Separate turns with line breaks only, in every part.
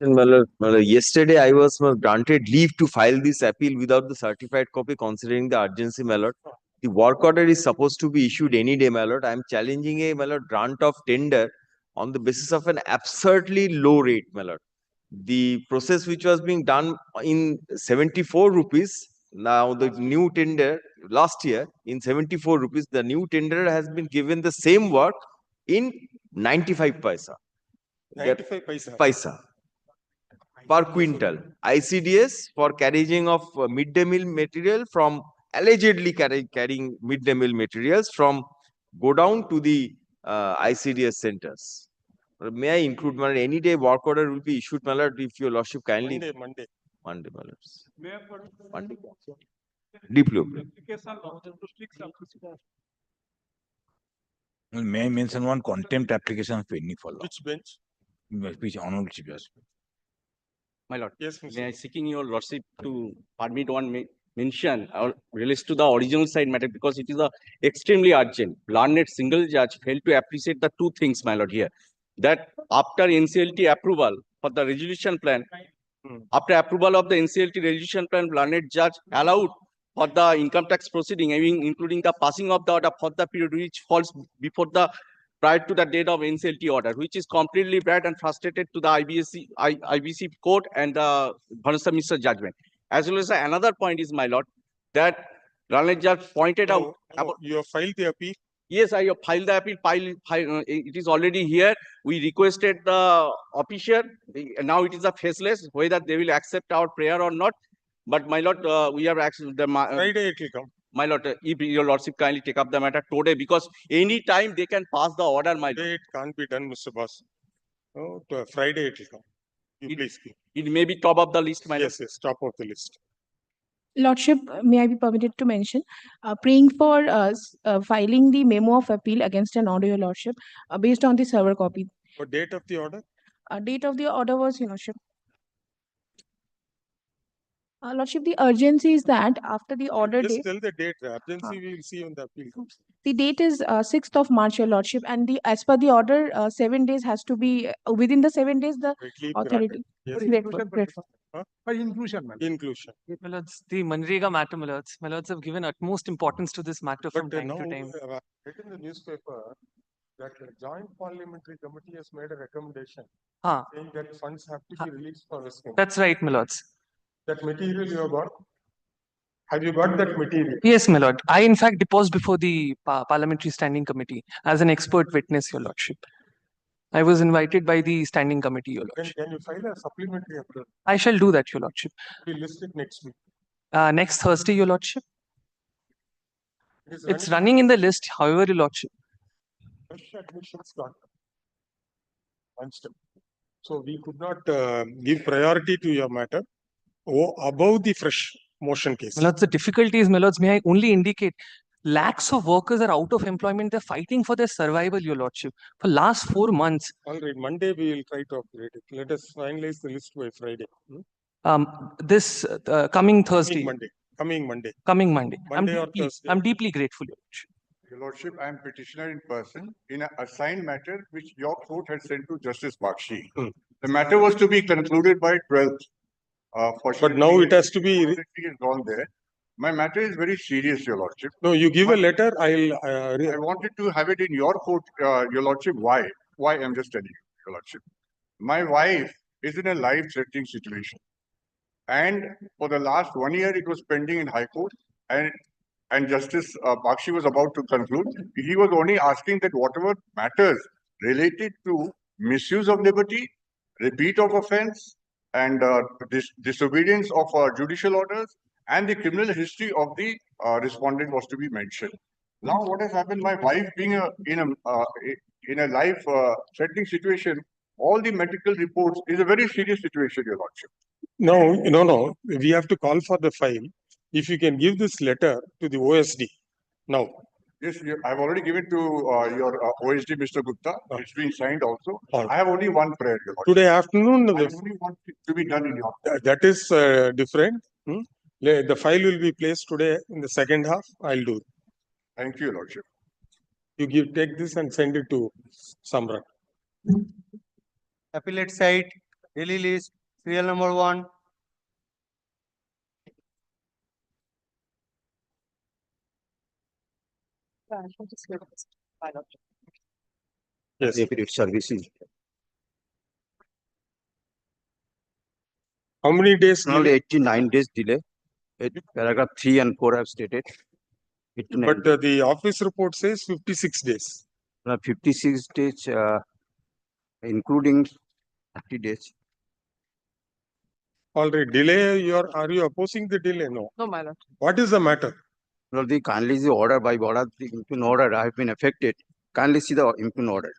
Yesterday, I was granted leave to file this appeal without the certified copy, considering the urgency, my lord. The work order is supposed to be issued any day, my lord. I am challenging a grant of tender on the basis of an absurdly low rate, my lord. The process which was being done in 74 rupees, now the new tender last year in 74 rupees, the new tender has been given the same work in 95 paisa.
95 paisa.
Paisa per quintal. ICDS for carrying of midday meal material from allegedly carrying midday meal materials from go down to the ICDS centers. May I include, my lord, any day work order will be issued, my lord, if your lordship kindly.
Monday.
Monday, my lords. Monday. Deeply open.
May I mention one contempt application pending for law?
Which bench?
Which honorable chief justice?
My lord,
Yes, Mr.
may I seeking your lordship to permit one mention or relates to the original side matter, because it is a extremely urgent. Learned single judge failed to appreciate the two things, my lord, here. That after NCLT approval for the resolution plan, after approval of the NCLT resolution plan, learned judge allowed for the income tax proceeding, including the passing of the order for the period which falls before the prior to the date of NCLT order, which is completely bad and frustrated to the IBC court and the Bhanusa Mr. judgment. As well as another point is, my lord, that learned judge pointed out about.
You have filed the appeal?
Yes, I have filed the appeal. It is already here. We requested the official. Now it is a faceless, whether they will accept our prayer or not. But my lord, we have accepted the
Friday it will come.
my lord, if your lordship kindly take up the matter today, because any time they can pass the order, my lord.
Today it can't be done, Mr. Boss. No, Friday it will come. You please keep.
It may be top of the list, my lord.
Yes, top of the list.
Lordship, may I be permitted to mention, praying for filing the memo of appeal against an order, Your Lordship, based on the server copy.
What date of the order?
Date of the order was, Your Lordship. Lordship, the urgency is that after the order
Just
date,
tell the date. The urgency we will see when the appeal comes.
the date is 6th of March, Your Lordship, and as per the order, 7 days has to be, within the 7 days, the
Quickly
authority.
granted. Yes.
For inclusion, man.
Inclusion.
My lords, the Manrega matter, my lords have given utmost importance to this matter from
But
time
now,
to time.
read in the newspaper that the Joint Parliamentary Committee has made a recommendation saying that funds have to be released for this.
That's right, my lords.
That material you have got? Have you got that material?
Yes, my lord. I, in fact, deposed before the Parliamentary Standing Committee as an expert witness, Your Lordship. I was invited by the Standing Committee, Your
Then
Lordship.
can you file a supplementary appeal?
I shall do that, Your Lordship.
We'll list it next week.
Next Thursday, Your Lordship.
It is
It's running in the list, however, Your Lordship.
fresh admissions got one step. So we could not give priority to your matter above the fresh motion case.
My lords, the difficulty is, my lords, may I only indicate, lakhs of workers are out of employment. They're fighting for their survival, Your Lordship, for last 4 months.
All right, Monday we will try to upgrade it. Let us finalize the list by Friday.
This coming Thursday.
Coming Monday.
Coming Monday.
Monday or Thursday.
I'm deeply grateful, Your Lordship.
Your Lordship, I am petitioner in person in an assigned matter which your court had sent to Justice Bakshi. The matter was to be concluded by 12th.
But now it has to be.
Is gone there. My matter is very serious, Your Lordship.
No, you give a letter.
I wanted to have it in your court, Your Lordship. Why? Why? I'm just telling you, Your Lordship. My wife is in a life-threatening situation, and for the last 1 year, it was pending in High Court, and Justice Bakshi was about to conclude. He was only asking that whatever matters related to misuse of liberty, repeat of offense, and disobedience of judicial orders, and the criminal history of the respondent was to be mentioned. Now, what has happened? My wife being in a life-threatening situation, all the medical reports is a very serious situation, Your Lordship.
No. We have to call for the file. If you can give this letter to the OSD now.
Yes, I've already given to your OSD, Mr. Gupta. It's been signed also.
Right.
I have only one prayer, Your Lordship.
Today afternoon.
I only want it to be done in your.
That is different. The file will be placed today in the second half. I'll do.
Thank you, Your Lordship.
You take this and send it to Samrat.
Appellate side Daily Lease, serial number 1.
Yes.
Services.
How many days
Only
delay?
89 days delay. Paragraph 3 and 4 have stated. 89
But
days.
the office report says 56 days.
56 days, including 30 days.
Already delay, are you opposing the delay? No.
No, my lord.
What is the matter?
Well, the kindly the order by order, the impugn order, I have been affected. Kindly see the impugn order.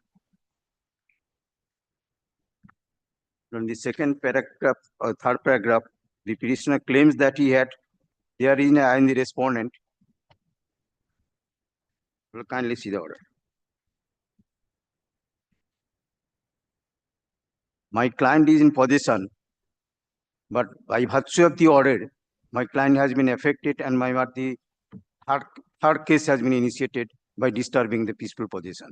From the second paragraph, third paragraph, the petitioner claims that he had, there is I am the respondent. Well, kindly see the order. My client is in possession, but by virtue of the order, my client has been affected and the third case has been initiated by disturbing the peaceful possession.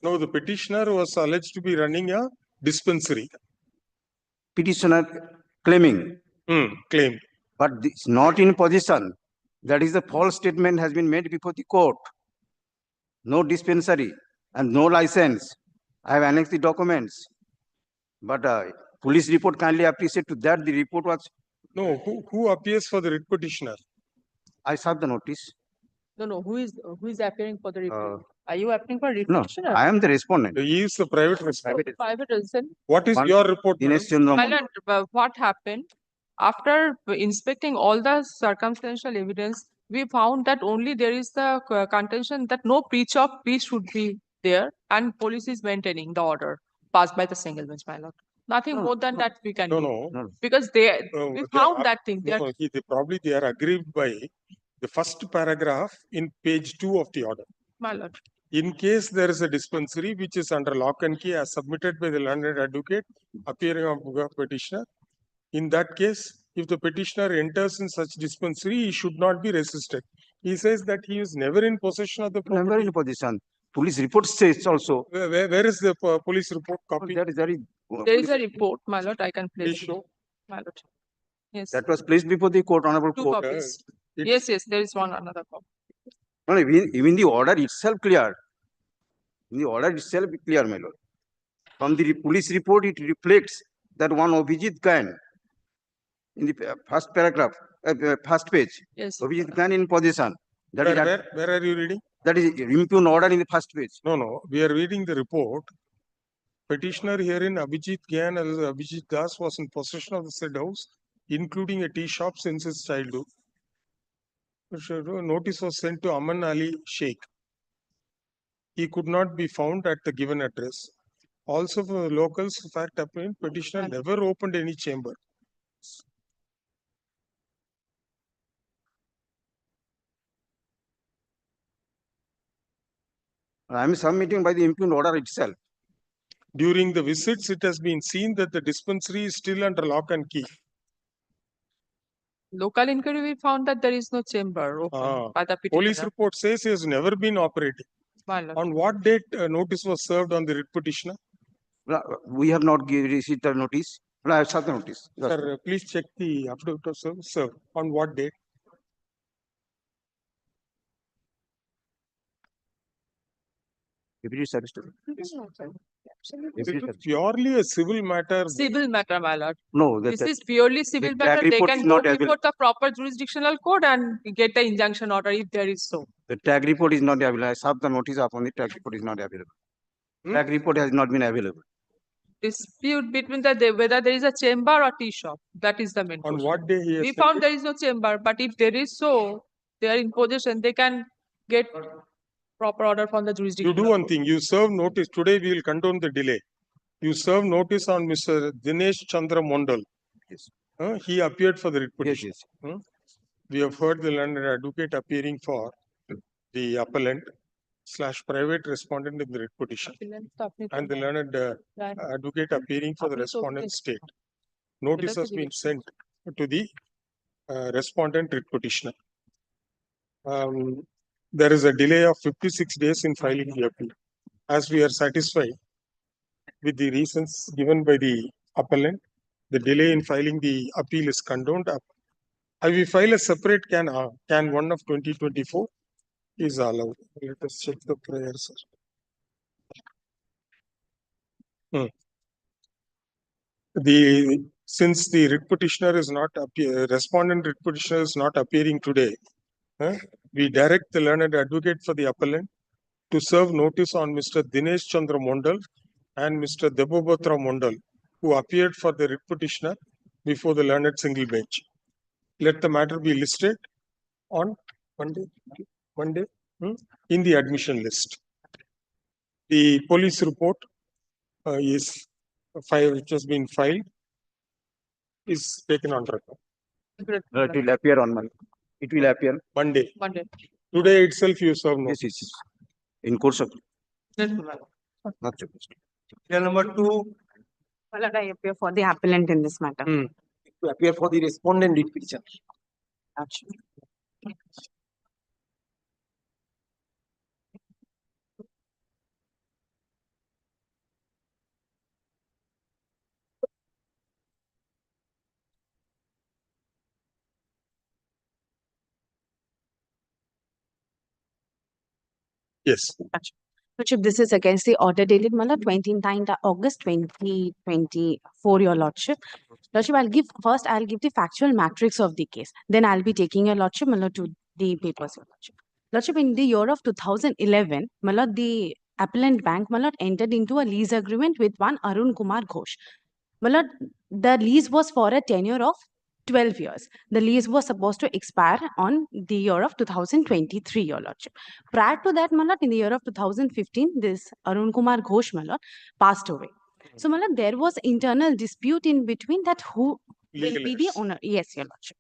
No, the petitioner was alleged to be running a dispensary.
Petitioner claiming,
Claim.
but it's not in possession. That is the false statement has been made before the court. No dispensary and no license. I have annexed the documents. But police report kindly appreciate to that. The report was,
No, who appears for the writ petitioner?
I served the notice.
No, who is appearing for the report? Are you appearing for
No,
petitioner?
I am the respondent.
He is the private respondent.
Private citizen.
What is
One-
your report? madam?
Dinesh Chandra
My
Mondal.
lord, what happened? After inspecting all the circumstantial evidence, we found that only there is the contention that no breach of peace should be there, and police is maintaining the order passed by the single bench, my lord. Nothing
No,
more than that we can
No,
do.
no.
No,
Because
No,
we
they
found
are-
that thing. They are
No, probably they are aggrieved by the first paragraph in page 2 of the order.
my lord.
In case there is a dispensary which is under lock and key as submitted by the learned advocate appearing on behalf of petitioner, in that case, if the petitioner enters in such dispensary, he should not be resisted. He says that he is never in possession of the
never
property.
in possession. Police report says also.
Where is the police report copy?
That is
There is a report, my lord. I can
Please
place it,
show.
my lord. Yes,
that was placed before the court, honorable
two
court.
copies.
It's-
Yes, there is another copy.
No, even the order itself clear. In the order itself clear, my lord. From the police report, it reflects that one Abhijit Khan in the first paragraph, first page.
Yes.
Abhijit Khan in possession. That is
Where are you reading?
that is impugn order in the first page.
No, we are reading the report. Petitioner herein Abhijit Gyan as Abhijit Das was in possession of the said house, including a tea shop since his childhood. Notice was sent to Aman Ali Sheikh. He could not be found at the given address. Also for the locals, fact apparent, petitioner never opened any chamber.
I am submitting by the impugn order itself.
During the visits, it has been seen that the dispensary is still under lock and key.
Local inquiry, we found that there is no chamber
Ah,
open by the
Police
petitioner.
report says he has never been operating.
My lord.
On what date notice was served on the writ petitioner?
We have not received the notice. I have served the notice.
Sir, please check the affidavit of service, sir. On what date?
Deputy Service.
This is purely a civil matter.
Civil matter, my lord.
No,
This
that
is purely civil
tag
matter. They
report is
can go
not available.
before the proper jurisdictional court and get the injunction order if there is so.
the tag report is not available. I served the notice upon the tag report is not available.
Hmm?
Tag report has not been available.
Dispute between whether there is a chamber or tea shop. That is the main
On
question.
what day he has.
We
sent
found
it?
there is no chamber, but if there is so, they are in possession, they can get proper order from the
You
jurisdiction.
do one thing, you serve notice. Today we will condone the delay. You serve notice on Mr. Dinesh Chandra Mondal.
Yes.
He appeared for the writ
Yes,
petition.
yes.
We have heard the learned advocate appearing for the appellant / private respondent in the writ petition. And the learned advocate appearing for the respondent state. Notice has been sent to the respondent writ petitioner. There is a delay of 56 days in filing the appeal. As we are satisfied with the reasons given by the appellant. The delay in filing the appeal is condoned. I will file a separate can 1 of 2024 is allowed. Let us check the prior, sir. Since the writ petitioner is not respondent writ petitioner is not appearing today, we direct the learned advocate for the appellant to serve notice on Mr. Dinesh Chandra Mondal and Mr. Debobatra Mondal, who appeared for the writ petitioner before the learned single bench. Let the matter be listed on Monday in the admission list. The police report is which has been filed, is taken on record.
It will appear on Monday. It will appear.
Monday.
Monday.
Today itself you serve notice.
Yes. In course of.
Yes, Malad.
Not supposed to.
Serial number 2,
Malad, I appear for the appellant in this matter.
to appear for the respondent writ petition.
Yes.
Lordship, this is against the order dated Malad 29th August 2024, Your Lordship. Lordship, I'll give the factual matrix of the case. Then I'll be taking Your Lordship, Malad, to the papers, Your Lordship. Lordship, in the year of 2011, Malad, the appellant bank, Malad, entered into a lease agreement with one Arun Kumar Ghosh. Malad, the lease was for a tenure of 12 years. The lease was supposed to expire on the year of 2023, Your Lordship. Prior to that, Malad, in the year of 2015, this Arun Kumar Ghosh, Malad, passed away. So, Malad, there was internal dispute in between that who will be the
Legal
owner. Yes, Your Lordship.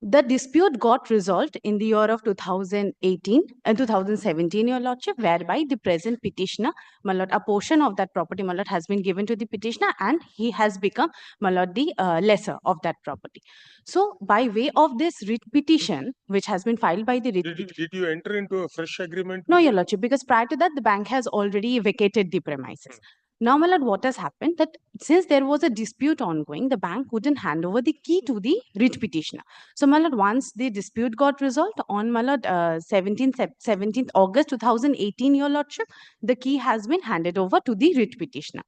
The dispute got resolved in the year of 2018 and 2017, Your Lordship, whereby the present petitioner, Malad, a portion of that property, Malad, has been given to the petitioner and he has become, Malad, the lesser of that property. So, by way of this writ petition, which has been filed by the writ
Did you enter into a fresh agreement?
No,
with
Your
them?
Lordship, because prior to that, the bank has already vacated the premises. Now, my lord, what has happened that since there was a dispute ongoing, the bank wouldn't hand over the key to the writ petitioner. So, my lord, once the dispute got resolved on, my lord, 17th August 2018, Your Lordship, the key has been handed over to the writ petitioner.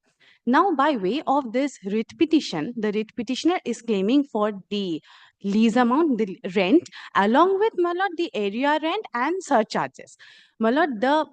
Now, by way of this writ petition, the writ petitioner is claiming for the lease amount, the rent, along with, my lord, the area rent and surcharges. My lord, the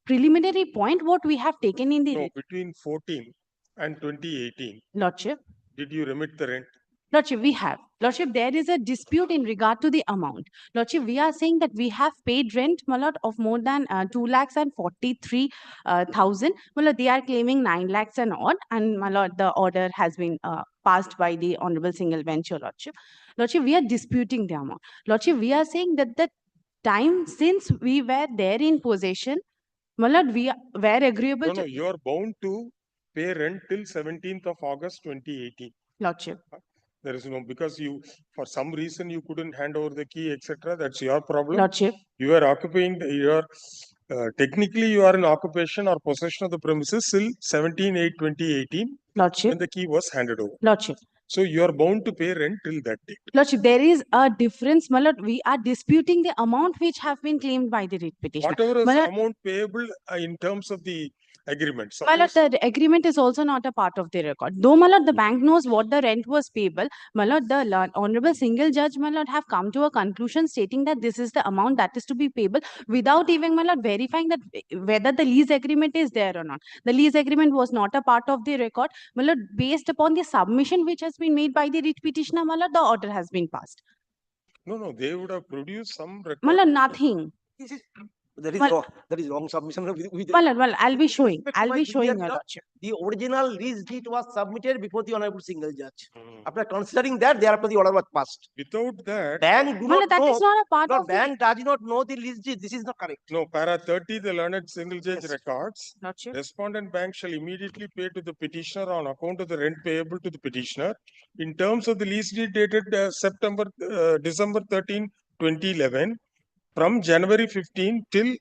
preliminary point what we have taken in the
No, between 14 and 2018,
Lordship.
did you remit the rent?
Lordship, we have. Lordship, there is a dispute in regard to the amount. Lordship, we are saying that we have paid rent, my lord, of more than 2,43,000. My lord, they are claiming 9 lakhs and odd, and my lord, the order has been passed by the Honorable Single Bench, Your Lordship. Lordship, we are disputing the amount. Lordship, we are saying that the time since we were there in possession, my lord, we were agreeable
No,
to.
you are bound to pay rent till 17th of August 2018.
Lordship.
There is no, because you, for some reason, you couldn't hand over the key, etc. That's your problem.
Lordship.
You are occupying, technically you are in occupation or possession of the premises till 17/8/2018
Lordship.
when the key was handed over.
Lordship.
So you are bound to pay rent till that date.
Lordship, there is a difference, my lord. We are disputing the amount which have been claimed by the writ petitioner.
Whatever is
My lord,
amount payable in terms of the agreement.
my lord,
Suppose,
the agreement is also not a part of the record. Though, my lord, the bank knows what the rent was payable, my lord, the Honorable Single Judge, my lord, have come to a conclusion stating that this is the amount that is to be payable without even, my lord, verifying that whether the lease agreement is there or not. The lease agreement was not a part of the record. My lord, based upon the submission which has been made by the writ petitioner, my lord, the order has been passed.
no, they would have produced some record.
My lord, nothing.
That is
Well-
wrong. That is wrong submission with
Well, I'll be showing.
respect to
I'll
my
be
junior
showing, Your
judge,
Lordship.
The original lease deed was submitted before the Honorable Single Judge. After considering that, thereafter the order was passed.
Without that,
Bank do
Well,
not
that
know.
is not a part
No,
of the
bank does not know the lease deed. This is not correct.
no, para 30, the learned single judge
Yes.
records,
Lordship.
respondent bank shall immediately pay to the petitioner on account of the rent payable to the petitioner in terms of the lease deed dated December 13, 2011, from January 15 till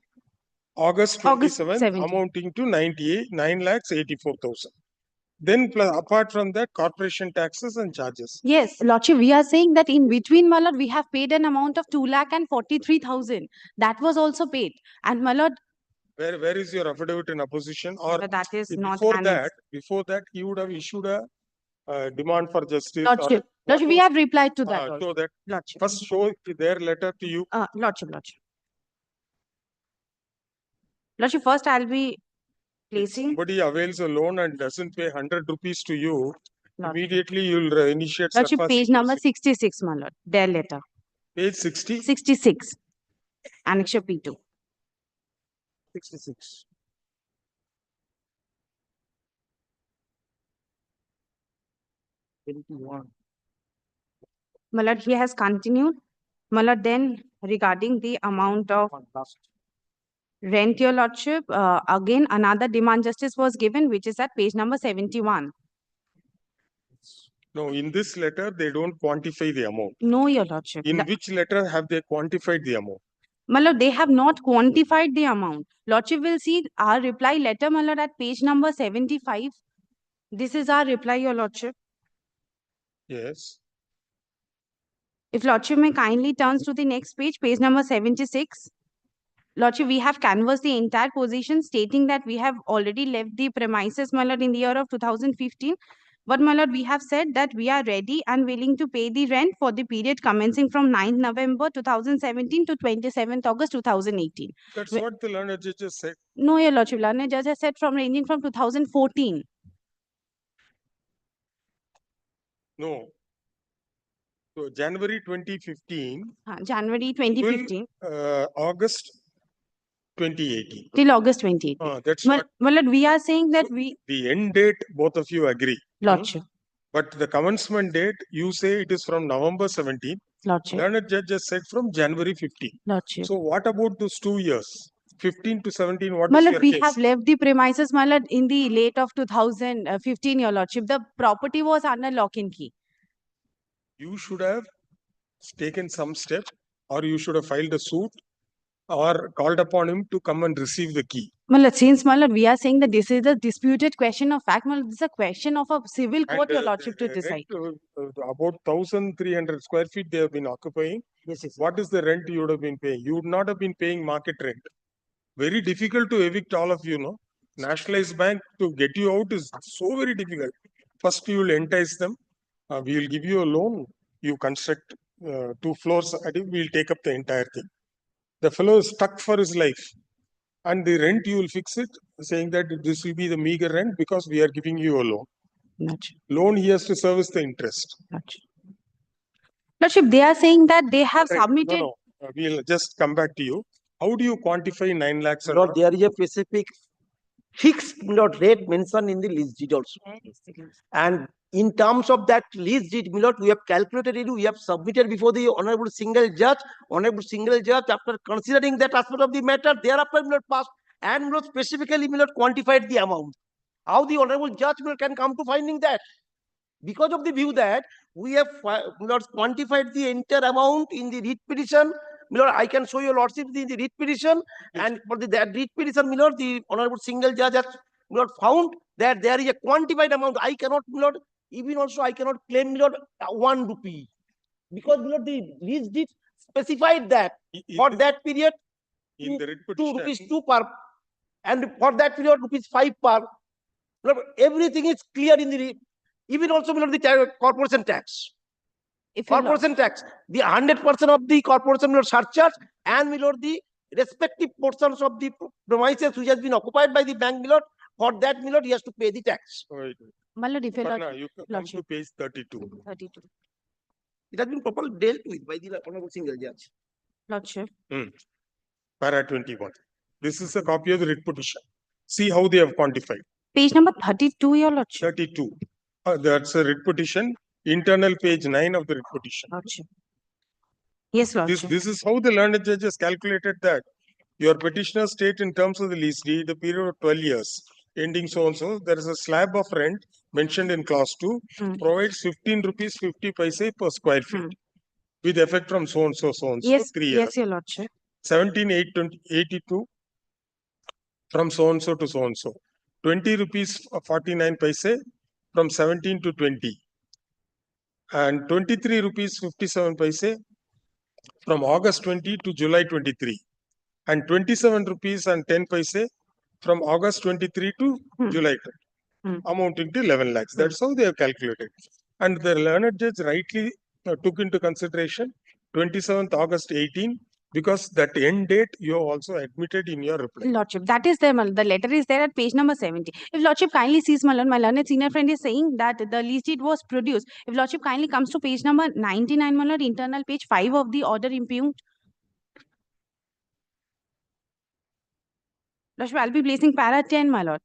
August
August
27,
17.
amounting to 9 lakhs 84,000. Then apart from that, corporation taxes and charges.
Yes, Lordship, we are saying that in between, my lord, we have paid an amount of 2,43,000. That was also paid. And my lord,
Where is your affidavit in opposition? Or
but that is not
before that, he would have issued a demand for justice. or
Lordship,
what
Lordship, we
was-
have replied to that.
Show that.
Lordship.
First show their letter to you.
Lordship. Lordship, first I'll be placing.
Somebody avails a loan and doesn't pay 100 rupees to you,
Lordship.
immediately you'll initiate.
Lordship,
surface
page number
proceedings.
66, my lord, their letter.
Page 60.
66, Annexure P2.
66.
My lord, he has continued. My lord, then regarding the amount of rent, your lordship, again, another demand justice was given, which is at page number 71.
No, in this letter, they don't quantify the amount.
No, your lordship.
In which letter have they quantified the amount?
My lord, they have not quantified the amount. Lordship will see our reply letter, my lord, at page number 75. This is our reply, your lordship.
Yes.
If Lordship may kindly turns to the next page, page number 76. Lordship, we have canvassed the entire position stating that we have already left the premises, my lord, in the year of 2015. But my lord, we have said that we are ready and willing to pay the rent for the period commencing from 9th November 2017 to 27th August 2018.
That's what the learned judges said.
No, your lordship, learned judge has said from ranging from 2014.
No. So January 2015.
January 2015.
August 2018.
Till August 2018.
That's
Well,
what
well, Lord, we are saying that we.
the end date, both of you agree.
Lordship.
But the commencement date, you say it is from November 17.
Lordship.
Learned judge has said from January 15.
Lordship.
So what about those 2 years? 15 to 17, what
My
is
lord,
your
we
case?
have left the premises, my lord, in the late of 2015, your lordship. The property was under lock and key.
You should have taken some step, or you should have filed a suit or called upon him to come and receive the key.
My lord, since my lord, we are saying that this is a disputed question of fact, my lord, this is a question of a civil court, your lordship, to decide.
About 1,300 square feet they have been occupying.
Yes, yes.
What is the rent you would have been paying? You would not have been paying market rent. Very difficult to evict all of you, no? Nationalized bank, to get you out is so very difficult. First, you will entice them. We will give you a loan. You construct 2 floors. We will take up the entire thing. The fellow is stuck for his life. And the rent, you will fix it, saying that this will be the meager rent because we are giving you a loan.
Lordship.
Loan, he has to service the interest.
Lordship, they are saying that they have
Right.
submitted.
No. We'll just come back to you. How do you quantify 9 lakhs?
Lord, there is a specific fixed rate mentioned in the lease deed also. And in terms of that lease deed, Milord, we have calculated it, we have submitted before the Honorable Single Judge. Honorable Single Judge, after considering that aspect of the matter, thereafter, Milord, passed and Milord, specifically, Milord, quantified the amount. How the Honorable Judge, Milord, can come to finding that? Because of the view that we have, Milord, quantified the entire amount in the writ petition. Milord, I can show your lordship the writ petition, and for that writ petition, Milord, the Honorable Single Judge has, Milord, found that there is a quantified amount. I cannot, Milord, even also I cannot claim, Milord, 1 rupee, because, Milord, the lease deed specified that for that period,
in the writ
2
petition,
rupees 2 per, and for that period rupees 5 per. Milord, everything is clear in the, even also, Milord, the corporation tax.
If you
Corporation tax, the 100% of the corporation, Milord, surcharge, and, Milord, the respective portions of the premises which has been occupied by the bank, Milord, for that, Milord, he has to pay the tax.
Wait.
My lord, if you
Patna, you come to
lordship.
page 32.
32.
It has been properly dealt with by the Honorable Single Judge.
Lordship.
Para 21. This is a copy of the writ petition. See how they have quantified.
Page number 32, your lordship.
32. That's a writ petition. Internal page 9 of the writ petition.
Lordship. Yes, lordship.
This is how the learned judge has calculated that. Your petitioner state in terms of the lease deed, the period of 12 years, ending so and so, there is a slab of rent mentioned in clause 2, provides 15 rupees 50 paise per square feet, with effect from so and so, 3 years.
Yes, your lordship.
17,882 from so and so to so and so. 20 rupees 49 paise from 17 to 20. And 23 rupees 57 paise from August 20 to July 23. And 27 rupees and 10 paise from August 23 to July 20, amounting to 11 lakhs. That's how they have calculated. And the learned judge rightly took into consideration 27th August 18, because that end date you have also admitted in your reply.
Lordship, that is there, the letter is there at page number 70. If Lordship kindly sees, my learned senior friend is saying that the lease deed was produced. If Lordship kindly comes to page number 99, my lord, internal page 5 of the order impugned. Lordship, I'll be placing para 10, my lord.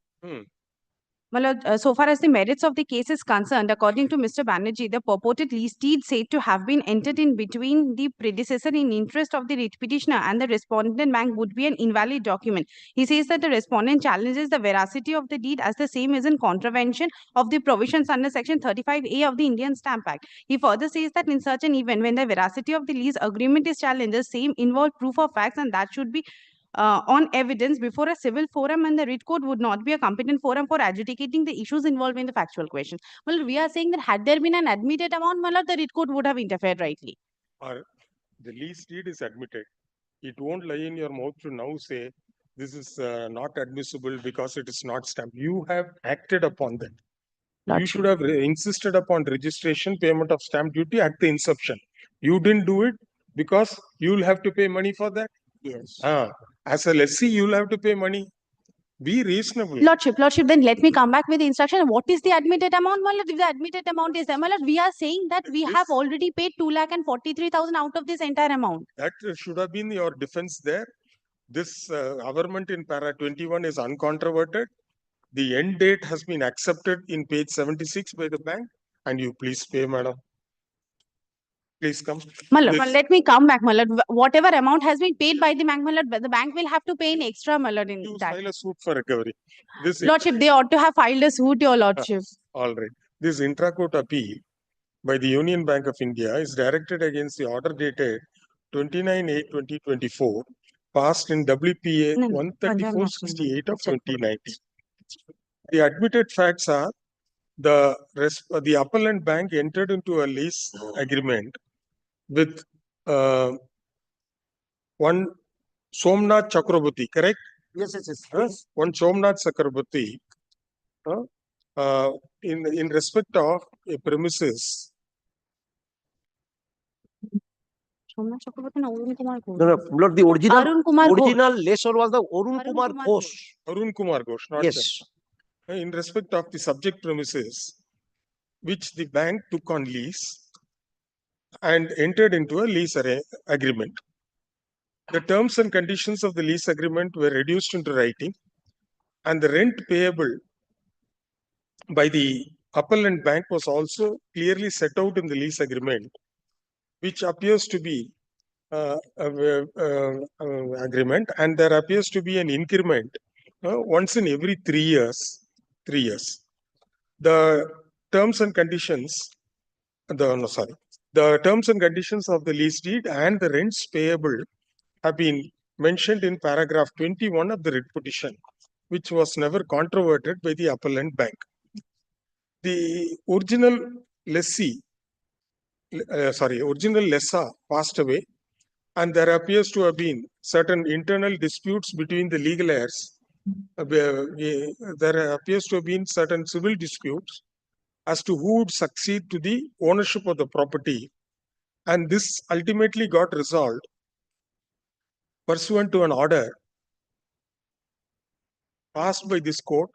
My lord, so far as the merits of the case is concerned, according to Mr. Banerjee, the purported lease deed said to have been entered in between the predecessor in interest of the writ petitioner and the respondent bank would be an invalid document. He says that the respondent challenges the veracity of the deed as the same is in contravention of the provisions under section 35A of the Indian Stamp Act. He further says that in such an event, when the veracity of the lease agreement is challenged, the same involve proof of facts and that should be on evidence before a civil forum, and the writ court would not be a competent forum for adjudicating the issues involved in the factual question. Well, we are saying that had there been an admitted amount, my lord, the writ court would have interfered rightly.
Or the lease deed is admitted. It won't lie in your mouth to now say this is not admissible because it is not stamped. You have acted upon that. You should have insisted upon registration, payment of stamp duty at the inception. You didn't do it because you will have to pay money for that.
Yes.
As a lessee, you will have to pay money. Be reasonable.
Lordship, then let me come back with the instruction. What is the admitted amount, my lord? If the admitted amount is there, my lord, we are saying that we have already paid 2,43,000 out of this entire amount.
That should have been your defense there. This averment in para 21 is uncontroverted. The end date has been accepted in page 76 by the bank, and you please pay, madam. Please come.
My lord, let me come back, my lord. Whatever amount has been paid by the bank, my lord, the bank will have to pay an extra, my lord, in
You
that.
file a suit for recovery. This
Lordship, they ought to have filed a suit, your lordship.
all right. This intra-court appeal by the Union Bank of India is directed against the order dated 29/8/2024, passed in WPA 134/68 of 2019. The admitted facts are the appellant bank entered into a lease agreement with one Somnath Chakraborty, correct?
Yes, yes, yes.
One Somnath Chakraborty in respect of a premises.
No, Lord, the original lessor was the Arun Kumar Ghosh.
Arun Kumar Ghosh, not
Yes.
in respect of the subject premises, which the bank took on lease and entered into a lease agreement. The terms and conditions of the lease agreement were reduced into writing, and the rent payable by the appellant bank was also clearly set out in the lease agreement, which appears to be agreement, and there appears to be an increment once in every 3 years. 3 years. The terms and conditions, the terms and conditions of the lease deed and the rents payable have been mentioned in paragraph 21 of the writ petition, which was never controverted by the appellant bank. The original lessee, original lessor passed away, and there appears to have been certain internal disputes between the legal heirs. There appears to have been certain civil disputes as to who would succeed to the ownership of the property, and this ultimately got resolved pursuant to an order passed by this court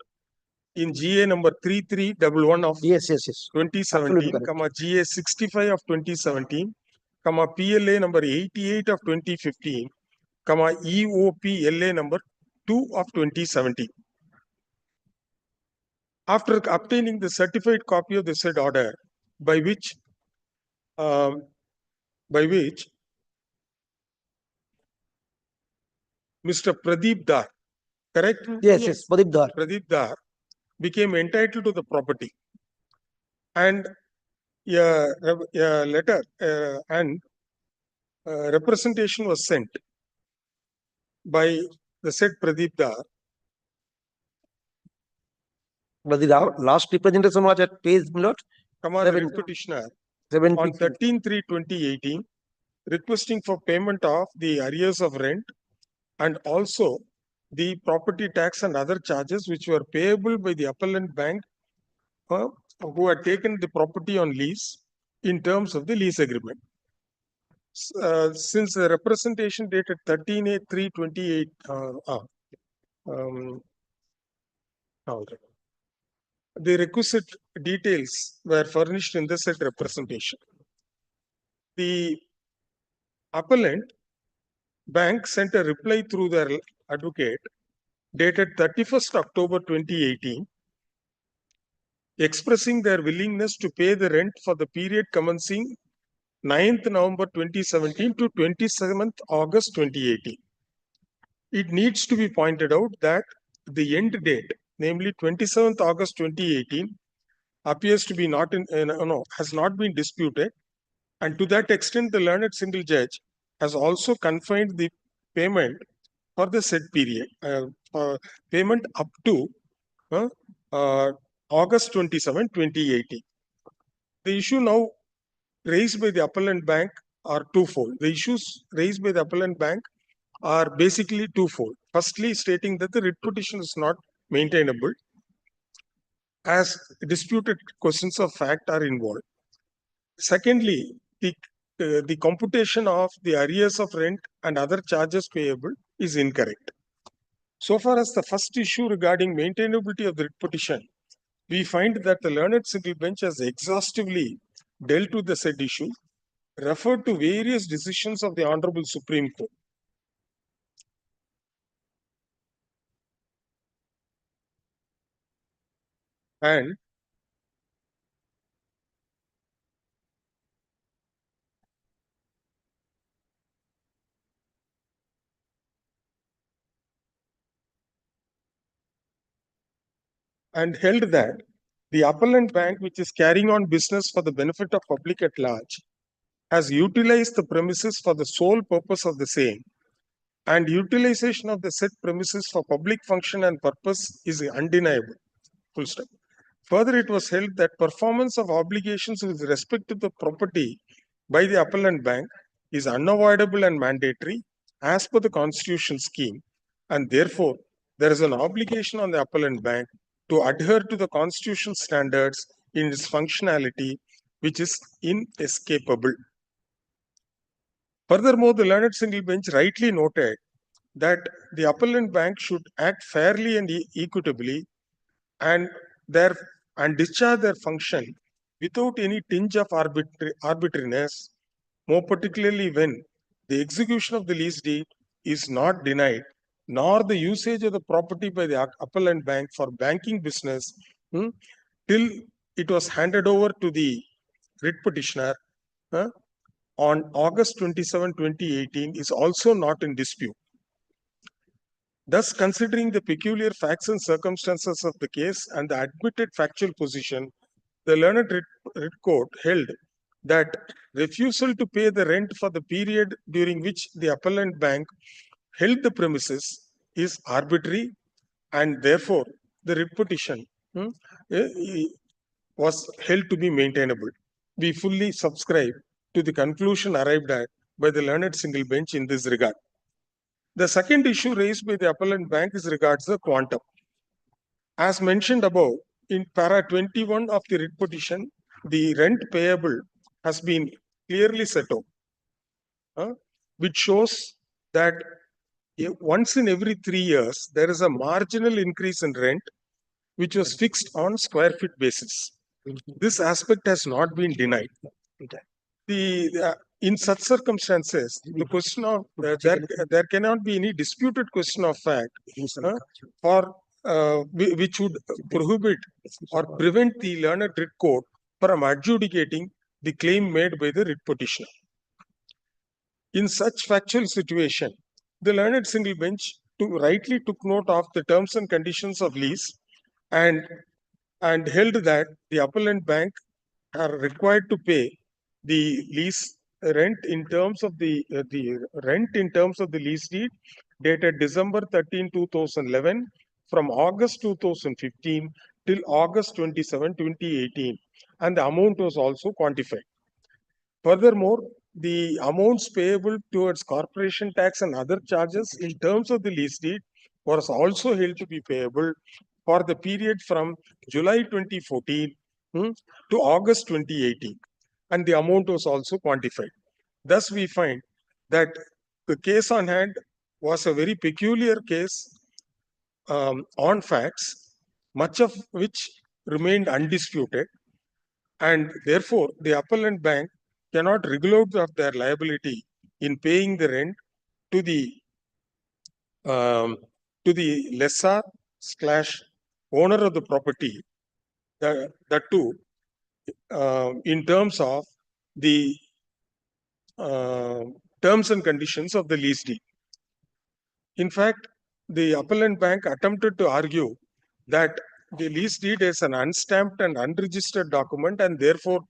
in GA number 3311 of 2017, GA 65 of 2017, PLA number 88 of 2015, EOP LA number 2 of 2017. After obtaining the certified copy of the said order, by which Mr. Pradeep Dar, correct?
Yes, Pradeep Dar.
Pradeep Dar became entitled to the property, and a letter and representation was sent by the said Pradeep Dar
But the last representation was at page, my lord,
Come on, the
Seven-
writ petitioner,
70.
on 13/3/2018, requesting for payment of the arrears of rent and also the property tax and other charges which were payable by the appellant bank who had taken the property on lease in terms of the lease agreement. Since the representation dated 13/8/3/28, the requisite details were furnished in the said representation. The appellant bank sent a reply through their advocate dated 31st October 2018, expressing their willingness to pay the rent for the period commencing 9th November 2017 to 27th August 2018. It needs to be pointed out that the end date, namely 27th August 2018, appears to be not has not been disputed, and to that extent the learned single judge has also confined the payment for the said period, payment up to August 27, 2018. The issue now raised by the appellant bank are twofold. The issues raised by the appellant bank are basically twofold. Firstly, stating that the writ petition is not maintainable as disputed questions of fact are involved. Secondly, the computation of the arrears of rent and other charges payable is incorrect. So far as the first issue regarding maintainability of the writ petition, we find that the learned single bench has exhaustively dealt with the said issue, referred to various decisions of the Honorable Supreme Court. And held that the appellant bank, which is carrying on business for the benefit of public at large, has utilized the premises for the sole purpose of the same, and utilization of the said premises for public function and purpose is undeniable. Full stop. Further, it was held that performance of obligations with respect to the property by the appellant bank is unavoidable and mandatory as per the constitution scheme, and therefore there is an obligation on the appellant bank to adhere to the constitution standards in its functionality, which is inescapable. Furthermore, the learned single bench rightly noted that the appellant bank should act fairly and equitably and discharge their function without any tinge of arbitrariness, more particularly when the execution of the lease deed is not denied, nor the usage of the property by the appellant bank for banking business till it was handed over to the writ petitioner on August 27, 2018 is also not in dispute. Thus, considering the peculiar facts and circumstances of the case and the admitted factual position, the learned writ court held that refusal to pay the rent for the period during which the appellant bank held the premises is arbitrary, and therefore the writ petition was held to be maintainable. We fully subscribe to the conclusion arrived at by the learned single bench in this regard. The second issue raised by the appellant bank is regards the quantum. As mentioned above, in para 21 of the writ petition, the rent payable has been clearly set out, which shows that once in every 3 years, there is a marginal increase in rent, which was fixed on square feet basis. This aspect has not been denied. In such circumstances, the question of there cannot be any disputed question of fact which would prohibit or prevent the learned writ court from adjudicating the claim made by the writ petitioner. In such factual situation, the learned single bench rightly took note of the terms and conditions of lease and held that the appellant bank are required to pay the lease rent in terms of the lease deed dated December 13, 2011 from August 2015 till August 27, 2018, and the amount was also quantified. Furthermore, the amounts payable towards corporation tax and other charges in terms of the lease deed was also held to be payable for the period from July 2014 to August 2018, and the amount was also quantified. Thus, we find that the case on hand was a very peculiar case on facts, much of which remained undisputed, and therefore the appellant bank cannot wriggle out of their liability in paying the rent to the lessor / owner of the property, that too in terms of the terms and conditions of the lease deed. In fact, the appellant bank attempted to argue that the lease deed is an unstamped and unregistered document and therefore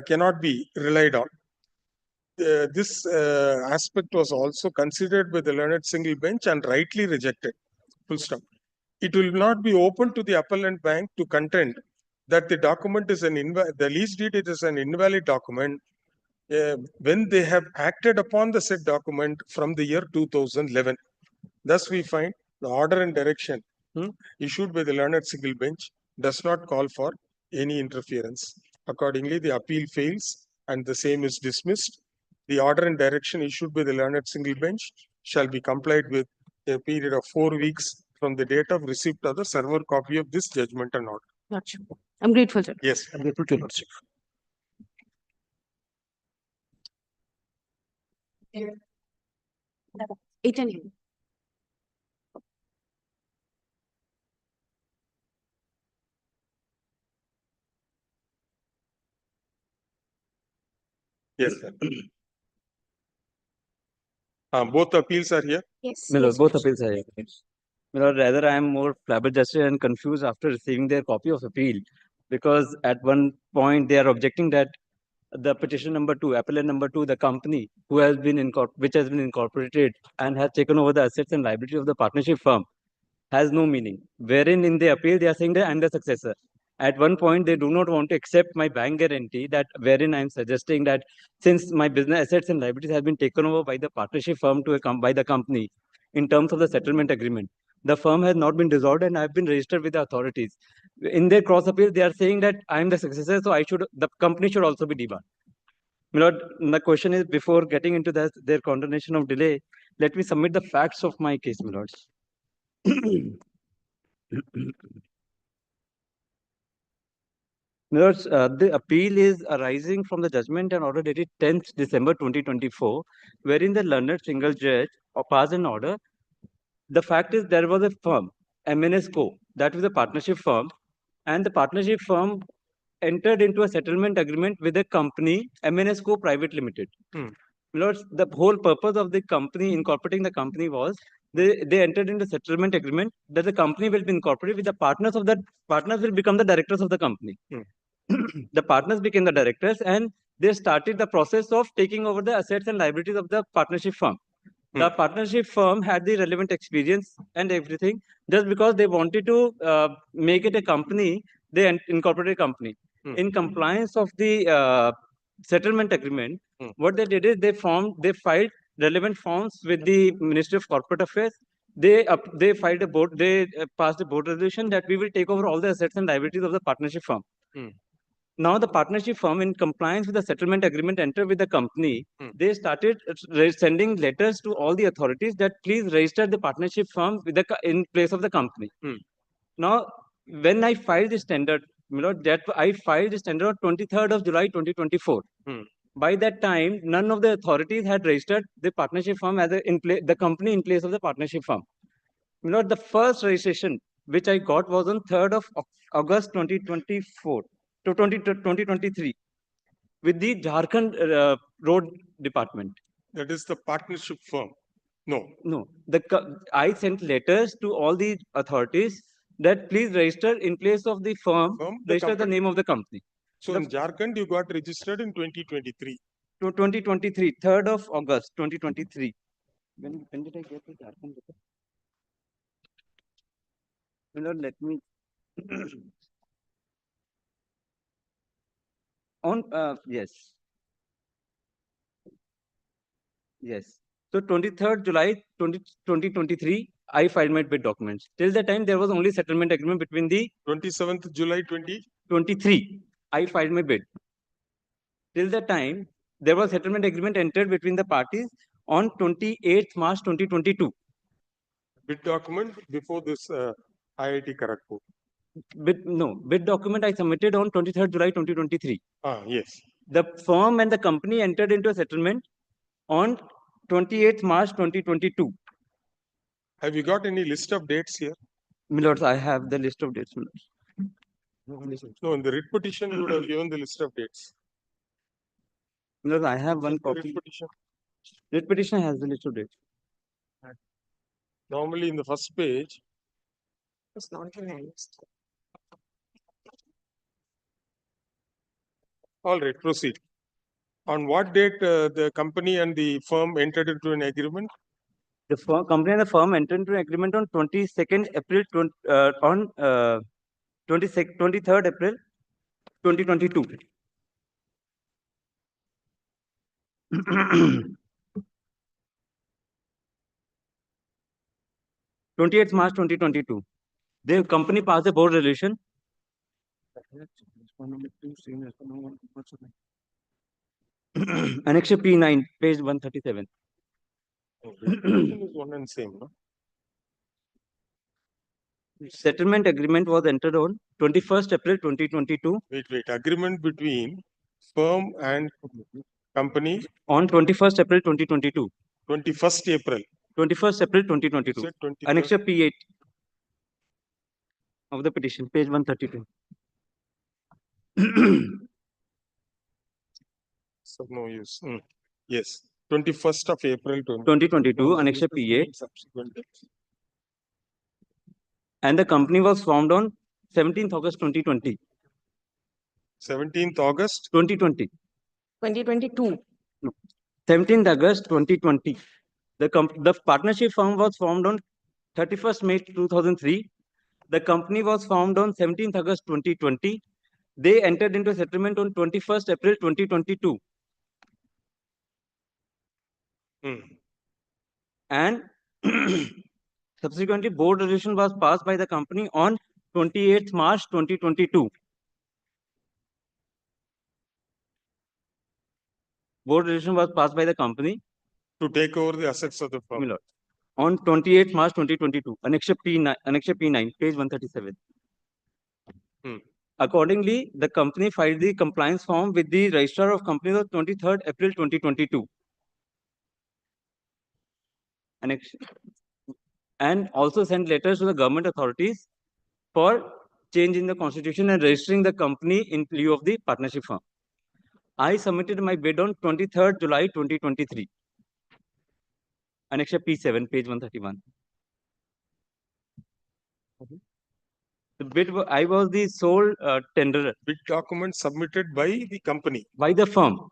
cannot be relied on. This aspect was also considered by the learned single bench and rightly rejected. Full stop. It will not be open to the appellant bank to contend that the document is the lease deed is an invalid document when they have acted upon the said document from the year 2011. Thus, we find the order and direction issued by the learned single bench does not call for any interference. Accordingly, the appeal fails and the same is dismissed. The order and direction issued by the learned single bench shall be complied with a period of 4 weeks from the date of receipt of the server copy of this judgment and order.
Lordship. I'm grateful, sir.
Yes, I'm grateful to your lordship.
Eight and nine.
Yes, sir. Both appeals are here.
Yes.
My lord,
yes,
both
Lordship.
appeals are here. My lord, rather I am more flabbergasted and confused after receiving their copy of appeal, because at one point they are objecting that the petition number 2, appellant number 2, the company which has been incorporated and has taken over the assets and liability of the partnership firm, has no meaning. Wherein in the appeal they are saying that I am the successor. At one point they do not want to accept my bank guarantee, that wherein I am suggesting that since my business assets and liabilities have been taken over by the partnership firm by the company in terms of the settlement agreement, the firm has not been dissolved and I have been registered with the authorities. In their cross appeal, they are saying that I am the successor, so the company should also be debarred. My lord, the question is, before getting into their condemnation of delay, let me submit the facts of my case, my lords. My lords, the appeal is arising from the judgment and order dated 10th December 2024, wherein the learned single judge passed an order. The fact is, there was a firm, MNS Co, that was a partnership firm, and the partnership firm entered into a settlement agreement with a company, MNS Co Private Limited. Lords, the whole purpose of the company, incorporating the company, was they entered into settlement agreement that the company will be incorporated with the partners of that partners will become the directors of the company. The partners became the directors and they started the process of taking over the assets and liabilities of the partnership firm. The partnership firm had the relevant experience and everything. Just because they wanted to make it a company, they incorporated a company. In compliance of the settlement agreement, what they did is they filed relevant forms with the Ministry of Corporate Affairs. They filed they passed a board resolution that we will take over all the assets and liabilities of the partnership firm. Now the partnership firm, in compliance with the settlement agreement entered with the company, they started sending letters to all the authorities that please register the partnership firm in place of the company. Now, when I filed this tender, I filed this tender on 23rd of July 2024. By that time, none of the authorities had registered the partnership firm as the company in place of the partnership firm. The first registration which I got was on 3rd of August 2024 to 2023 with the Jharkhand Road Department.
That is the partnership firm. No.
I sent letters to all the authorities that please register in place of the firm, register the name of the company.
So in Jharkhand, you got registered in 2023.
To 2023, 3rd of August 2023. When did I get the Jharkhand letter? Let me On, yes. Yes. So 23rd July 2023, I filed my bid documents. Till the time, there was only settlement agreement between the
27th July 20.
23. I filed my bid. Till the time, there was settlement agreement entered between the parties on 28th March 2022.
Bid document before this IIT Kharagpur.
Bid document I submitted on 23rd July 2023.
Yes.
The firm and the company entered into a settlement on 28th March 2022.
Have you got any list of dates here?
Milords, I have the list of dates, Milords.
No, in the writ petition, you would have given the list of dates.
Milords, I have one
Check the
copy.
writ petition.
Writ petition has the list of dates.
Normally in the first page.
It's not in the list.
All right, proceed. On what date the company and the firm entered into an agreement?
The company and the firm entered into an agreement on 22nd April 23rd April 2022. 28th March 2022. The company passed a board resolution. Annexure P9, page 137.
Is one and same, no?
Settlement agreement was entered on 21st April 2022.
Wait. Agreement between firm and company
On 21st April 2022.
21st April.
21st April 2022.
Said 23rd.
Annexure P8 of the petition, page 132.
So no use. Yes. 21st of April
2022, Annexure P8.
Subsequent.
And the company was formed on 17th August 2020.
17th August
2020.
2022.
17th August 2020. The partnership firm was formed on 31st May 2003. The company was formed on 17th August 2020. They entered into a settlement on 21st April 2022. And subsequently, board resolution was passed by the company on 28th March 2022. Board resolution was passed by the company
to take over the assets of the firm.
On 28th March 2022, Annexure P9, page 137. Accordingly, the company filed the compliance form with the Registrar of Companies on 23rd April 2022. And also sent letters to the government authorities for change in the constitution and registering the company in lieu of the partnership firm. I submitted my bid on 23rd July 2023. Annexure P7, page 131. The bid, I was the sole tenderer.
Bid document submitted by the company.
By the firm.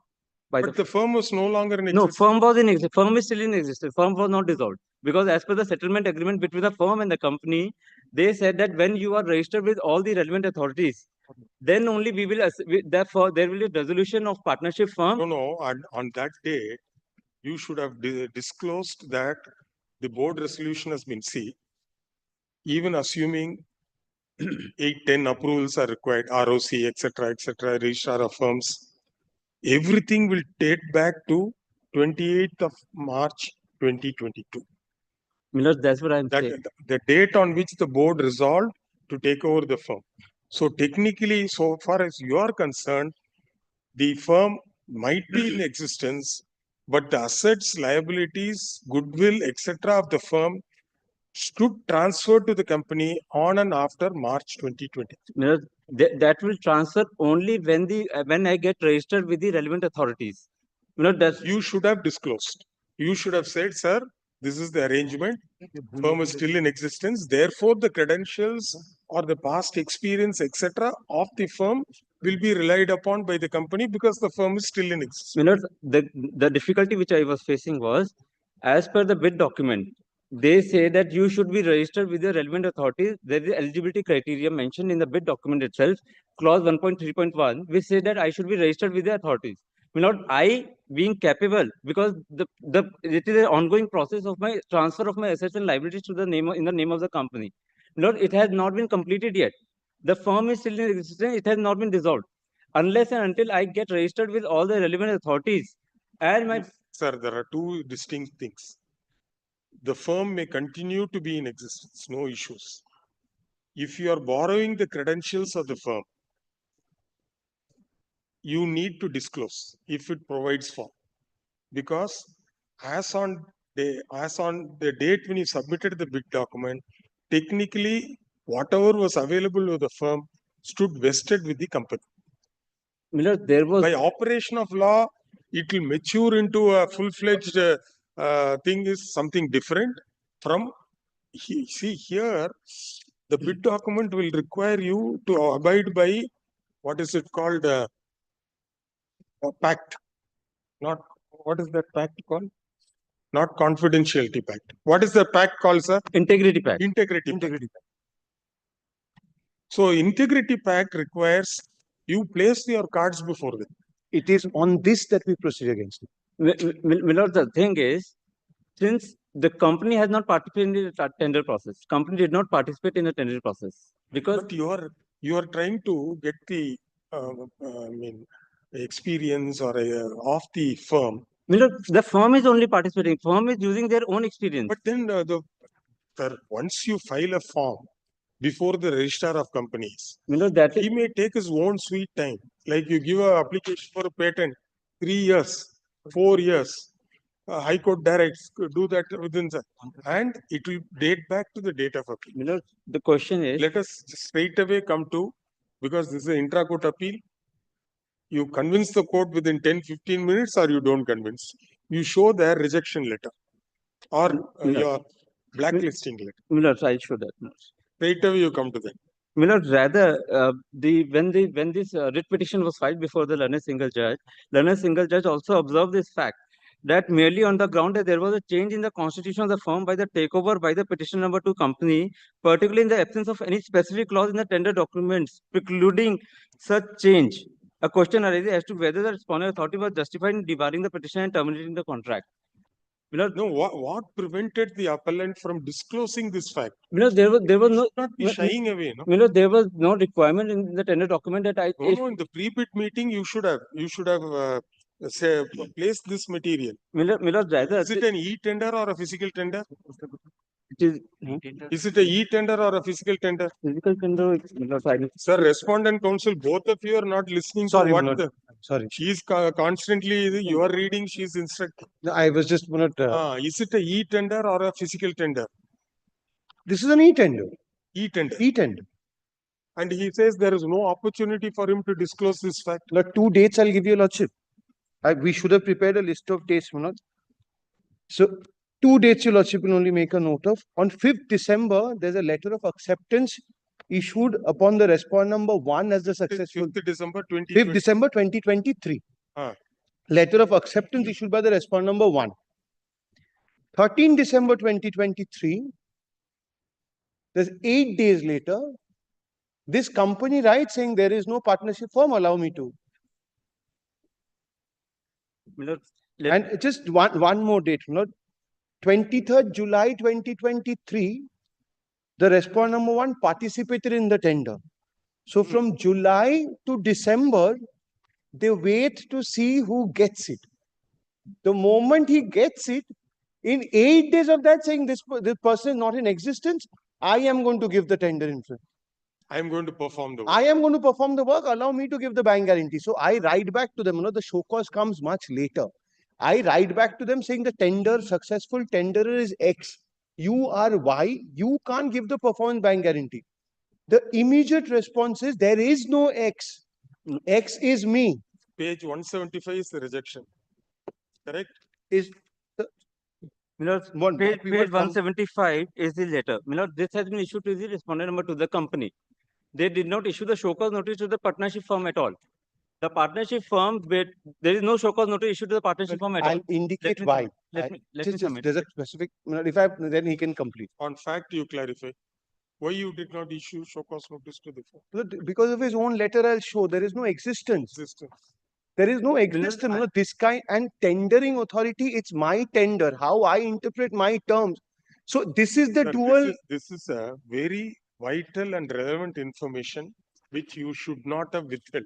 But the firm was no longer in
No,
existence.
firm was in existence. Firm is still in existence. Firm was not dissolved. Because as per the settlement agreement between the firm and the company, they said that when you are registered with all the relevant authorities, then only we will, therefore, there will be a resolution of partnership firm.
No. On that day, you should have disclosed that the board resolution has been seen. Even assuming 8-10 approvals are required, ROC, etc., registrar of firms, everything will date back to 28th of March 2022.
Miller, that's what I'm saying.
The date on which the board resolved to take over the firm. So technically, so far as you are concerned, the firm might be in existence, but the assets, liabilities, goodwill, etc. of the firm should transfer to the company on and after March 2020.
Miller, that will transfer only when I get registered with the relevant authorities.
You should have disclosed. You should have said, sir, this is the arrangement. Firm is still in existence. Therefore, the credentials or the past experience, etc., of the firm will be relied upon by the company because the firm is still in existence.
Miller, the difficulty which I was facing was, as per the bid document, they say that you should be registered with the relevant authorities. There is eligibility criteria mentioned in the bid document itself, clause 1.3.1, which say that I should be registered with the authorities. Not I being capable, because it is an ongoing process of my transfer of my assets and liabilities to the name in the name of the company. Not it has not been completed yet. The firm is still in existence. It has not been dissolved unless and until I get registered with all the relevant authorities and my
Sir, there are two distinct things. The firm may continue to be in existence, no issues. If you are borrowing the credentials of the firm, you need to disclose if it provides for. Because as on the date when you submitted the bid document, technically whatever was available with the firm stood vested with the company.
there was
By operation of law, it will mature into a full-fledged thing is something different from, see here, the bid document will require you to abide by, what is it called, a pact. Not, what is that pact called? Not confidentiality pact. What is the pact called, sir?
integrity pact.
Integrity pact. So integrity pact requires you place your cards before them.
It is on this that we proceed against it.
Milord, the thing is, since the company has not participated in the tender process, company did not participate in the tender process because
But you are trying to get the experience or of the firm.
Milord, the firm is only participating. Firm is using their own experience.
But then once you file a form before the registrar of companies,
Milord, that
he may take his own sweet time. Like you give an application for a patent, 3 years, 4 years. High Court directs do that within and it will date back to the date of appeal.
Milord, the question is,
Let us straight away come to, because this is an intra-court appeal, you convince the court within 10-15 minutes or you don't convince. You show their rejection letter or your blacklisting letter.
Milord, I show that.
Straight away you come to them.
Milord, rather, when this writ petition was filed before the learned single judge also observed this fact that merely on the ground that there was a change in the constitution of the firm by the takeover by the petition number 2 company, particularly in the absence of any specific clause in the tender documents precluding such change. A question arises as to whether the respondent authority was justified in debarring the petition and terminating the contract. Milord,
No, what prevented the appellant from disclosing this fact?
Milord, there was no
Not be shying away, no?
Milord, there was no requirement in the tender document that I.
No, in the pre-bid meeting, you should have placed this material.
Milord, rather,
Is it an e-tender or a physical tender?
it is
Is it a e-tender or a physical tender?
physical tender. Milord,
Sir, respondent counsel, both of you are not listening
Sorry,
to what
Milord. Sorry.
she is constantly, you are reading, she is instructing.
No, I was just not.
Is it a e-tender or a physical tender?
This is an e-tender.
E-tender.
E-tender.
And he says there is no opportunity for him to disclose this fact.
Now, 2 dates I'll give you, Lordship. We should have prepared a list of dates, Manoj. So, 2 dates your Lordship will only make a note of. On 5th December, there's a letter of acceptance issued upon the respondent number 1 as the successful.
5th December
5th December 2023.
Ah.
Letter of acceptance issued by the respondent number 1. 13 December 2023. There's 8 days later. This company writes saying there is no partnership firm, allow me to.
Milord,
And just one more date, Milord. 23rd July 2023, the respondent number 1 participated in the tender. So from July to December, they wait to see who gets it. The moment he gets it, in 8 days of that saying this person is not in existence, I am going to give the tender influence.
I am going to perform the work.
I am going to perform the work, allow me to give the bank guarantee. So I write back to them, the show cause comes much later. I write back to them saying the successful tenderer is X. You are Y. You can't give the performance bank guarantee. The immediate response is there is no X. X is me.
Page 175 is the rejection. Correct?
Is
Milord, page 175 is the letter. Milord, this has been issued to the respondent number 2, the company. They did not issue the show cause notice to the partnership firm at all. The partnership firm, there is no show cause notice issued to the partnership firm at all.
I'll indicate
me
why.
submit. Let me
Just-
submit.
There's a specific, if I, then he can complete.
On fact, you clarify. Why you did not issue show cause notice to the firm?
Because of his own letter, I'll show there is no existence.
Existence.
There is no
Vinod,
existence. You know, this kind and tendering authority, it's my tender, how I interpret my terms. So this is the
Sir,
dual.
This is a very vital and relevant information which you should not have withheld.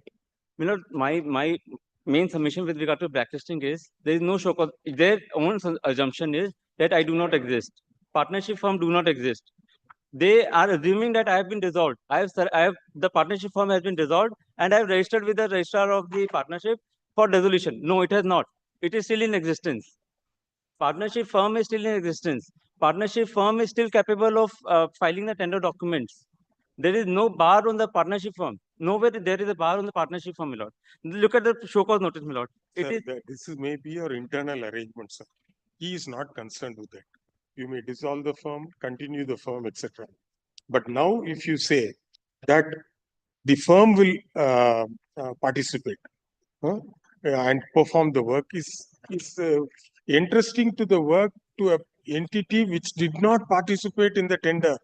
My main submission with regard to blacklisting is there is no show cause. Their own assumption is that I do not exist. Partnership firm do not exist. They are assuming that I have been dissolved. The partnership firm has been dissolved and I have registered with the registrar of the partnership for dissolution. No, it has not. It is still in existence. Partnership firm is still in existence. Partnership firm is still capable of filing the tender documents. There is no bar on the partnership firm. Nowhere there is a bar on the partnership firm, my lord. Look at the show cause notice, my lord.
Sir, this is maybe your internal arrangement, sir. He is not concerned with that. You may dissolve the firm, continue the firm, etc. But now, if you say that the firm will participate and perform the work, is interesting to the work to a entity which did not participate in the tender.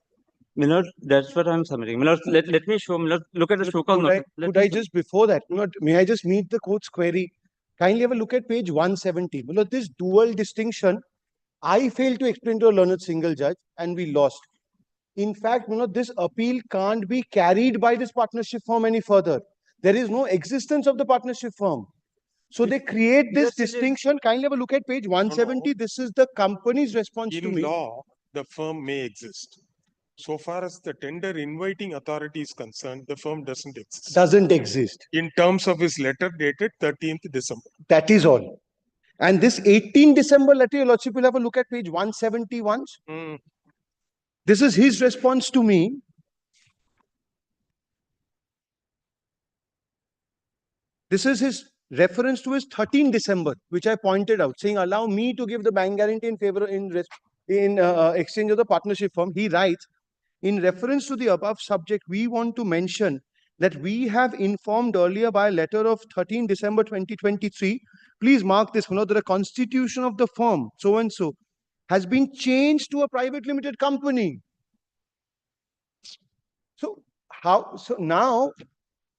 Milord, that's what I'm submitting. Milord, let me show. Milord, look at the show cause notice.
Could I just, before that, may I just meet the court's query? Kindly have a look at page 170. Milord, this dual distinction, I failed to explain to a learned single judge and we lost. In fact, this appeal can't be carried by this partnership firm any further. There is no existence of the partnership firm. So they create this distinction. Kindly have a look at page 170. This is the company's response to me.
In law, the firm may exist. So far as the tender inviting authority is concerned, the firm doesn't exist.
Doesn't exist.
In terms of his letter dated 13th December.
That is all. And this 18 December letter, your lordship will have a look at page 171. This is his response to me. This is his reference to his 13 December, which I pointed out, saying, allow me to give the bank guarantee in favor in exchange of the partnership firm. He writes, in reference to the above subject, we want to mention that we have informed earlier by a letter of 13 December 2023. Please mark this, that the constitution of the firm, so-and-so, has been changed to a private limited company. So now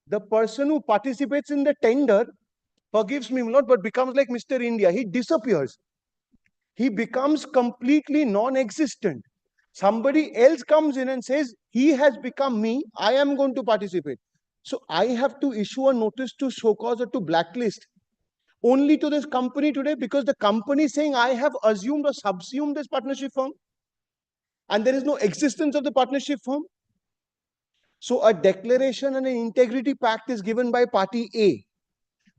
the person who participates in the tender, forgives me, Lord, but becomes like Mr. India. He disappears. He becomes completely non-existent. Somebody else comes in and says, he has become me, I am going to participate. So I have to issue a notice to show cause or to blacklist only to this company today because the company is saying I have assumed or subsumed this partnership firm and there is no existence of the partnership firm. So a declaration and an integrity pact is given by party A.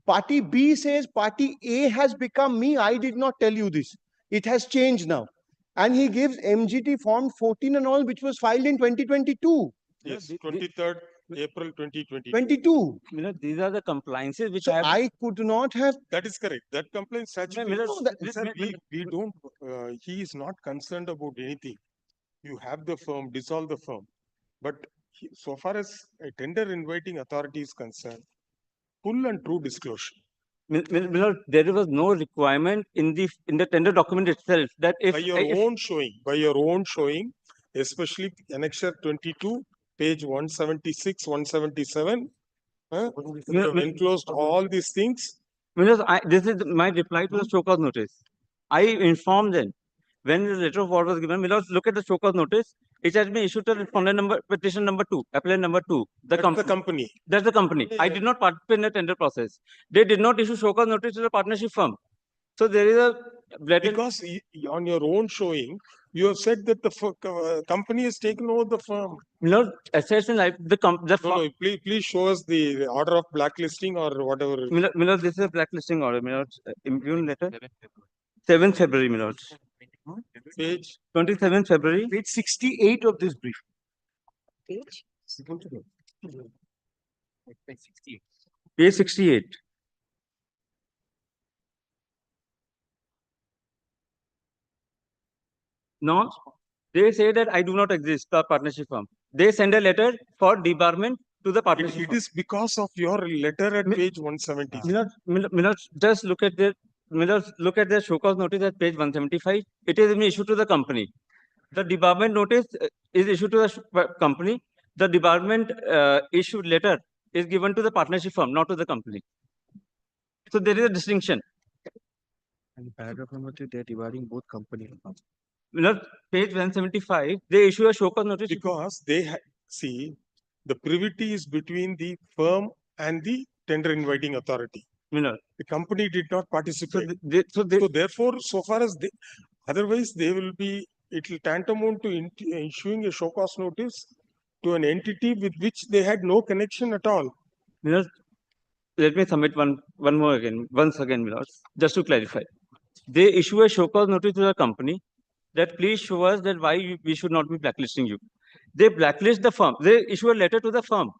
Party B says party A has become me, I did not tell you this. It has changed now. And he gives MGT form 14 and all, which was filed in 2022.
Yes, 23rd April 2022.
22.
These are the compliances which
So I could not have.
That is correct. That complaint statutory. Sir, we don't, he is not concerned about anything. You have the firm, dissolve the firm. But so far as a tender inviting authority is concerned, full and true disclosure.
There was no requirement in the tender document itself that if
by your own showing, especially annexure 22, page 176, 177, you have enclosed all these things.
This is my reply to the show cause notice. I informed them when the letter of award was given. Look at the show cause notice. It has been issued to respondent number, petition number 2, appellant number 2.
That's the company.
That's the company. I did not participate in the tender process. They did not issue show cause notice to the partnership firm. So there is a blatant...
Because on your own showing, you have said that the company has taken over the firm.
Assets in life,
No, please show us the order of blacklisting or whatever.
This is a blacklisting order. Impugn letter. 7th February, my lord.
Page
27th February.
Page 68 of this brief.
Page?
Page 68. No, they say that I do not exist, the partnership firm. They send a letter for debarment to the partnership.
It is because of your letter at
Mi-
page 170.
Milord, just look at the show cause notice at page 175. It is issued to the company. The debarment notice is issued to the company. The debarment issued letter is given to the partnership firm, not to the company. So there is a distinction.
And paragraph number 3, they're dividing both company and firm.
Milord, page 175, they issue a show cause notice.
Because they see the privity is between the firm and the tender inviting authority.
Milord,
The company did not participate.
so
So therefore, so far as they, otherwise they will be, it will tantamount to issuing a show cause notice to an entity with which they had no connection at all.
Milord, let me submit once again, Milord, just to clarify. They issue a show cause notice to the company that please show us that why we should not be blacklisting you. They blacklist the firm. They issue a letter to the firm.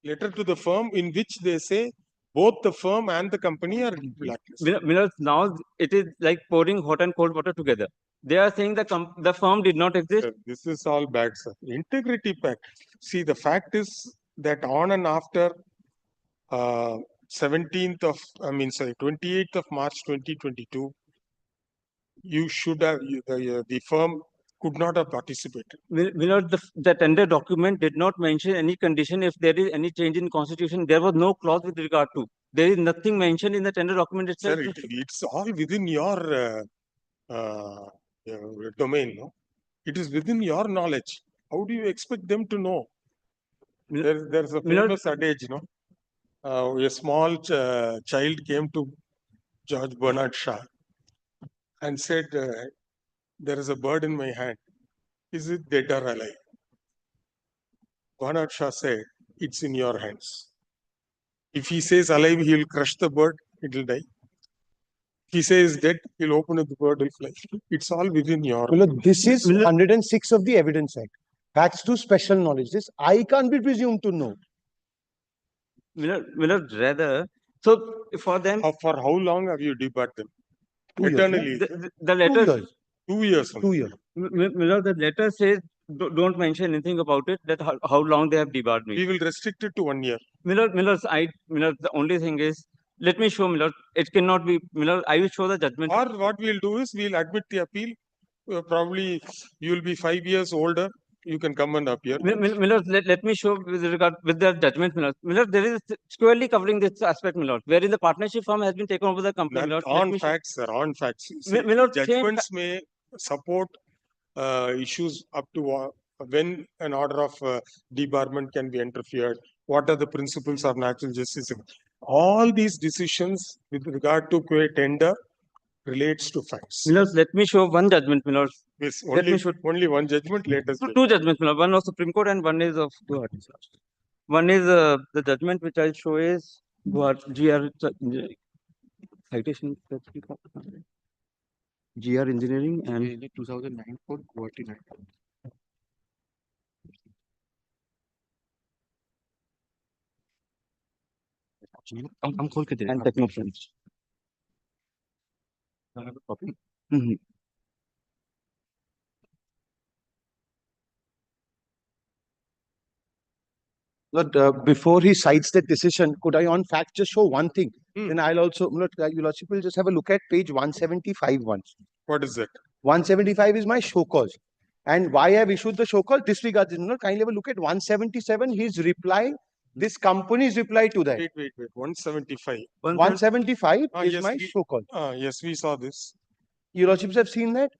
Letter to the firm in which they say both the firm and the company are blacklisted.
Milord, now it is like pouring hot and cold water together. They are saying the firm did not exist.
Sir, this is all bad, sir. Integrity pact. See, the fact is that on and after 28th of March 2022, you should have, the firm could not have participated.
Milord, the tender document did not mention any condition if there is any change in constitution. There was no clause with regard to. There is nothing mentioned in the tender document itself.
Sir, it's all within your domain, no? It is within your knowledge. How do you expect them to know? There's a famous adage, no? A small child came to George Bernard Shaw and said, there is a bird in my hand. Is it dead or alive? Bernard Shaw said, it's in your hands. If he says alive, he will crush the bird, it will die. If he says dead, he'll open it, the bird will fly. It's all within your...
Well, this is 106 of the Evidence Act. Facts to special knowledge. This I can't be presumed to know.
Milord, rather, so for them...
For how long have you debarred them?
2 years.
Eternally.
The letter...
2 years.
2 years.
2 years.
Milord, the letter says, don't mention anything about it, that how long they have debarred me.
We will restrict it to 1 year.
Milord, the only thing is, let me show, Milord, it cannot be, Milord, I will show the judgment.
Or what we'll do is, we'll admit the appeal. Probably you will be 5 years older. You can come and appear.
Milord, let me show with the judgment, Milord. Milord, there is squarely covering this aspect, Milord, wherein the partnership firm has been taken over the company, Milord.
On facts, sir, on facts. See,
Milord,
judgments may support issues up to when an order of debarment can be interfered. What are the principles of natural justice? All these decisions with regard to tender relates to facts.
Milord, let me show one judgment, Milord.
Yes,
only
one judgment. Let us.
Two judgments, Milord. One of Supreme Court and one is of Guwahati. One is the judgment which I'll show is GR citation. GR Engineering and
2009 code, Guwahati 9.
I'm खोल के दे and Techno French. Copy.
But before he cites that decision, could I on fact just show one thing? Then I'll also, Your Lordship will just have a look at page 175 once.
What is it?
175 is my show cause. And why I've issued the show cause, disregard this. Kindly have a look at 177, his reply, this company's reply to that.
Wait. 175.
175 is
yes,
my show cause.
Yes, we saw this.
Your Lordships have seen that?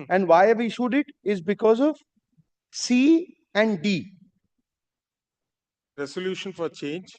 And why I've issued it is because of C and D.
Resolution for change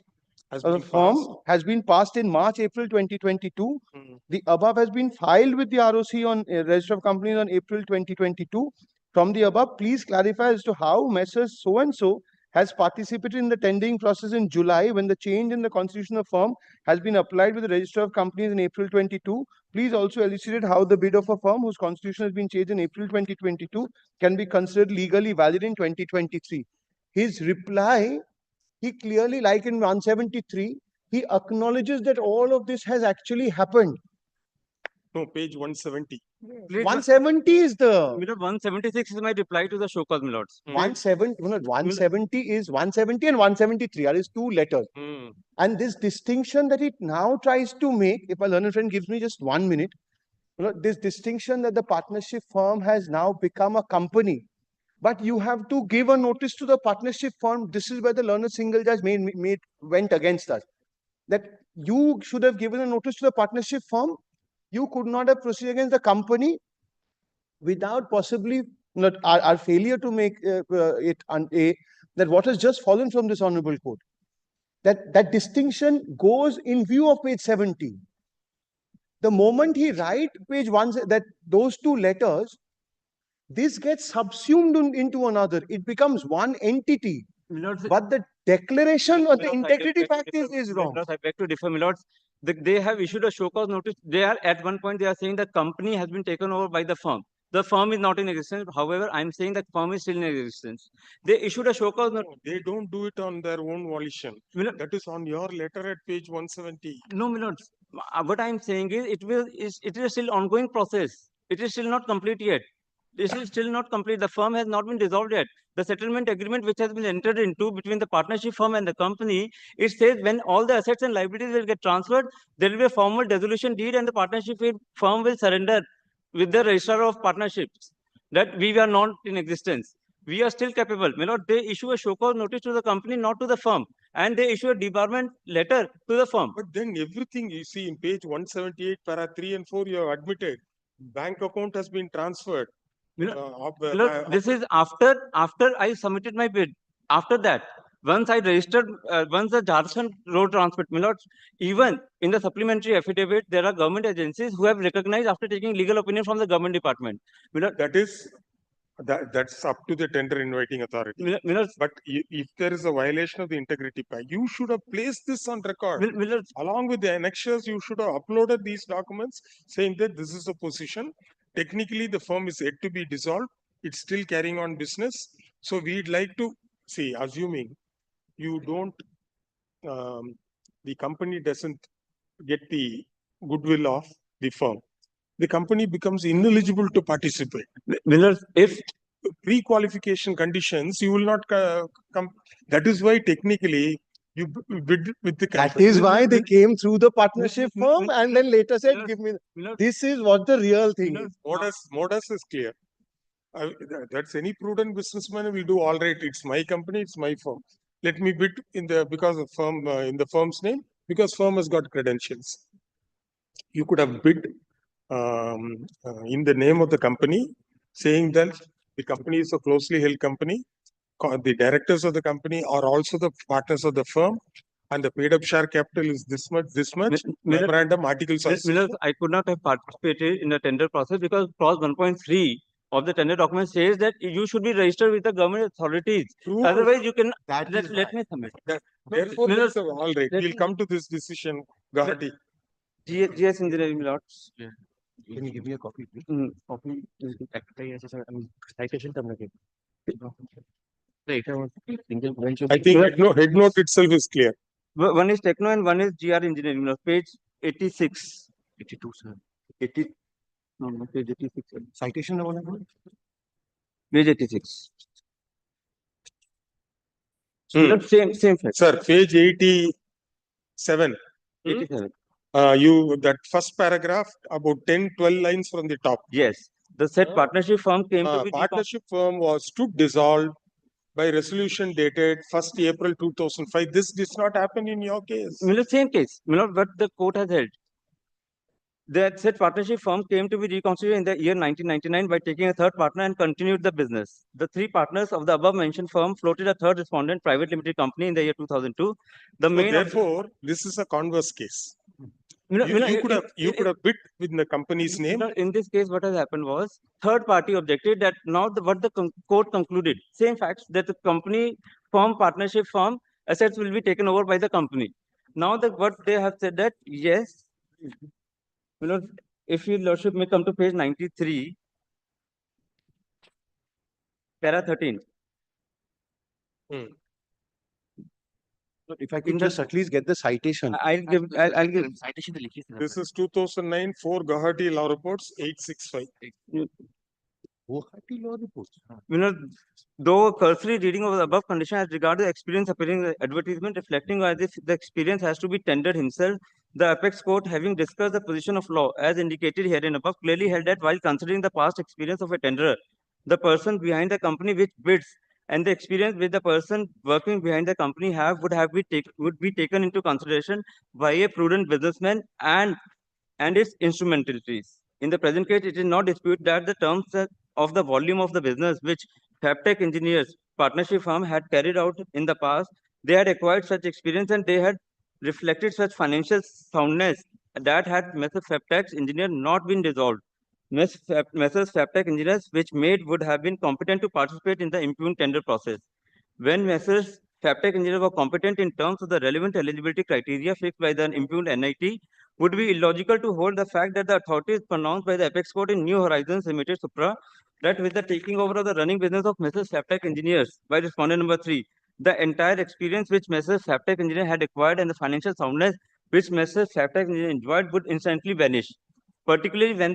has
The
been
form
passed.
has been passed in March-April 2022. The above has been filed with the ROC on Register of Companies on April 2022. From the above, please clarify as to how Messrs. So-and-so has participated in the tendering process in July when the change in the constitution of firm has been applied with the Register of Companies in April 22. Please also elucidate how the bid of a firm whose constitution has been changed in April 2022 can be considered legally valid in 2023. His reply, he clearly, like in 173, he acknowledges that all of this has actually happened.
No, page 170.
Please,
170 is the
Milord, 176 is my reply to the show cause, Milords.
170. No, 170 is 170 and 173 are his two letters. And this distinction that it now tries to make, if my learned friend gives me just 1 minute, this distinction that the partnership firm has now become a company, but you have to give a notice to the partnership firm. This is where the learned single judge went against us. That you should have given a notice to the partnership firm. You could not have proceeded against the company without possibly our failure to make that what has just fallen from this honorable court. That distinction goes in view of page 70. The moment he writes page 1, that those two letters, this gets subsumed into another. It becomes one entity.
Milords,
But the declaration of the
Milords,
integrity fact is wrong.
Milords, I beg to differ, Milords. They have issued a show cause notice. They are at one point they are saying the company has been taken over by the firm. The firm is not in existence. However, I'm saying that firm is still in existence. They issued a show cause notice.
They don't do it on their own volition.
Milord,
That is on your letter at page 170.
no, Milords. What I'm saying is it is still ongoing process. It is still not complete yet. This is still not complete. The firm has not been dissolved yet. The settlement agreement which has been entered into between the partnership firm and the company, it says when all the assets and liabilities will get transferred, there will be a formal dissolution deed and the partnership firm will surrender with the registrar of partnerships that we are not in existence. We are still capable. They issue a show cause notice to the company, not to the firm. And they issue a debarment letter to the firm.
But then everything you see in page 178, para 3 and 4, you have admitted bank account has been transferred.
This is after I submitted my bid. After that, once I registered, once the Jharkhand road transport, even in the supplementary affidavit, there are government agencies who have recognized after taking legal opinion from the government department.
That's up to the tender inviting authority. But if there is a violation of the integrity pact, you should have placed this on record. Along with the annexures, you should have uploaded these documents saying that this is a position. Technically, the firm is yet to be dissolved. It's still carrying on business. So we'd like to see, assuming you don't, the company doesn't get the goodwill of the firm, the company becomes ineligible to participate.
If
pre-qualification conditions, you will not come. That is why technically you bid with the company.
That is why they came through the partnership firm and then later said, give me. This is what the real thing is.
Modus is clear. That's any prudent businessman will do. All right, it's my company, it's my firm. Let me bid in the because of firm in the firm's name, because firm has got credentials. You could have bid in the name of the company, saying that the company is a closely held company. The directors of the company are also the partners of the firm, and the paid up share capital is this much. Memorandum articles.
I could not have participated in the tender process because clause 1.3 of the tender document says that you should be registered with the government authorities. Otherwise, you can. Let me submit.
Therefore, all right. We'll come to this decision, Guwahati.
GS Engineering, Milords.
Can you give me a copy, please?
Copy.
Citation
I think head note itself is clear.
One is Techno and one is GR Engineering. Page 86.
82, sir.
80. No, page 86.
Citation number?
Page 86. Same.
Sir, page 87.
87.
That first paragraph, about 10-12 lines from the top.
Yes. The said partnership firm came to be
partnership firm was to dissolve by resolution dated 1st April 2005. This did not happen in your case.
Same case. What the court has held. The said partnership firm came to be reconstituted in the year 1999 by taking a third partner and continued the business. The three partners of the above mentioned firm floated a third respondent private limited company in the year 2002.
Therefore, this is a converse case. You could have bid with the company's name.
In this case, what has happened was third party objected that now what the court concluded, same facts, that the company firm, partnership firm, assets will be taken over by the company. Now what they have said that yes, if your lordship may come to page 93, para 13.
If I could
In the-
just at least get the citation.
I'll give.
This is 2009 4 Guwahati Law Reports 865.
Guwahati law report.
Though cursory reading of the above condition as regard the experience appearing in the advertisement reflecting as if the experience has to be tendered himself, the apex court, having discussed the position of law as indicated herein above, clearly held that while considering the past experience of a tenderer, the person behind the company which bids and the experience with the person working behind the company would be taken into consideration by a prudent businessman and its instrumentalities. In the present case, it is not disputed that the terms of the volume of the business which Fabtech Engineers partnership firm had carried out in the past, they had acquired such experience and they had reflected such financial soundness that had Messrs. Fabtech Engineer not been dissolved. Messrs. Fabtech Engineers, which made would have been competent to participate in the impugned tender process. When Messrs. Fabtech Engineers were competent in terms of the relevant eligibility criteria fixed by the impugned NIT, would be illogical to hold the fact that the authority is pronounced by the apex court in New Horizons Limited Supra that with the taking over of the running business of Messrs. Fabtech Engineers by respondent number 3, the entire experience which Messrs. Fabtech Engineer had acquired and the financial soundness which Messrs. Fabtech Engineer enjoyed would instantly vanish, particularly when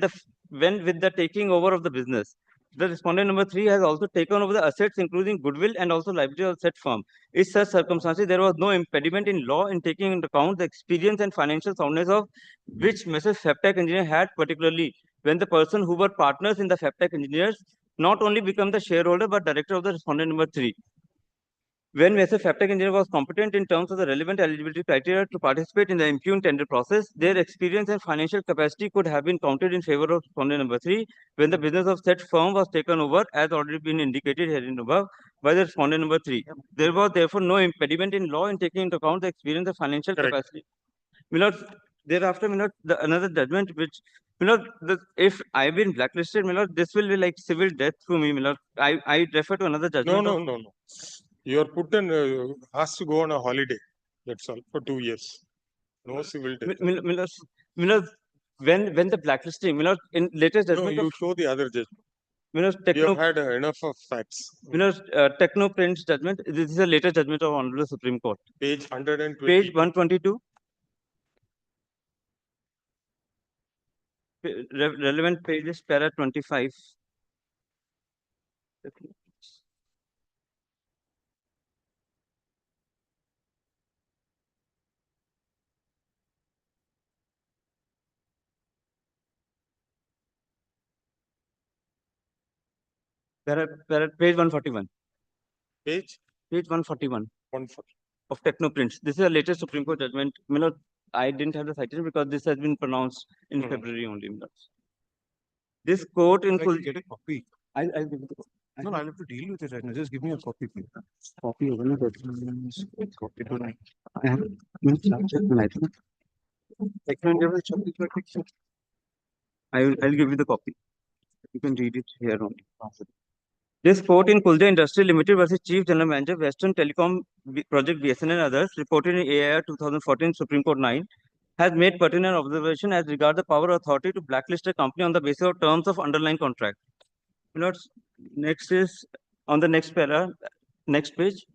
with the taking over of the business. The respondent number 3 has also taken over the assets, including goodwill and also liability of said firm. In such circumstances, there was no impediment in law in taking into account the experience and financial soundness of which Messrs. Fabtech Engineer had, particularly when the person who were partners in the Fabtech Engineers not only become the shareholder but director of the respondent number 3. When Messrs. Fabtech Engineer was competent in terms of the relevant eligibility criteria to participate in the impugned tender process, their experience and financial capacity could have been counted in favor of respondent number 3 when the business of said firm was taken over, as already been indicated herein above, by the respondent number 3. There was therefore no impediment in law in taking into account the experience and financial capacity. Thereafter, another judgment which, if I've been blacklisted, this will be like civil death to me, I refer to another judgment.
No. You are put in, has to go on a holiday. That's all for 2 years. No civil death.
When the blacklisting, in latest
No,
judgment
you show the other judgment. You
Techno,
have had enough of facts.
Techno Print's judgment, this is the latest judgment of Honorable Supreme Court.
Page 120.
Page 122. Relevant page is para 25. Page 141.
Page?
Page 141.
140.
Of Techno Prints. This is the latest Supreme Court judgment. I didn't have the citation because this has been pronounced in February only. This court in full.
Get a copy.
I'll give it.
No, I'll have to deal with it right now. Just give me a copy, please.
Copy over there.
Copy to nine.
I have. I'll give you the copy. You can read it here only. This court in Kulja Industry Limited versus Chief General Manager, Western Telecom Project BSN and others, reported in AIR 2014 Supreme Court 9, has made pertinent observation as regard the power authority to blacklist a company on the basis of terms of underlying contract. Next is on the next page.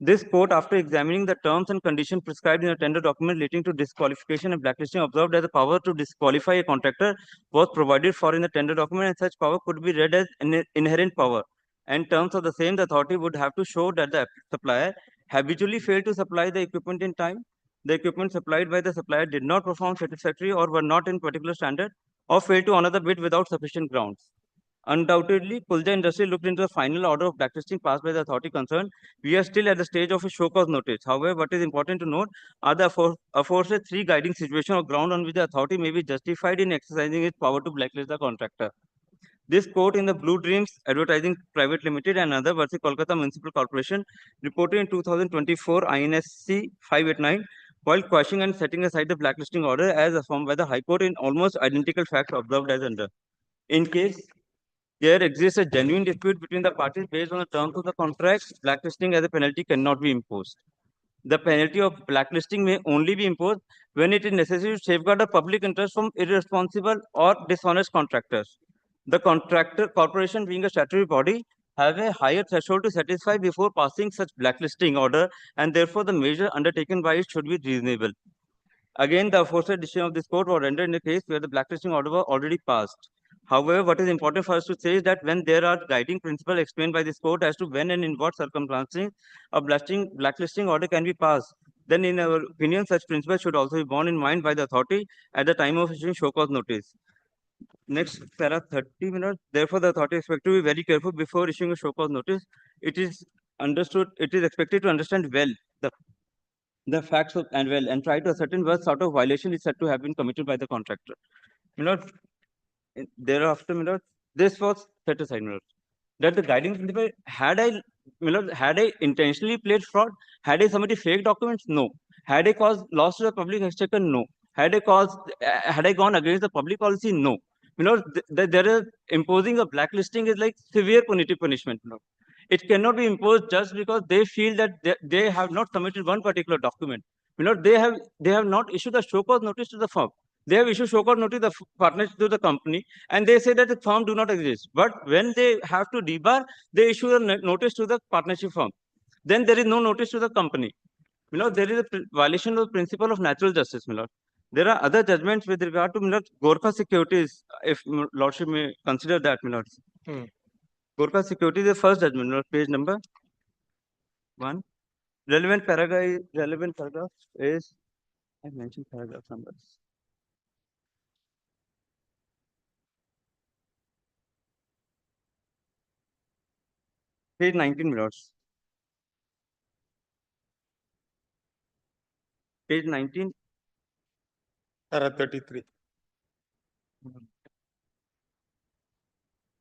This court, after examining the terms and conditions prescribed in a tender document relating to disqualification and blacklisting, observed that the power to disqualify a contractor was provided for in the tender document, and such power could be read as an inherent power. And terms of the same, the authority would have to show that the supplier habitually failed to supply the equipment in time, the equipment supplied by the supplier did not perform satisfactorily or were not in particular standard, or failed to honor the bid without sufficient grounds. Undoubtedly, Kulja Industry looked into the final order of blacklisting passed by the authority concerned. We are still at the stage of a show cause notice. However, what is important to note are the aforesaid 3 guiding situation or ground on which the authority may be justified in exercising its power to blacklist the contractor. This court in the Blue Dreams Advertising Private Limited and other versus Kolkata Municipal Corporation reported in 2024 INSC 589, while quashing and setting aside the blacklisting order as affirmed by the High Court in almost identical facts observed as under. In case there exists a genuine dispute between the parties based on the terms of the contract, blacklisting as a penalty cannot be imposed. The penalty of blacklisting may only be imposed when it is necessary to safeguard the public interest from irresponsible or dishonest contractors. The contractor corporation being a statutory body have a higher threshold to satisfy before passing such blacklisting order, and therefore the measure undertaken by it should be reasonable. Again, the aforesaid decision of this court was rendered in a case where the blacklisting order was already passed. However, what is important for us to say is that when there are guiding principles explained by this court as to when and in what circumstances a blacklisting order can be passed, then in our opinion, such principles should also be borne in mind by the authority at the time of issuing show cause notice. Next, para 30 minutes. Therefore, the authority is expected to be very careful before issuing a show cause notice. It is expected to understand well the facts and try to ascertain what sort of violation is said to have been committed by the contractor. Thereafter, this was set aside, that the guiding principle, had I intentionally played fraud, had I submitted fake documents? No. Had I caused loss to the public exchequer? No. Had I gone against the public policy? No. There is imposing a blacklisting is like severe punitive punishment. It cannot be imposed just because they feel that they have not submitted one particular document. They have not issued a show cause notice to the firm. They have issued show cause notice to the partnership to the company, and they say that the firm do not exist. But when they have to debar, they issue a notice to the partnership firm. Then there is no notice to the company. There is a violation of the principle of natural justice, There are other judgments with regard to Gorkha Securities, if Lordship may consider that, Gorkha Securities, the first judgment, page number 1. Relevant paragraph is, I mentioned paragraph numbers. Page 19, minutes. Page 19.
Para 33.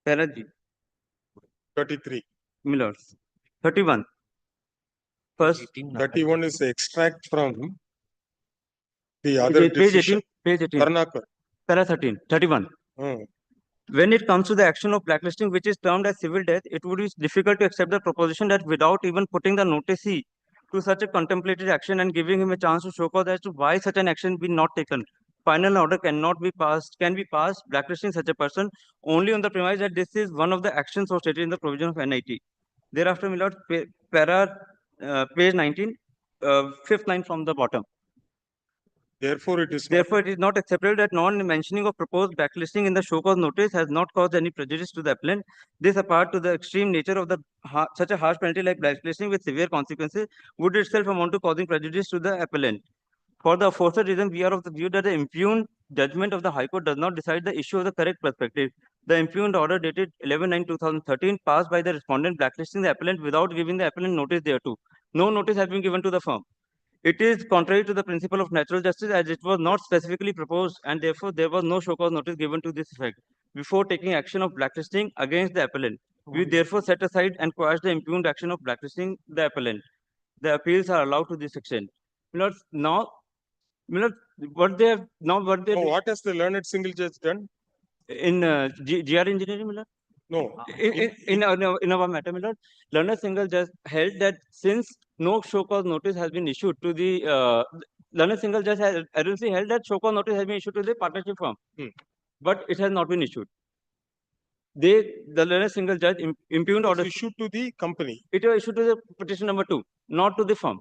Para G.
33.
Millers. 31. First.
31 is the extract from the other
Page 18.
decision.
Page 18.
Karnakar.
Para 13. 31. When it comes to the action of blacklisting, which is termed as civil death, it would be difficult to accept the proposition that without even putting the noticee to such a contemplated action and giving him a chance to show cause as to why such an action be not taken, final order can be passed blacklisting such a person only on the premise that this is one of the actions so stated in the provision of NIT. Thereafter, my lord, page 19, fifth line from the bottom.
Therefore, it is
not acceptable that non-mentioning of proposed blacklisting in the show cause notice has not caused any prejudice to the appellant. This, apart to the extreme nature of such a harsh penalty like blacklisting with severe consequences, would itself amount to causing prejudice to the appellant. For the aforesaid reason, we are of the view that the impugned judgment of the High Court does not decide the issue of the correct perspective. The impugned order dated 11/9/2013 passed by the respondent blacklisting the appellant without giving the appellant notice thereto. No notice has been given to the firm. It is contrary to the principle of natural justice as it was not specifically proposed and therefore there was no show cause notice given to this effect. Before taking action of blacklisting against the appellant, we therefore set aside and quash the impugned action of blacklisting the appellant. The appeals are allowed to this extent. What
has the learned single judge done?
In GR engineering,
No.
In our matter, learned single judge held that since no show cause notice has been issued to the learned single judge has erroneously held that show cause notice has been issued to the partnership firm, but it has not been issued. The learned single judge impugned order
issued to the company.
It was issued to the petition number 2, not to the firm.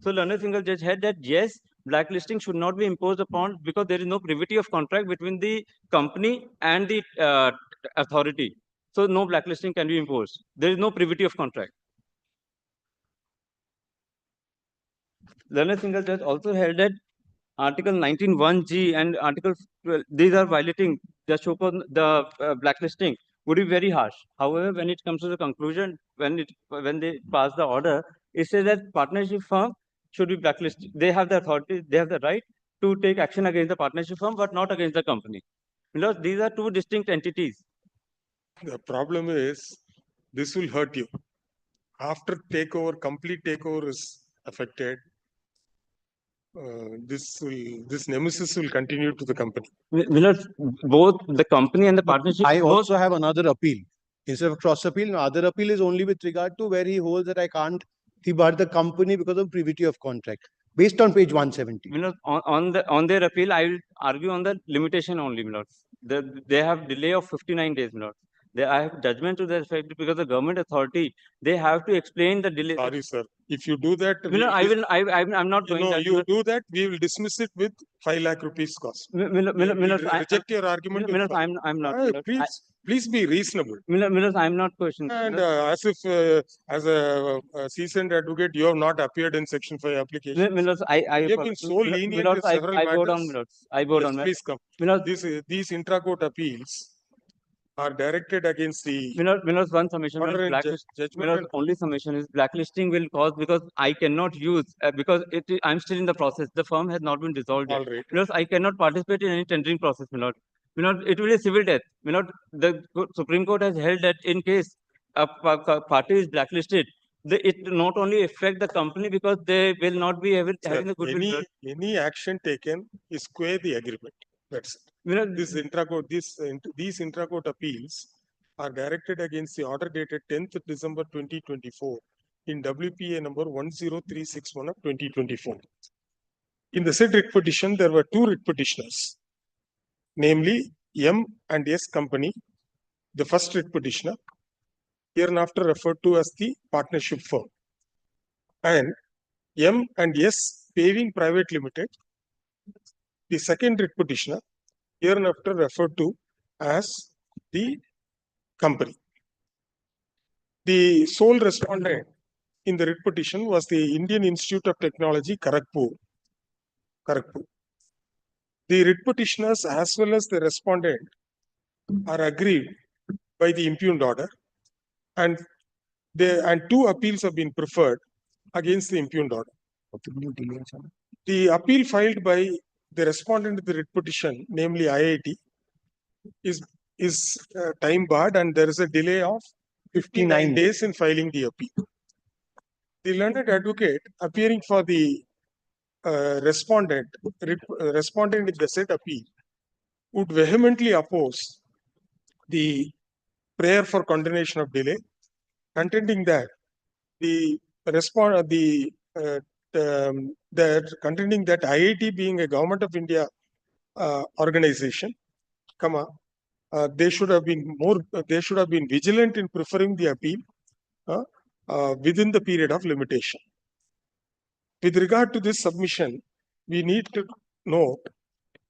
So learned single judge held that yes, blacklisting should not be imposed upon because there is no privity of contract between the company and the authority. So no blacklisting can be imposed. There is no privity of contract. Learned single judge also held that Article 19(1)(g) and Article 12, these are violating the show cause, the blacklisting would be very harsh. However, when it comes to the conclusion, when they pass the order, it says that partnership firm should be blacklisted. They have the authority, they have the right to take action against the partnership firm, but not against the company. Because these are two distinct entities.
The problem is this will hurt you. After takeover, complete takeover is affected. This nemesis will continue to the company.
Both the company and the partnership.
I also have another appeal. Instead of cross appeal, no, other appeal is only with regard to where he holds that I can't debar the company because of privity of contract, based on page 170.
On their appeal, I will argue on the limitation only, They have delay of 59 days, I have judgment to that effect because the government authority, they have to explain the delay.
Sorry, sir. If you do that,
I'm not going
no,
that.
you do that, we will dismiss it with 5 lakh rupees cost. Reject your argument. with five.
I'm not.
Please be reasonable.
I'm not questioning.
And as if as a seasoned advocate, you have not appeared in Section 5 application. You have been so lenient in several
I bow down,
matters.
I bow
Yes,
down.
please come. These intra-court appeals are directed against the
One submission,
order and judgment.
only submission is blacklisting will cause because I cannot use because I'm still in the process. The firm has not been dissolved yet.
All right.
Because I cannot participate in any tendering process. It will be a civil death. The Supreme Court has held that in case a party is blacklisted, it not only affect the company because they will not be having a good
Any action taken is square the agreement. That's it. These intra-court appeals are directed against the order dated 10th December 2024 in WPA number 10361 of 2024. In the said writ petition, there were 2 writ petitioners, namely M and S Company, the first writ petitioner, hereinafter referred to as the partnership firm, and M and S Paving Private Limited, the second writ petitioner, hereinafter referred to as the company. The sole respondent in the writ petition was the Indian Institute of Technology, Kharagpur. The writ petitioners as well as the respondent are aggrieved by the impugned order, and 2 appeals have been preferred against the impugned order. The appeal filed by the respondent to the writ petition, namely IIT, is time barred, and there is a delay of 59 days in filing the appeal. The learned advocate appearing for the respondent in the said appeal would vehemently oppose the prayer for condonation of delay, contending that contending that IIT being a Government of India organization, they should have been vigilant in preferring the appeal within the period of limitation. With regard to this submission, we need to note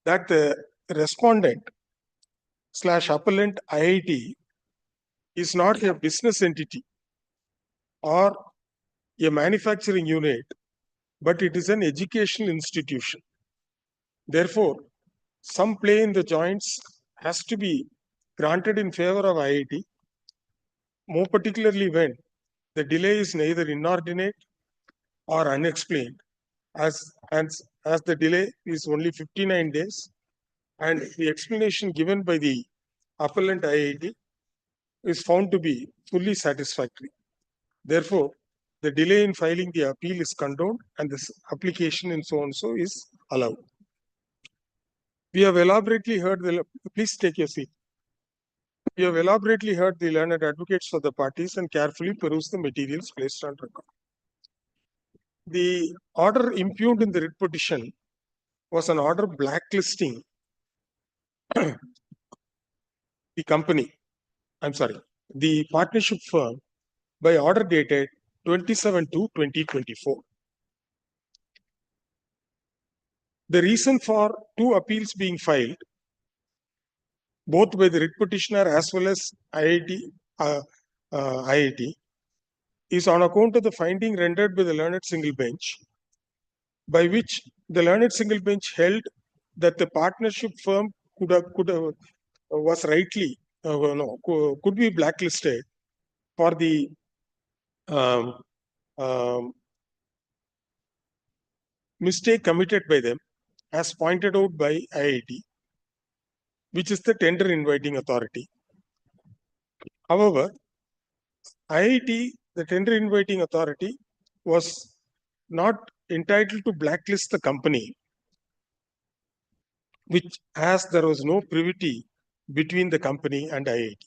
that the respondent / appellant IIT is not a business entity or a manufacturing unit, but it is an educational institution. Therefore, some play in the joints has to be granted in favor of IIT, more particularly when the delay is neither inordinate or unexplained, as the delay is only 59 days, and the explanation given by the appellant IIT is found to be fully satisfactory. Therefore, the delay in filing the appeal is condoned, and this application in so and so is allowed. We have elaborately heard please take your seat. We have elaborately heard the learned advocates for the parties and carefully perused the materials placed on record. The order impugned in the writ petition was an order blacklisting the partnership firm by order dated 27/2/2024. The reason for 2 appeals being filed, both by the writ petitioner as well as IIT, is on account of the finding rendered by the learned single bench, by which the learned single bench held that the partnership firm could be blacklisted for the mistake committed by them, as pointed out by IIT, which is the tender inviting authority. However, IIT, the tender inviting authority, was not entitled to blacklist the company, which as there was no privity between the company and IIT.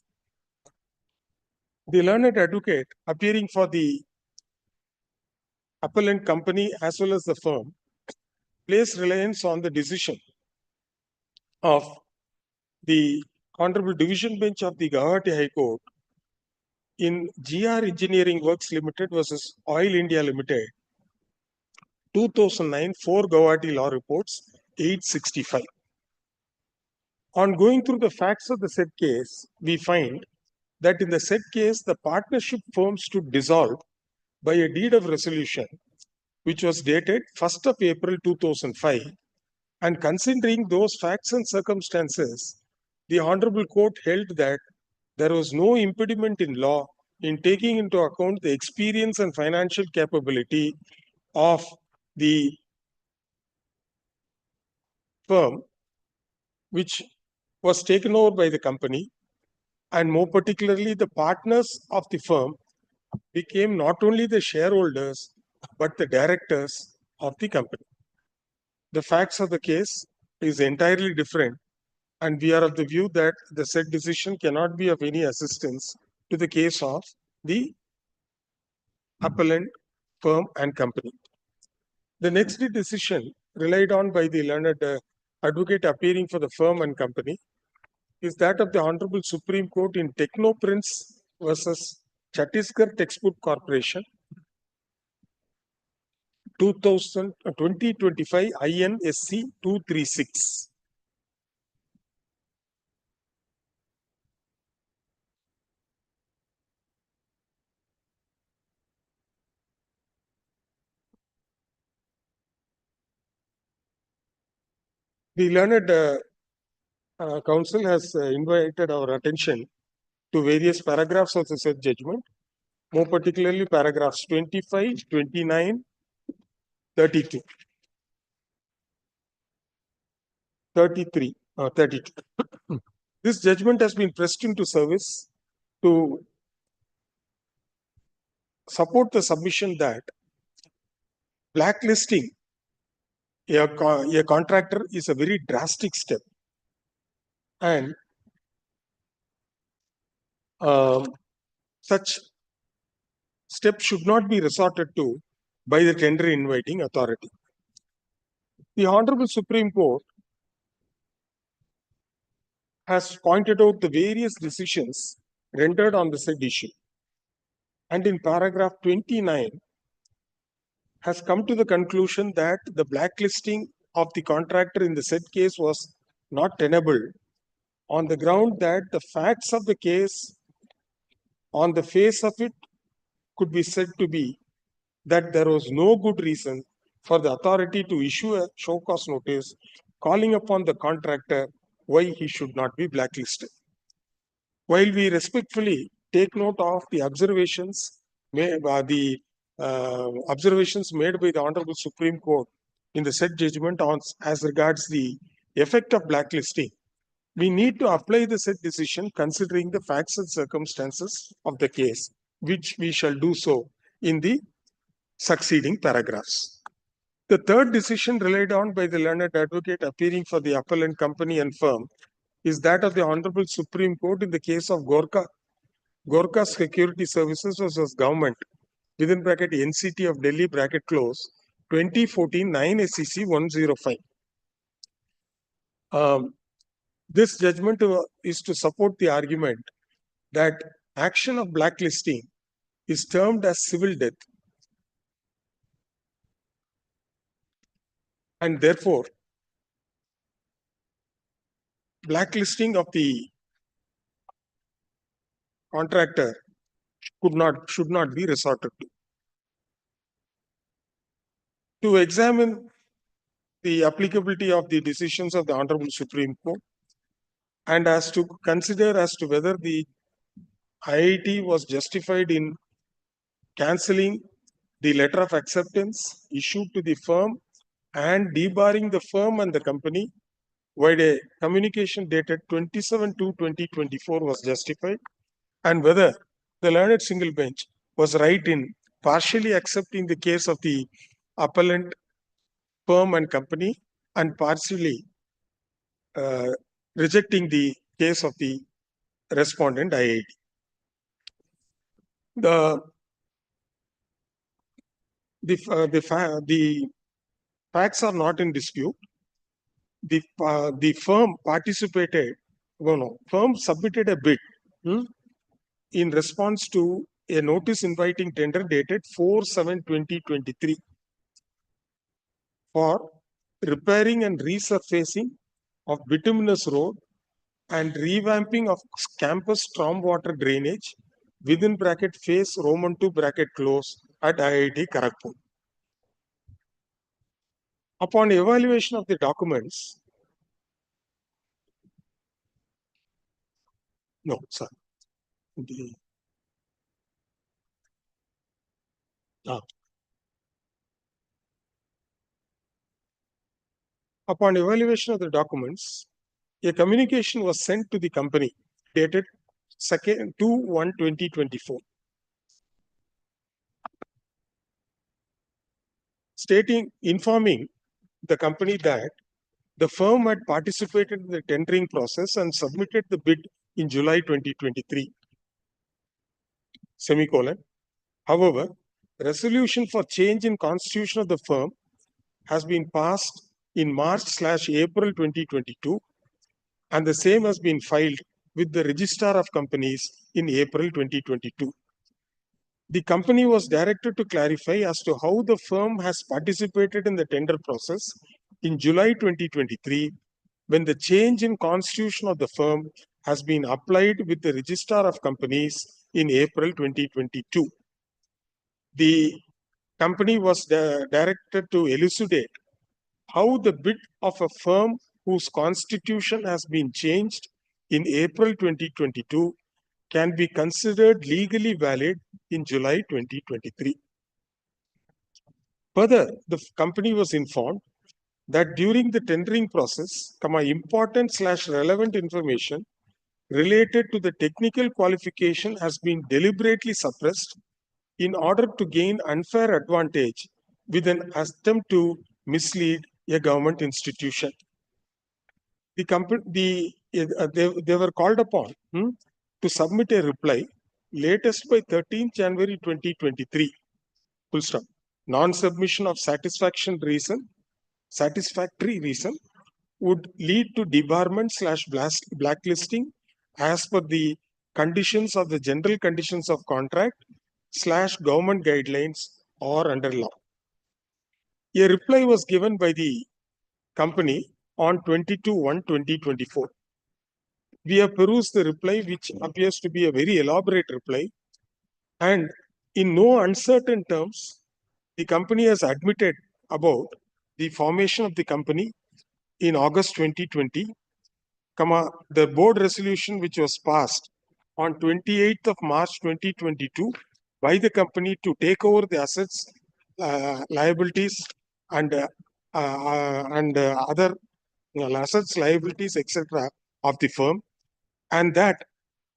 The learned advocate appearing for the appellant company as well as the firm placed reliance on the decision of the Honorable Division Bench of the Guwahati High Court in GR Engineering Works Limited versus Oil India Limited, 2009, 4 Guwahati Law Reports, 865. On going through the facts of the said case, we find that in the said case, the partnership firm stood dissolved by a deed of resolution, which was dated 1st of April 2005. And considering those facts and circumstances, the Honorable Court held that there was no impediment in law in taking into account the experience and financial capability of the firm, which was taken over by the company, and more particularly the partners of the firm became not only the shareholders but the directors of the company. The facts of the case is entirely different, and we are of the view that the said decision cannot be of any assistance to the case of the appellant firm and company. The next decision relied on by the learned advocate appearing for the firm and company is that of the Honorable Supreme Court in Technoprints versus Chhattisgarh Textbook Corporation, 2025 INSC 236. The learned counsel has invited our attention to various paragraphs of the said judgment, more particularly paragraphs 25, 29, 32, 33, 32. This judgment has been pressed into service to support the submission that blacklisting a contractor is a very drastic step, and such steps should not be resorted to by the tender inviting authority. The Honorable Supreme Court has pointed out the various decisions rendered on the said issue, and in paragraph 29 has come to the conclusion that the blacklisting of the contractor in the said case was not tenable on the ground that the facts of the case on the face of it could be said to be that there was no good reason for the authority to issue a show cause notice calling upon the contractor why he should not be blacklisted. While we respectfully take note of the observations made by the Honorable Supreme Court in the said judgment on as regards the effect of blacklisting, we need to apply the said decision considering the facts and circumstances of the case, which we shall do so in the succeeding paragraphs. The third decision relied on by the learned advocate appearing for the appellant company and firm is that of the Honorable Supreme Court in the case of Gorkha Security Services versus Government, within bracket NCT of Delhi bracket close, 2014 9 SEC 105. This judgment is to support the argument that action of blacklisting is termed as civil death, and therefore blacklisting of the contractor should not be resorted to. To examine the applicability of the decisions of the Honorable Supreme Court and as to consider as to whether the IIT was justified in cancelling the letter of acceptance issued to the firm and debarring the firm and the company, while a communication dated 27/2/2024 was justified, and whether the learned single bench was right in partially accepting the case of the appellant firm and company and partially rejecting the case of the respondent IIT. The facts are not in dispute. The firm participated firm submitted a bid in response to a notice inviting tender dated 4/7/2023 for repairing and resurfacing of bituminous road and revamping of campus stormwater drainage within bracket phase Roman 2 bracket close at IIT Kharagpur. Upon evaluation of the documents, no, sir. Upon evaluation of the documents, a communication was sent to the company dated 2/1/2024, informing the company that the firm had participated in the tendering process and submitted the bid in July 2023, semicolon. However, resolution for change in constitution of the firm has been passed in March/April 2022, and the same has been filed with the Registrar of Companies in April 2022. The company was directed to clarify as to how the firm has participated in the tender process in July 2023, when the change in constitution of the firm has been applied with the Registrar of Companies in April 2022. The company was directed to elucidate how the bid of a firm whose constitution has been changed in April 2022 can be considered legally valid in July 2023. Further, the company was informed that during the tendering process, important/relevant information related to the technical qualification has been deliberately suppressed in order to gain unfair advantage with an attempt to mislead a government institution. The company, they were called upon to submit a reply latest by 13th January 2023. Full stop. Non-submission of satisfactory reason would lead to debarment/blacklisting as per the conditions of the general conditions of contract/government guidelines or under law. A reply was given by the company on 22/1/2024. We have perused the reply, which appears to be a very elaborate reply, and in no uncertain terms, the company has admitted about the formation of the company in August 2020, the board resolution which was passed on 28th of March 2022 by the company to take over the assets, liabilities, and other assets, liabilities, etc. of the firm, and that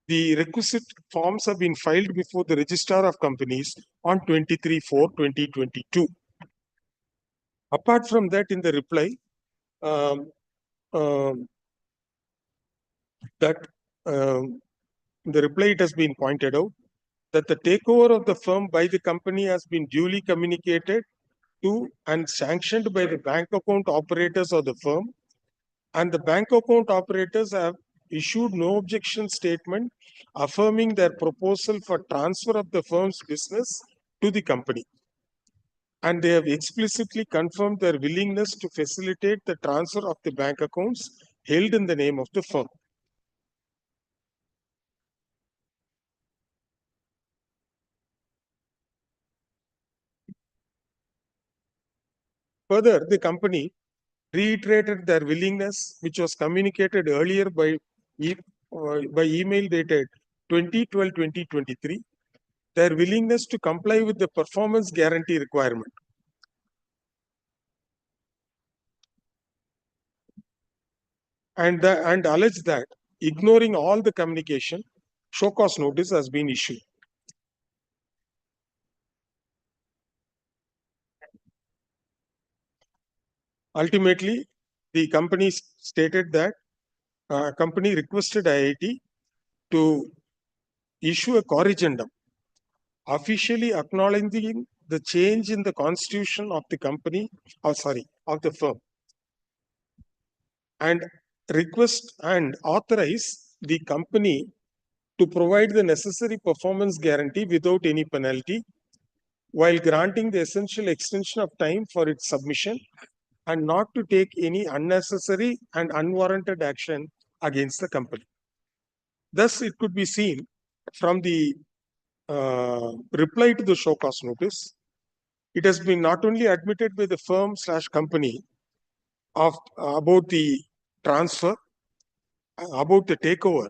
the requisite forms have been filed before the Registrar of Companies on 23/4/2022. Apart from that, in the reply, it has been pointed out that the takeover of the firm by the company has been duly communicated to and sanctioned by the bank account operators of the firm, and the bank account operators have issued no objection statement affirming their proposal for transfer of the firm's business to the company. And they have explicitly confirmed their willingness to facilitate the transfer of the bank accounts held in the name of the firm. Further, the company reiterated their willingness, which was communicated earlier by email dated 20/12/2023, their willingness to comply with the performance guarantee requirement. And allege that, ignoring all the communication, show cause notice has been issued. Ultimately, the company stated that company requested IIT to issue a corrigendum officially acknowledging the change in the constitution of the company, of the firm, and request and authorize the company to provide the necessary performance guarantee without any penalty, while granting the essential extension of time for its submission and not to take any unnecessary and unwarranted action against the company. Thus, it could be seen from the reply to the show cause notice, it has been not only admitted by the firm / company of about the transfer, about the takeover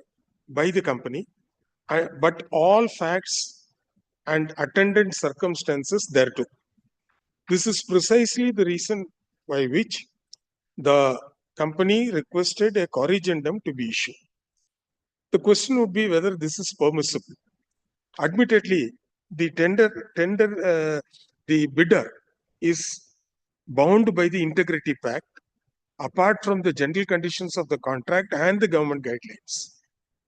by the company, but all facts and attendant circumstances thereto. This is precisely the reason by which the company requested a corrigendum to be issued. The question would be whether this is permissible. Admittedly, the the bidder is bound by the integrity pact apart from the general conditions of the contract and the government guidelines,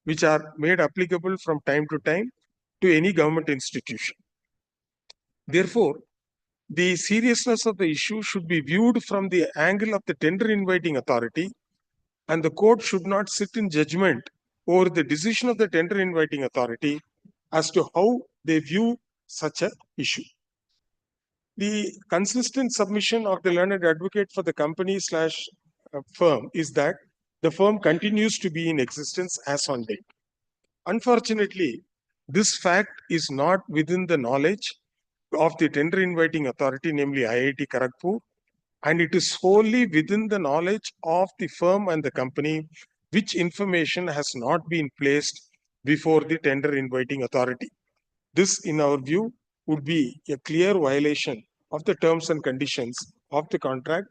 which are made applicable from time to time to any government institution. Therefore, the seriousness of the issue should be viewed from the angle of the tender inviting authority, and the court should not sit in judgment over the decision of the tender inviting authority as to how they view such an issue. The consistent submission of the learned advocate for the company / firm is that the firm continues to be in existence as on date. Unfortunately, this fact is not within the knowledge of the tender inviting authority, namely IIT Kharagpur, and it is wholly within the knowledge of the firm and the company, which information has not been placed before the tender inviting authority. This, in our view, would be a clear violation of the terms and conditions of the contract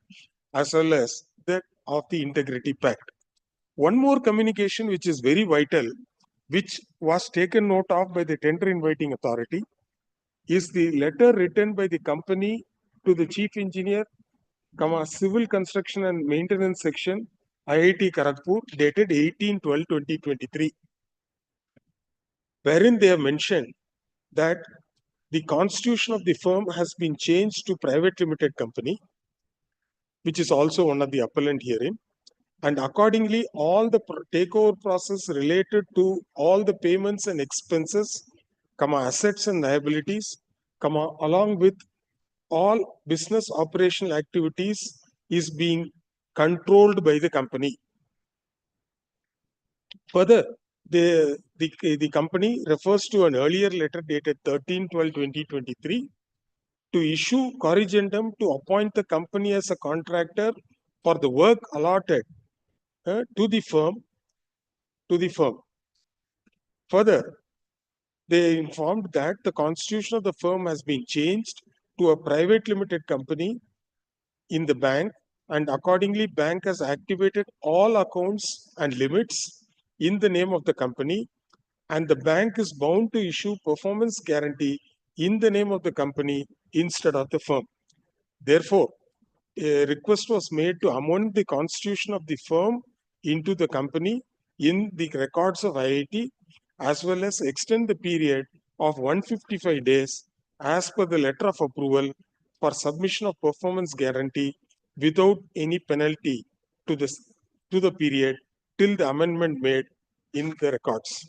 as well as that of the integrity pact. One more communication which is very vital, which was taken note of by the tender inviting authority, is the letter written by the company to the chief engineer, civil construction and maintenance section, IIT Kharagpur, dated 18/12/2023, wherein they have mentioned that the constitution of the firm has been changed to private limited company, which is also one of the appellant herein. And accordingly, all the takeover process related to all the payments and expenses, assets and liabilities, along with all business operational activities is being controlled by the company. Further, the company refers to an earlier letter dated 13/12/2023 to issue corrigendum to appoint the company as a contractor for the work allotted to the firm. Further, they informed that the constitution of the firm has been changed to a private limited company in the bank, and accordingly bank has activated all accounts and limits in the name of the company, and the bank is bound to issue performance guarantee in the name of the company instead of the firm. Therefore, a request was made to amend the constitution of the firm into the company in the records of IIT, as well as extend the period of 155 days as per the letter of approval for submission of performance guarantee without any penalty to the period till the amendment made in the records.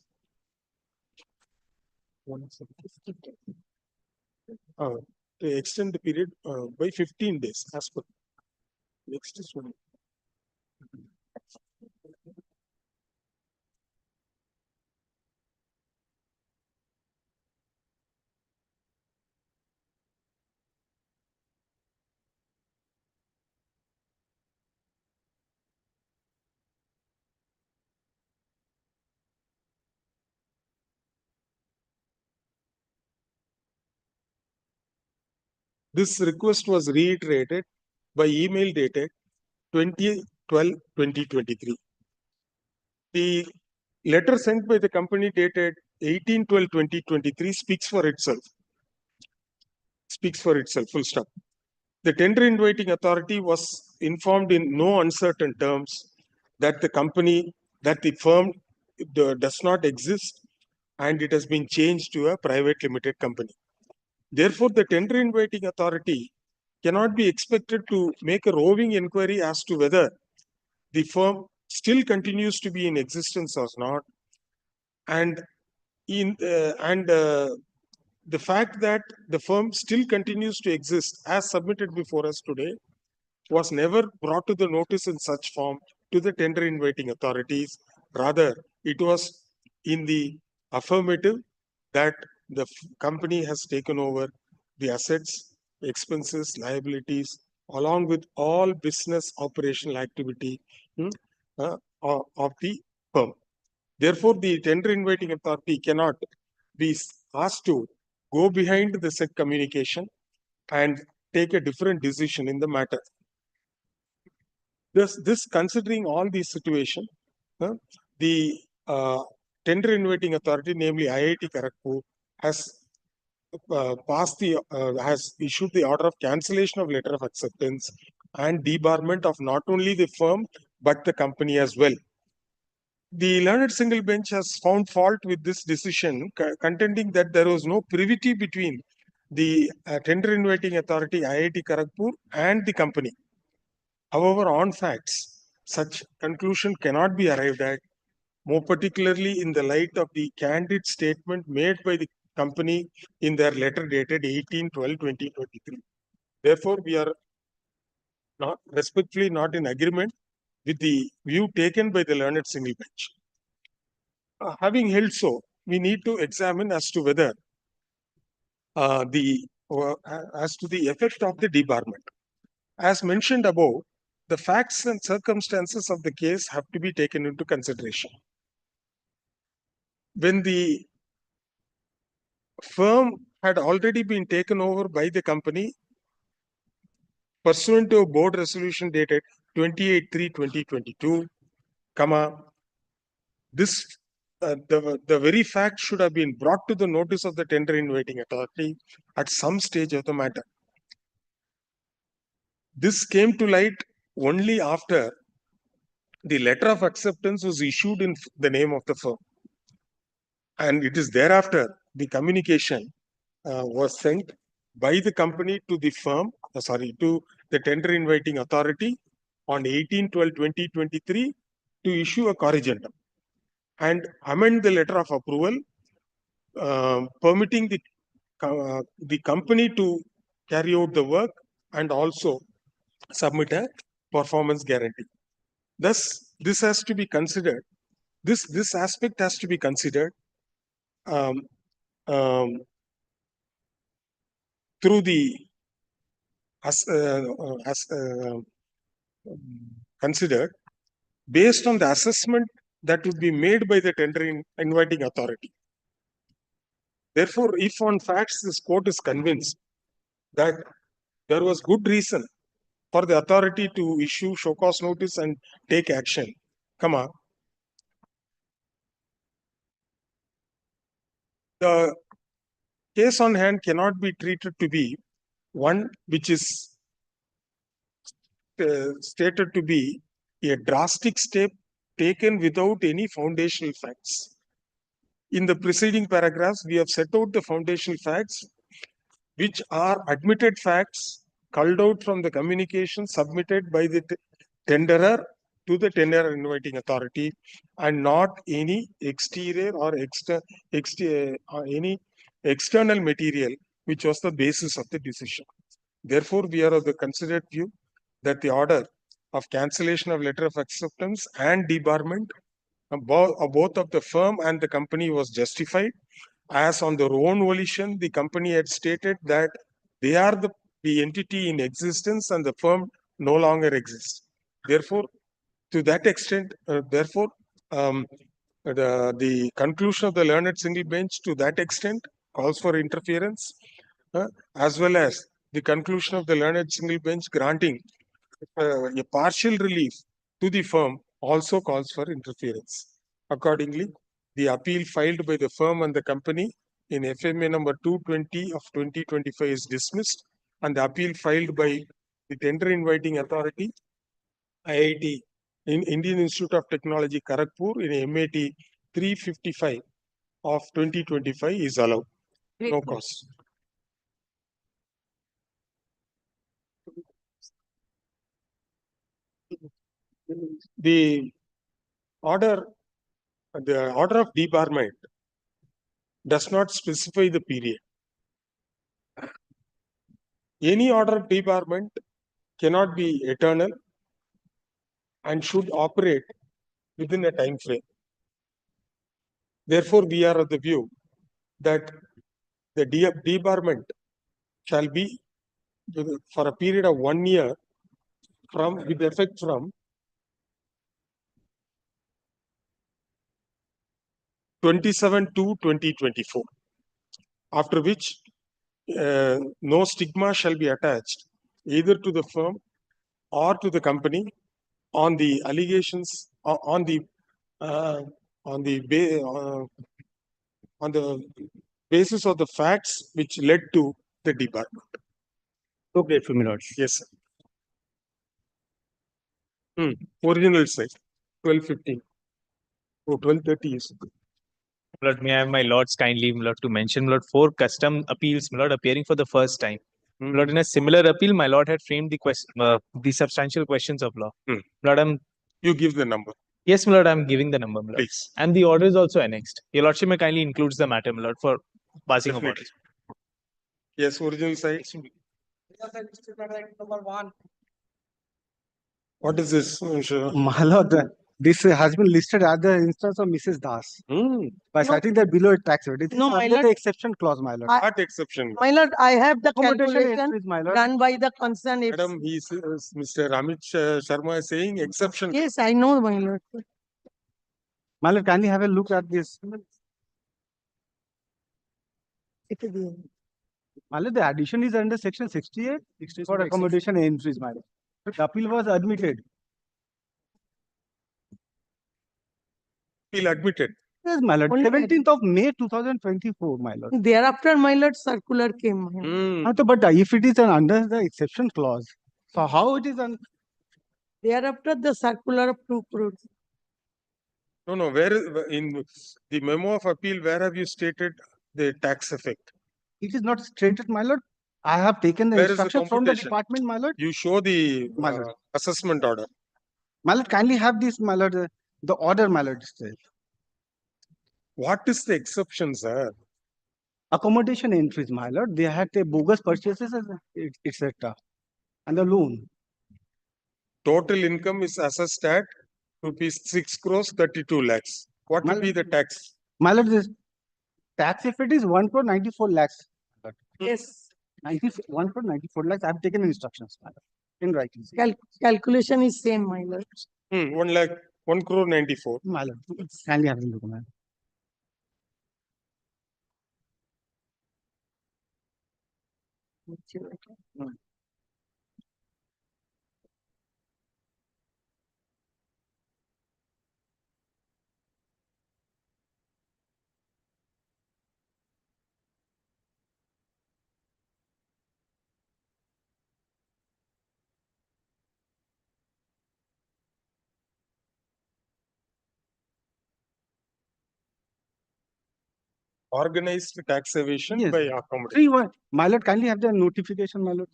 To extend the period by 15 days as per. Next is one. This request was reiterated by email dated 20/12/2023. The letter sent by the company dated 18/12/2023 speaks for itself. Full stop. The tender inviting authority was informed in no uncertain terms that the firm does not exist and it has been changed to a private limited company. Therefore, the tender inviting authority cannot be expected to make a roving inquiry as to whether the firm still continues to be in existence or not, and the fact that the firm still continues to exist as submitted before us today was never brought to the notice in such form to the tender inviting authorities. Rather, it was in the affirmative that the company has taken over the assets, expenses, liabilities, along with all business operational activity of the firm. Therefore, the tender inviting authority cannot be asked to go behind the said communication and take a different decision in the matter. This considering all these situations, the tender inviting authority, namely IIT Kharagpur, has has issued the order of cancellation of letter of acceptance and debarment of not only the firm but the company as well. The learned single bench has found fault with this decision, contending that there was no privity between the tender inviting authority IIT Kharagpur and the company. However, on facts, such conclusion cannot be arrived at, more particularly in the light of the candid statement made by the company in their letter dated 18/12/2023. Therefore, we are not respectfully not in agreement with the view taken by the learned single bench. Having held so, we need to examine as to whether as to the effect of the debarment. As mentioned above, the facts and circumstances of the case have to be taken into consideration. When the firm had already been taken over by the company pursuant to a board resolution dated 28/3/2022, this the very fact should have been brought to the notice of the tender inviting authority at some stage of the matter. This came to light only after the letter of acceptance was issued in the name of the firm. And it is thereafter the communication was sent by the company to the firm, to the tender inviting authority on 18/12/2023 to issue a corrigendum and amend the letter of approval, permitting the company to carry out the work and also submit a performance guarantee. Thus, this has to be considered. This aspect has to be considered through the considered based on the assessment that would be made by the tender inviting authority. Therefore, if on facts this court is convinced that there was good reason for the authority to issue show cause notice and take action, the case on hand cannot be treated to be one which is stated to be a drastic step taken without any foundational facts. In the preceding paragraphs, we have set out the foundational facts, which are admitted facts culled out from the communication submitted by the tenderer to the tender inviting authority, and not any exterior or any external material which was the basis of the decision. Therefore, we are of the considered view that the order of cancellation of letter of acceptance and debarment both of the firm and the company was justified, as on their own volition the company had stated that they are the entity in existence and the firm no longer exists. Therefore, to that extent, the conclusion of the learned single bench to that extent calls for interference, as well as the conclusion of the learned single bench granting a partial relief to the firm also calls for interference. Accordingly, the appeal filed by the firm and the company in FMA number 220 of 2025 is dismissed, and the appeal filed by the tender inviting authority, IIT, in Indian Institute of Technology, Kharagpur, in MAT 355 of 2025 is allowed. No cause. The the order of debarment does not specify the period. Any order of debarment cannot be eternal and should operate within a time frame. Therefore, we are of the view that the debarment shall be for a period of 1 year with effect from 27/2/2024, after which no stigma shall be attached either to the firm or to the company on the allegations on the basis of the facts which led to the debarment.
So grateful, my lord.
Yes, sir. Original site, 12:15. Oh, 12:30 is.
Lord, may I have my lords kindly, my lord, to mention, my lord, 4 custom appeals, my lord, appearing for the first time. My lord, in a similar appeal, my lord had framed the substantial questions of law. Lord,
You give the number,
yes, my lord, I'm giving the number, my lord.
please.
And the order is also annexed. Your lordship may kindly includes the matter, my lord, for passing of
Definitely.
orders.
Yes, original site. What is this?
My lord, this has been listed as the instance of Mrs. Das. By citing that below tax rate. It is
No, my
under
lord.
the exception clause, my lord.
What exception?
My lord, I have the
Accommodation
calculation
entries, my lord.
done by the concerned.
Madam, Mr. Amit Sharma is saying exception.
Yes, I know, my lord.
My lord, kindly have a look at this. My lord, the addition is under section 68 for accommodation entries, my lord. The appeal was admitted.
Feel admitted.
Yes, my lord.
Only
17th of May 2024, my lord.
Thereafter, my lord, circular came. my lord.
But if it is under the exception clause, so how it is
Thereafter, the circular of 2 crores.
No, where is in the memo of appeal, where have you stated the tax effect?
It is not stated, my lord. I have taken the
Where is the
instruction from the
computation?
department, my lord.
You show the
My lord.
assessment order.
My lord, kindly have this, my lord, the order, my lord, itself.
What is the exception, sir?
Accommodation entries, my lord. They had the bogus purchases, etc. And the loan.
Total income is assessed at rupees 6 crores 32 lakhs. What will be the tax?
My lord, this tax effect is 1 crore 94 lakhs.
Yes.
1 crore 94 lakhs. I have taken instructions, my lord, in writing.
Calculation is same, my lord.
1 crore 94.
My lord, kindly have a look, my lord.
Organized tax evasion
Yes.
by accommodation.
3-1. My lord, kindly have the notification, my lord.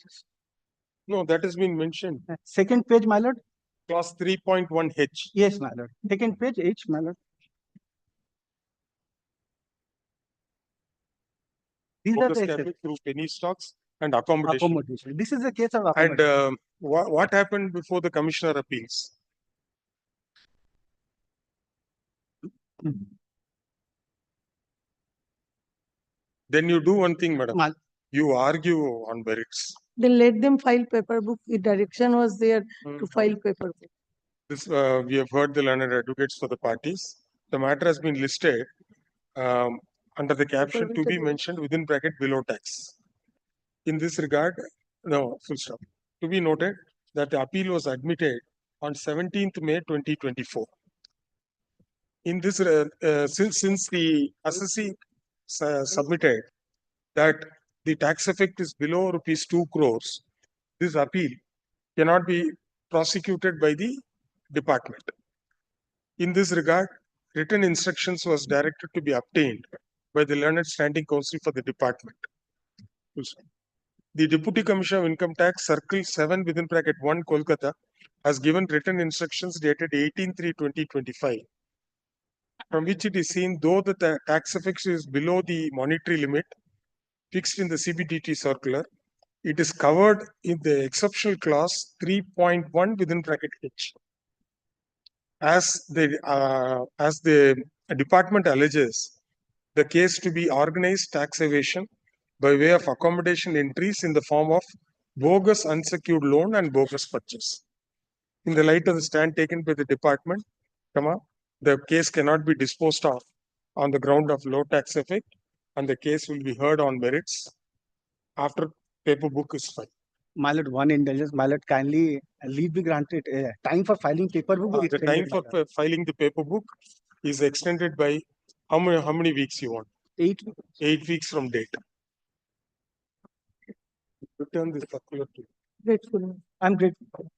No, that has been mentioned.
Second page, my lord.
Clause 3.1H.
Yes, my lord. Second page, H, my lord. These are
Bogus
the
capital
exceptions.
through penny stocks and accommodation.
Accommodation. This is the case of
And
accommodation.
what happened before the commissioner appeals? Then you do one thing, madam. You argue on merits.
Then let them file paper book. The direction was there to file paper book.
This we have heard the learned advocates for the parties. The matter has been listed under the caption to be mentioned within bracket below tax. In this regard, no, full stop. To be noted that the appeal was admitted on 17th May 2024. In this, since the assessee submitted that the tax effect is below rupees 2 crores, this appeal cannot be prosecuted by the department. In this regard, written instructions was directed to be obtained by the learned standing counsel for the department. The Deputy Commissioner of Income Tax, Circle 7 within bracket 1, Kolkata, has given written instructions dated 18/3/2025 from which it is seen though the tax effect is below the monetary limit fixed in the CBDT circular, it is covered in the exceptional clause 3.1 within bracket H. As the department alleges the case to be organized tax evasion by way of accommodation entries in the form of bogus unsecured loan and bogus purchase. In the light of the stand taken by the department, the case cannot be disposed of on the ground of low tax effect, and the case will be heard on merits after paper book is filed.
My lord, one indulgence, my lord, kindly leave be granted. Time for filing paper book.
The time for filing the paper book is extended by how many weeks you want?
8
weeks from date. Return the circular to you.
Grateful.
I'm grateful.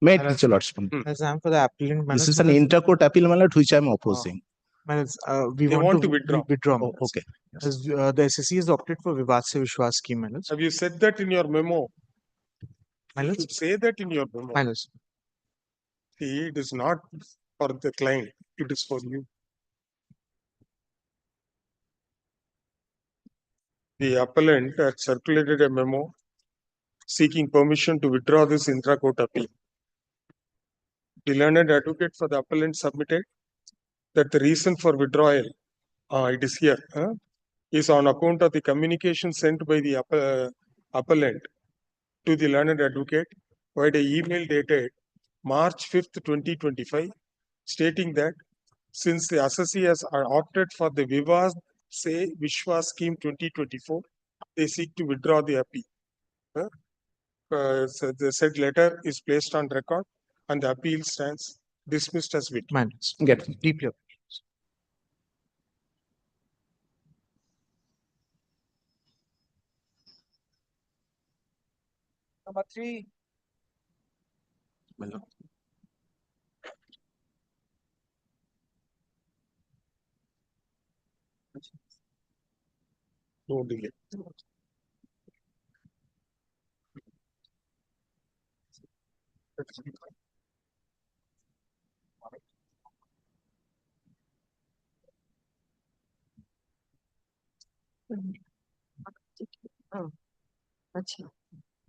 May I teach a lot?
As I'm for the applicant,
This is an intercourt appeal, my lord, which I am opposing.
We
They want to withdraw.
Oh, okay.
As the SSC has opted for Vivad Se Vishwas scheme, my lords.
Have you said that in your memo?
My
You
lords.
should say that in your memo.
My lords.
See, it is not for the client, it is for you. The appellant had circulated a memo seeking permission to withdraw this intra-court appeal. The learned advocate for the appellant submitted that the reason for withdrawal, it is here, is on account of the communication sent by the appellant to the learned advocate via the email dated March 5th, 2025, stating that since the assessee has opted for the Vivad Se Vishwas scheme 2024, they seek to withdraw the appeal. So the said letter is placed on record and the appeal stands dismissed as written.
My lords.
Get
Deeply.
Number 3.
No delay.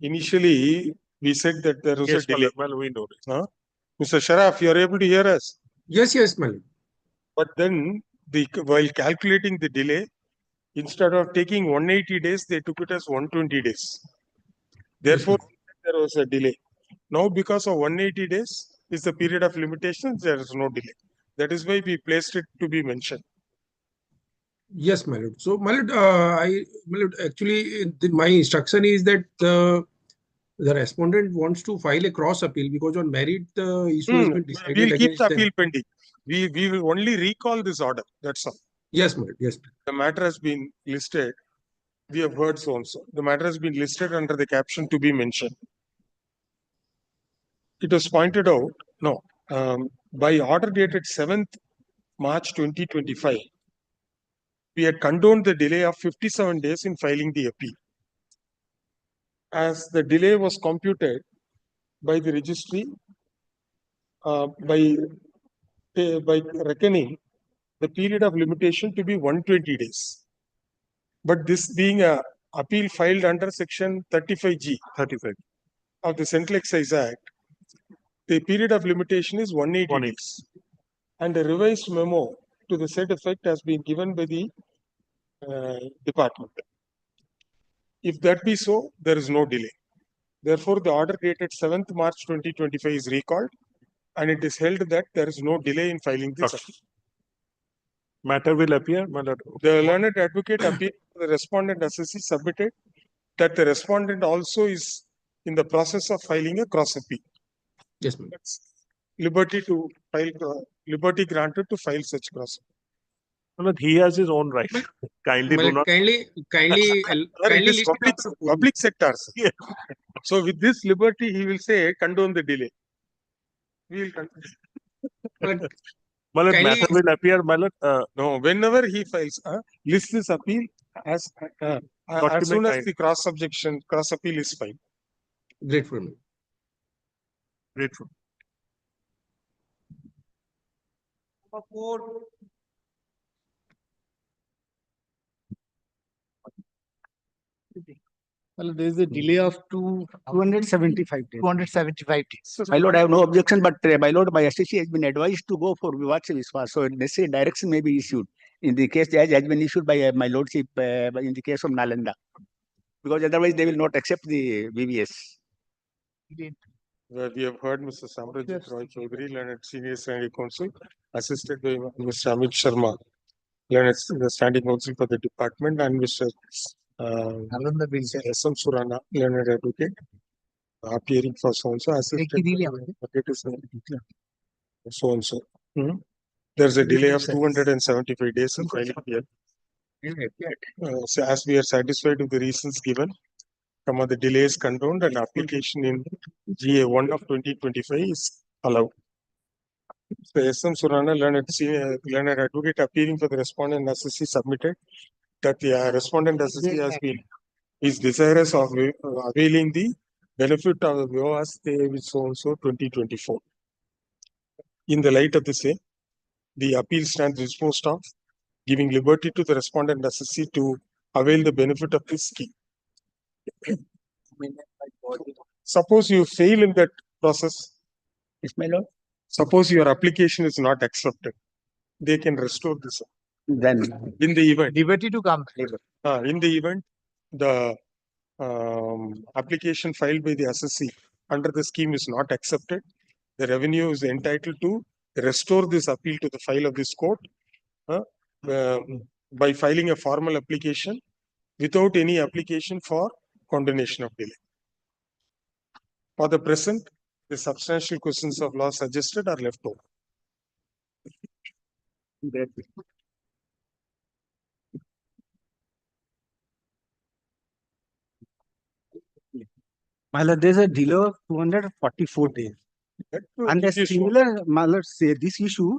Initially, we said that there was a delay.
Well, we know this.
Mr. Sharaf, you are able to hear us?
Yes, Malin.
But then, while calculating the delay, instead of taking 180 days, they took it as 120 days. Therefore, there was a delay. Now, because of 180 days is the period of limitations, there is no delay. That is why we placed it to be mentioned.
Yes, my lord. So, my lord, actually, my instruction is that the respondent wants to file a cross appeal because on merit the issue has been decided.
We'll keep the
against them.
appeal pending. We will only recall this order. That's all.
Yes, my lord. Yes.
The matter has been listed. We have heard so also. The matter has been listed under the caption to be mentioned. It was pointed out, by order dated 7th March 2025, we had condoned the delay of 57 days in filing the appeal. As the delay was computed by the registry, by reckoning the period of limitation to be 120 days. But this being a appeal filed under section 35G of the Central Excise Act, the period of limitation is 180 days. And a revised memo to the said effect has been given by the department. If that be so, there is no delay. Therefore, the order dated 7th March 2025 is recalled and it is held that there is no delay in filing this appeal.
Matter will appear.
The learned advocate appealed to the respondent assessee submitted that the respondent also is in the process of filing a cross appeal.
Yes, ma'am.
Liberty to file, liberty granted to file such cross appeal.
He has his own right. Kindly do not.
Kindly
It is public sector.
Yeah.
So with this liberty, he will say condone the delay. We will
Matter will appear,
no, whenever he files, list this appeal As
Lordship,
soon
I-
as the cross appeal is filed.
Grateful. Grateful.
Well, there is a delay of 275 days.
275 days.
My lord, I have no objection, but my lord, my SSC has been advised to go for Vivad se Viswas. So necessary direction may be issued. In the case that has been issued by my lordship in the case of Nalanda. Because otherwise they will not accept the VVS.
Where we have heard Mr. Samrajit Roy Chaudhary, Learned Senior Standing Counsel, assisted by Mr. Amit Sharma, Learned Standing Counsel for the department, and Mr. S.M. Surana, Learned Advocate, appearing for so-and-so, assisted by so-and-so. There's a delay of 275 days in filing here. So as we are satisfied with the reasons given, the delay is condoned and application in GA 1 of 2025 is allowed. So S.M. Surana, Learned Advocate, appearing for the respondent assessee, submitted that the respondent assessee is desirous of availing the benefit of the Viva stay with so-and-so 2024. In the light of the same, the appeal stands disposed of, giving liberty to the respondent assessee to avail the benefit of this scheme. Suppose you fail in that process.
Yes, my lord.
Suppose your application is not accepted. They can restore this.
Then
in the event.
Liberty to come.
In the event, the application filed by the assessee under the scheme is not accepted, the revenue is entitled to restore this appeal to the file of this court by filing a formal application without any application for condonation of delay. For the present, the substantial questions of law suggested are left over.
My lord, there's a delay of 244 days. And a similar, my lord, say this issue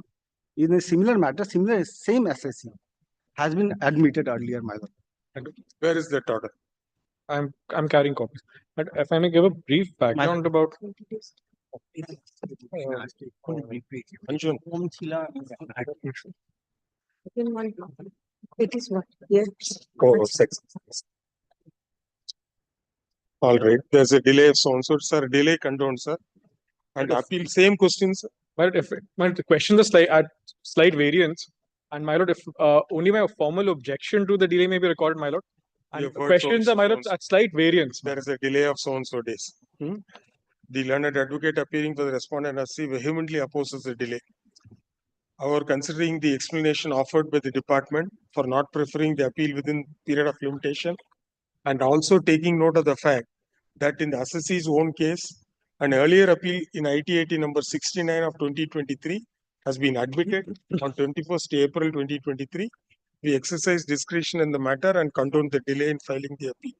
in a similar matter, same SSC has been admitted earlier, my lord.
Where is that order?
I'm carrying copies. But if I may give a brief background about
Anjun.
It is what? Yes.
Oh, 6. All right. There's a delay of so-and-so, sir. Delay condoned, sir. And appeal, same questions.
But if the question is at slight variance, and my lord, if only my formal objection to the delay may be recorded, my lord. And the questions are, my lord, at slight variance.
There is a delay of so-and-so days. The learned advocate appearing for the respondent assessee vehemently opposes the delay. However, considering the explanation offered by the department for not preferring the appeal within period of limitation, and also taking note of the fact that in the assessee's own case, an earlier appeal in IT number 69 of 2023 has been admitted on 21st April 2023. We exercise discretion in the matter and condone the delay in filing the appeal.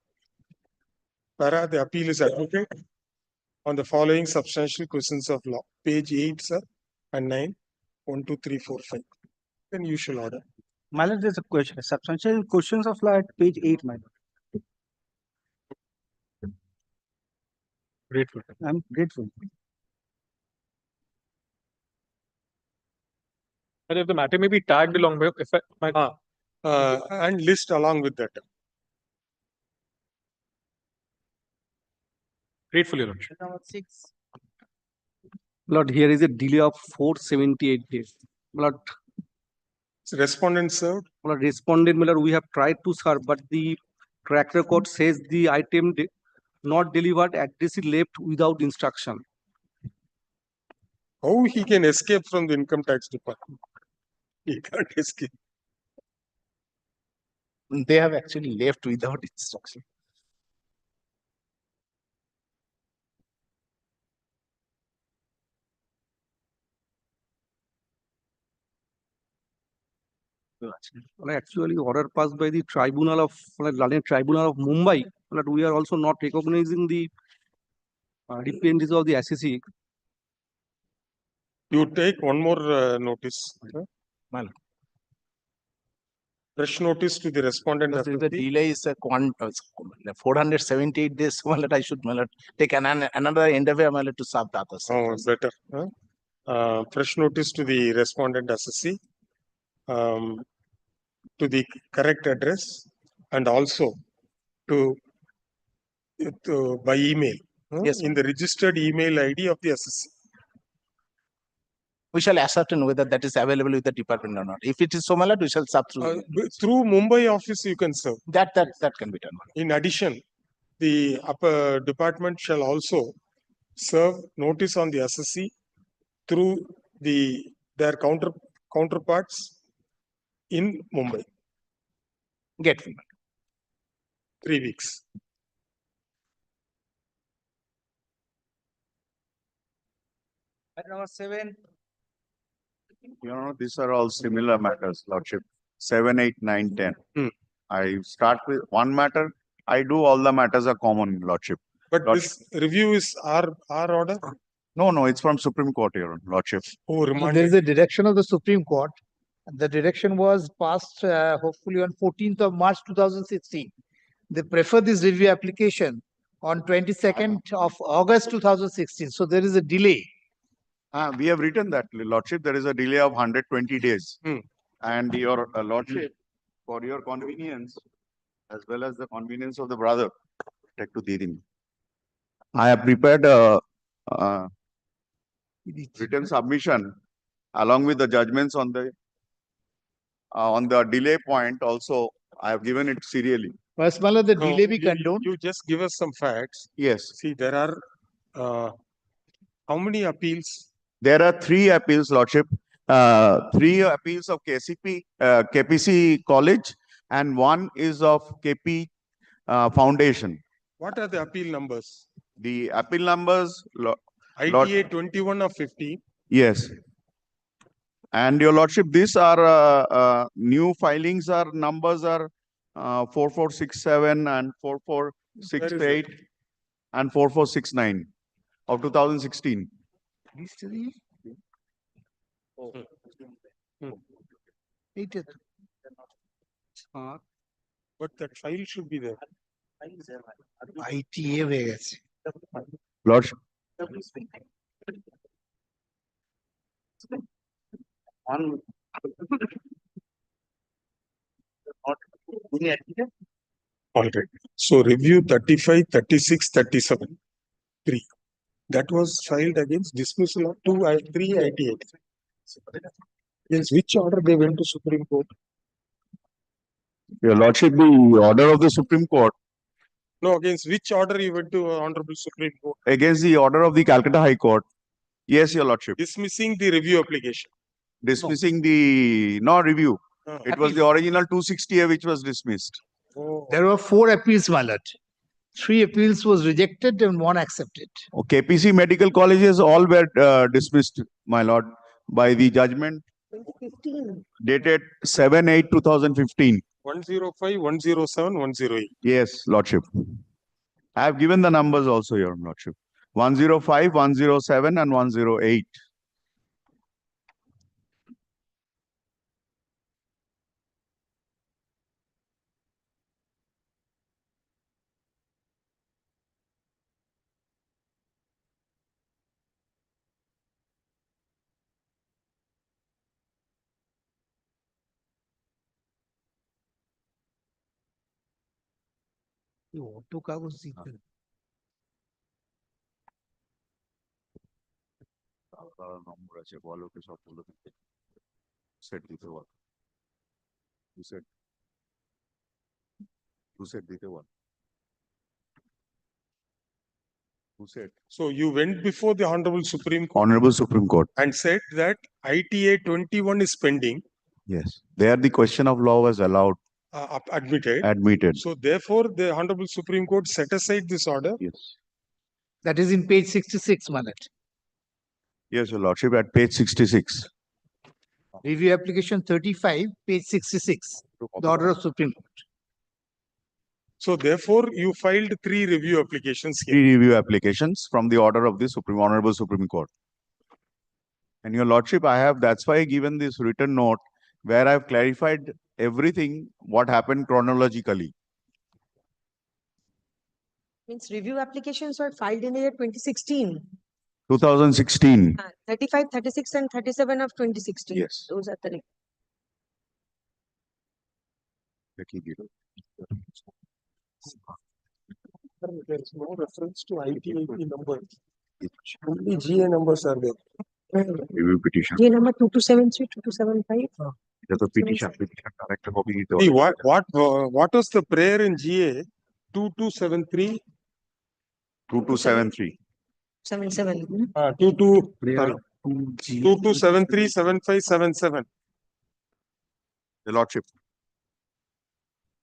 The appeal is admitted on the following substantial questions of law. Page 8, sir, and 9, 1, 2, 3, 4, 5. Then you shall order.
My lord, there's a question, substantial questions of law at page 8, my lord.
Grateful.
I'm grateful.
But if the matter may be tagged along with, if
and list along with that.
Grateful, Your Lordship.
Lord, here is a delay of 478 days. Lord,
respondent served.
Lord, respondent, Lord, we have tried to serve, but the track record says the item not delivered, address is left without instruction.
How he can escape from the income tax department? He can't escape.
They have actually left without instruction.
Actually, order passed by the tribunal of Mumbai, but we are also not recognizing the dependencies of the SEC.
You take one more notice. Fresh notice to the respondent.
Because if the
assessee.
delay is a 478 days, my lord, I should, my lord, take another endeavor, my lord, to serve the others.
Oh, better. Huh? Fresh notice to the respondent assessee, to the correct address, and also to by email,
Yes,
in the registered email ID of the assessee.
We shall ascertain whether that is available with the department or not. If it is so, my lord, we shall serve through.
Through Mumbai office, you can serve.
That can be done.
In addition, the upper department shall also serve notice on the assessee through their counterparts in Mumbai.
Get
3 weeks.
Number 7.
These are all similar matters, Lordship. 7, 8, 9, 10. I start with one matter. I do all the matters are common, Lordship.
But this review is our order?
No, it's from Supreme Court, Your Lordship.
Oh,
So there is a direction of the Supreme Court. The direction was passed hopefully on 14th of March 2016. They prefer this review application on 22nd of August 2016. So there is a delay.
We have written that, Lordship. There is a delay of 120 days. And your Lordship, for your convenience, as well as the convenience of the brother, take to Didim. I have prepared a written submission along with the judgments on the delay point. Also, I have given it serially.
First, Mala, the delay be condoned.
You just give us some facts.
Yes.
See, there are how many appeals?
There are 3 appeals, Lordship. 3 appeals of KPC College, and 1 is of KP Foundation.
What are the appeal numbers?
The appeal numbers,
ITA 21 of 50.
Yes. And your Lordship, these are new filings. Are numbers are 4467 and 4468 and 4469 of 2016.
But that file should be there.
ITA Vegas.
Lordship.
All right. So review 35, 36, 37. 3. That was filed against dismissal of 3 ITA. Against which order they went to Supreme Court?
Your Lordship, the order of the Supreme Court.
No, against which order you went to Honorable Supreme Court?
Against the order of the Calcutta High Court. Yes, your Lordship.
Dismissing the review application.
Dismissing the review. It was the original 260A which was dismissed.
Oh.
There were 4 appeals, my lord. 3 appeals was rejected and 1 accepted.
KPC medical colleges all were dismissed, my lord, by the judgment dated 7/8/2015.
105, 107, 108.
Yes, Lordship. I have given the numbers also, Your Lordship. 105, 107 and 108.
Auto कागज सीखते
নম্বর আছে বলো কি সব বলো set দিতে বল two set দিতে বল
So you went before the Honorable Supreme Court
Honorable Supreme Court
and said that ITA 21 is pending.
Yes, there the question of law was allowed.
Admitted. So therefore, the Honorable Supreme Court set aside this order.
Yes.
That is in page 66, Malat.
Yes, Your Lordship, at page 66.
Review application 35, page 66. The order of Supreme Court.
So therefore, you filed 3 review applications here.
3 review applications from the order of the Honorable Supreme Court. And Your Lordship, I have, that's why given this written note where I have clarified
everything what happened chronologically.
Means review applications were filed in the year 2016.
2016.
35, 36 and 37 of 2016.
Yes.
Those are the.
There is no reference to ITAP numbers. Only GA numbers are there.
Review petition.
GA number 2273, 2275.
That's a petition. Petition director copy.
See, what was the prayer in GA? 2273.
2273.
77.
2273 7577.
The Lordship.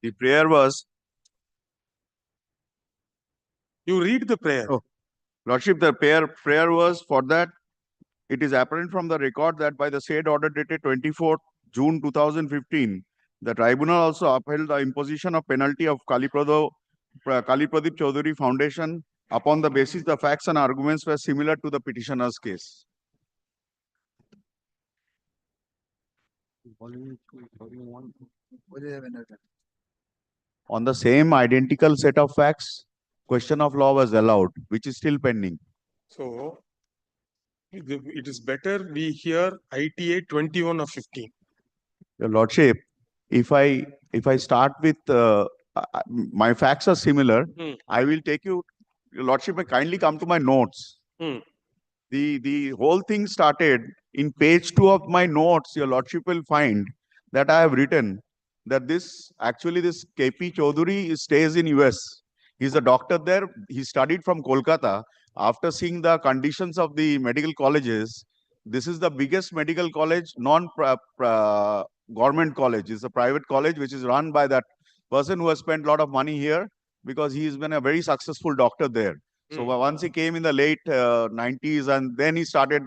The prayer was.
You read the prayer.
Oh, Lordship, the prayer was for that. It is apparent from the record that by the said order dated 24th June 2015, the tribunal also upheld the imposition of penalty of Kalipradip Chaudhary Foundation upon the basis the facts and arguments were similar to the petitioner's case. On the same identical set of facts, question of law was allowed, which is still pending.
So, it is better we hear ITA 21 of 15.
Your Lordship, if I start with my facts are similar, I will take you. Your Lordship, may kindly come to my notes. The whole thing started in page 2 of my notes. Your Lordship will find that I have written that this KP Chaudhary stays in US. He's a doctor there. He studied from Kolkata. After seeing the conditions of the medical colleges, this is the biggest medical college, non-government college. It's a private college which is run by that person who has spent a lot of money here because he's been a very successful doctor there. So once he came in the late 90s and then he started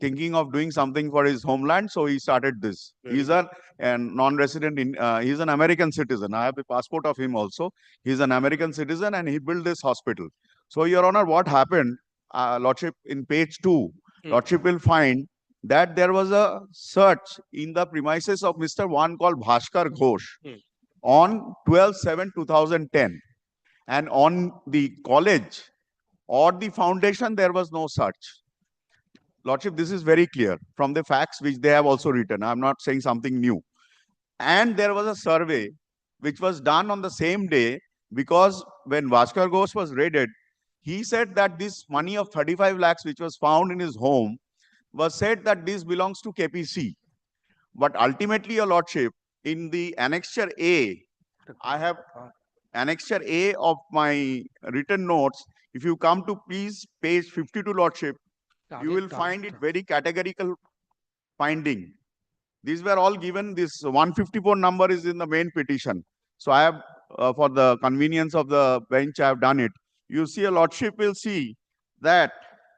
thinking of doing something for his homeland. So he started this. He's a non-resident, he's an American citizen. I have the passport of him also. He's an American citizen and he built this hospital. So, Your Honor, what happened, Lordship, in page 2, Lordship will find that there was a search in the premises of Mr. One called Bhaskar Ghosh on 12/7/2010. And on the college or the foundation, there was no search. Lordship, this is very clear from the facts which they have also written. I'm not saying something new. And there was a survey which was done on the same day because when Bhaskar Ghosh was raided, he said that this money of 35 lakhs which was found in his home was said that this belongs to KPC. But ultimately, Your Lordship, in the Annexure A, I have Annexure A of my written notes. If you come to please page 52, Lordship, you will find it very categorical finding. These were all given. This 154 number is in the main petition. So I have, for the convenience of the bench, I have done it. You see, Your Lordship will see that